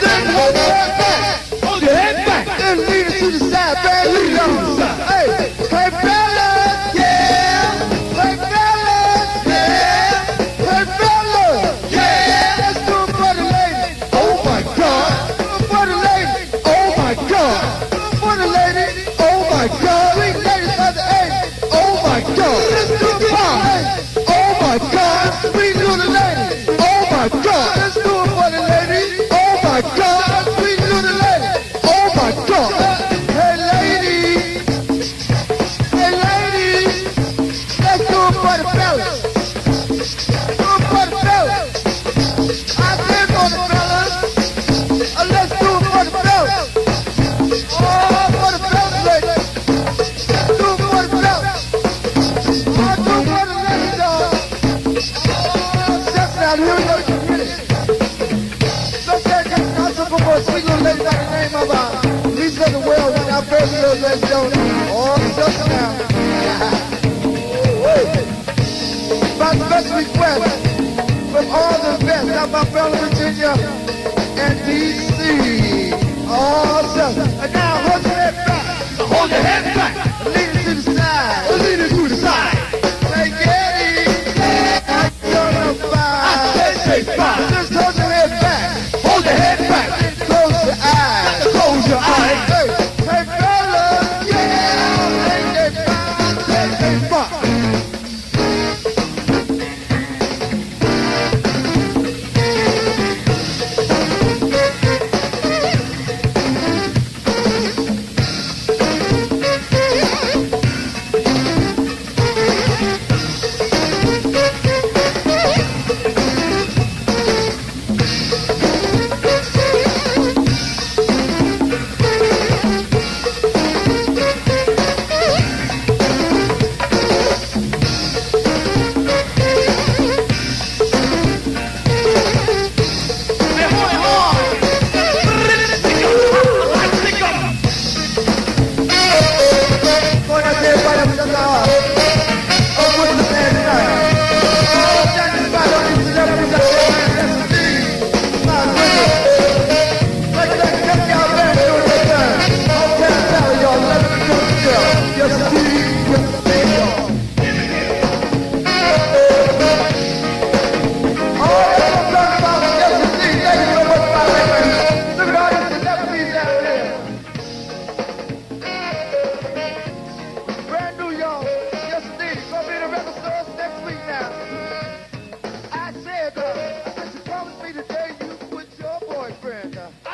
S6: Then hold your head back. Hold your head back. Then lean it to the side, man. Lean it on the side. Hey, hey fellas, yeah. Hey fellas, yeah. Hey fellas, yeah. Let's do it for the lady. Oh my God. Do it for the lady. Oh my God. Do it for the lady. Oh my God. Sweet ladies by the age. Oh my God. Let's do it for the lady. Oh my God. Sweet little lady. Oh my God. Let's do it for the lady. Oh my God. Sweet little lady. Oh my God. Hey ladies. Hey ladies. Let's do it for the fellas. Do it for the fellas. I said for the fellas. Let's do it for the fellas. Oh, for the fellas, ladies. Do it for the fellas. Oh, do it for the ladies, dog. Oh, step down here, we go to the finish. Let's take this concert for more sweet little ladies by the name of Lisa the Whale and our baby little lady Jones. Oh, step down. My special request from all the best out my fellow Virginia and D.C. Awesome. And now hold your head back. Hold your head back. Lean it to the side. Lean it to the side. Say get it. I'm gonna find. I said say fine. Just hold your head back. Hold your head back. Close your eyes. Close your eyes. Hey, hey fellas. Yeah. Say fine. Say fine.
S9: America.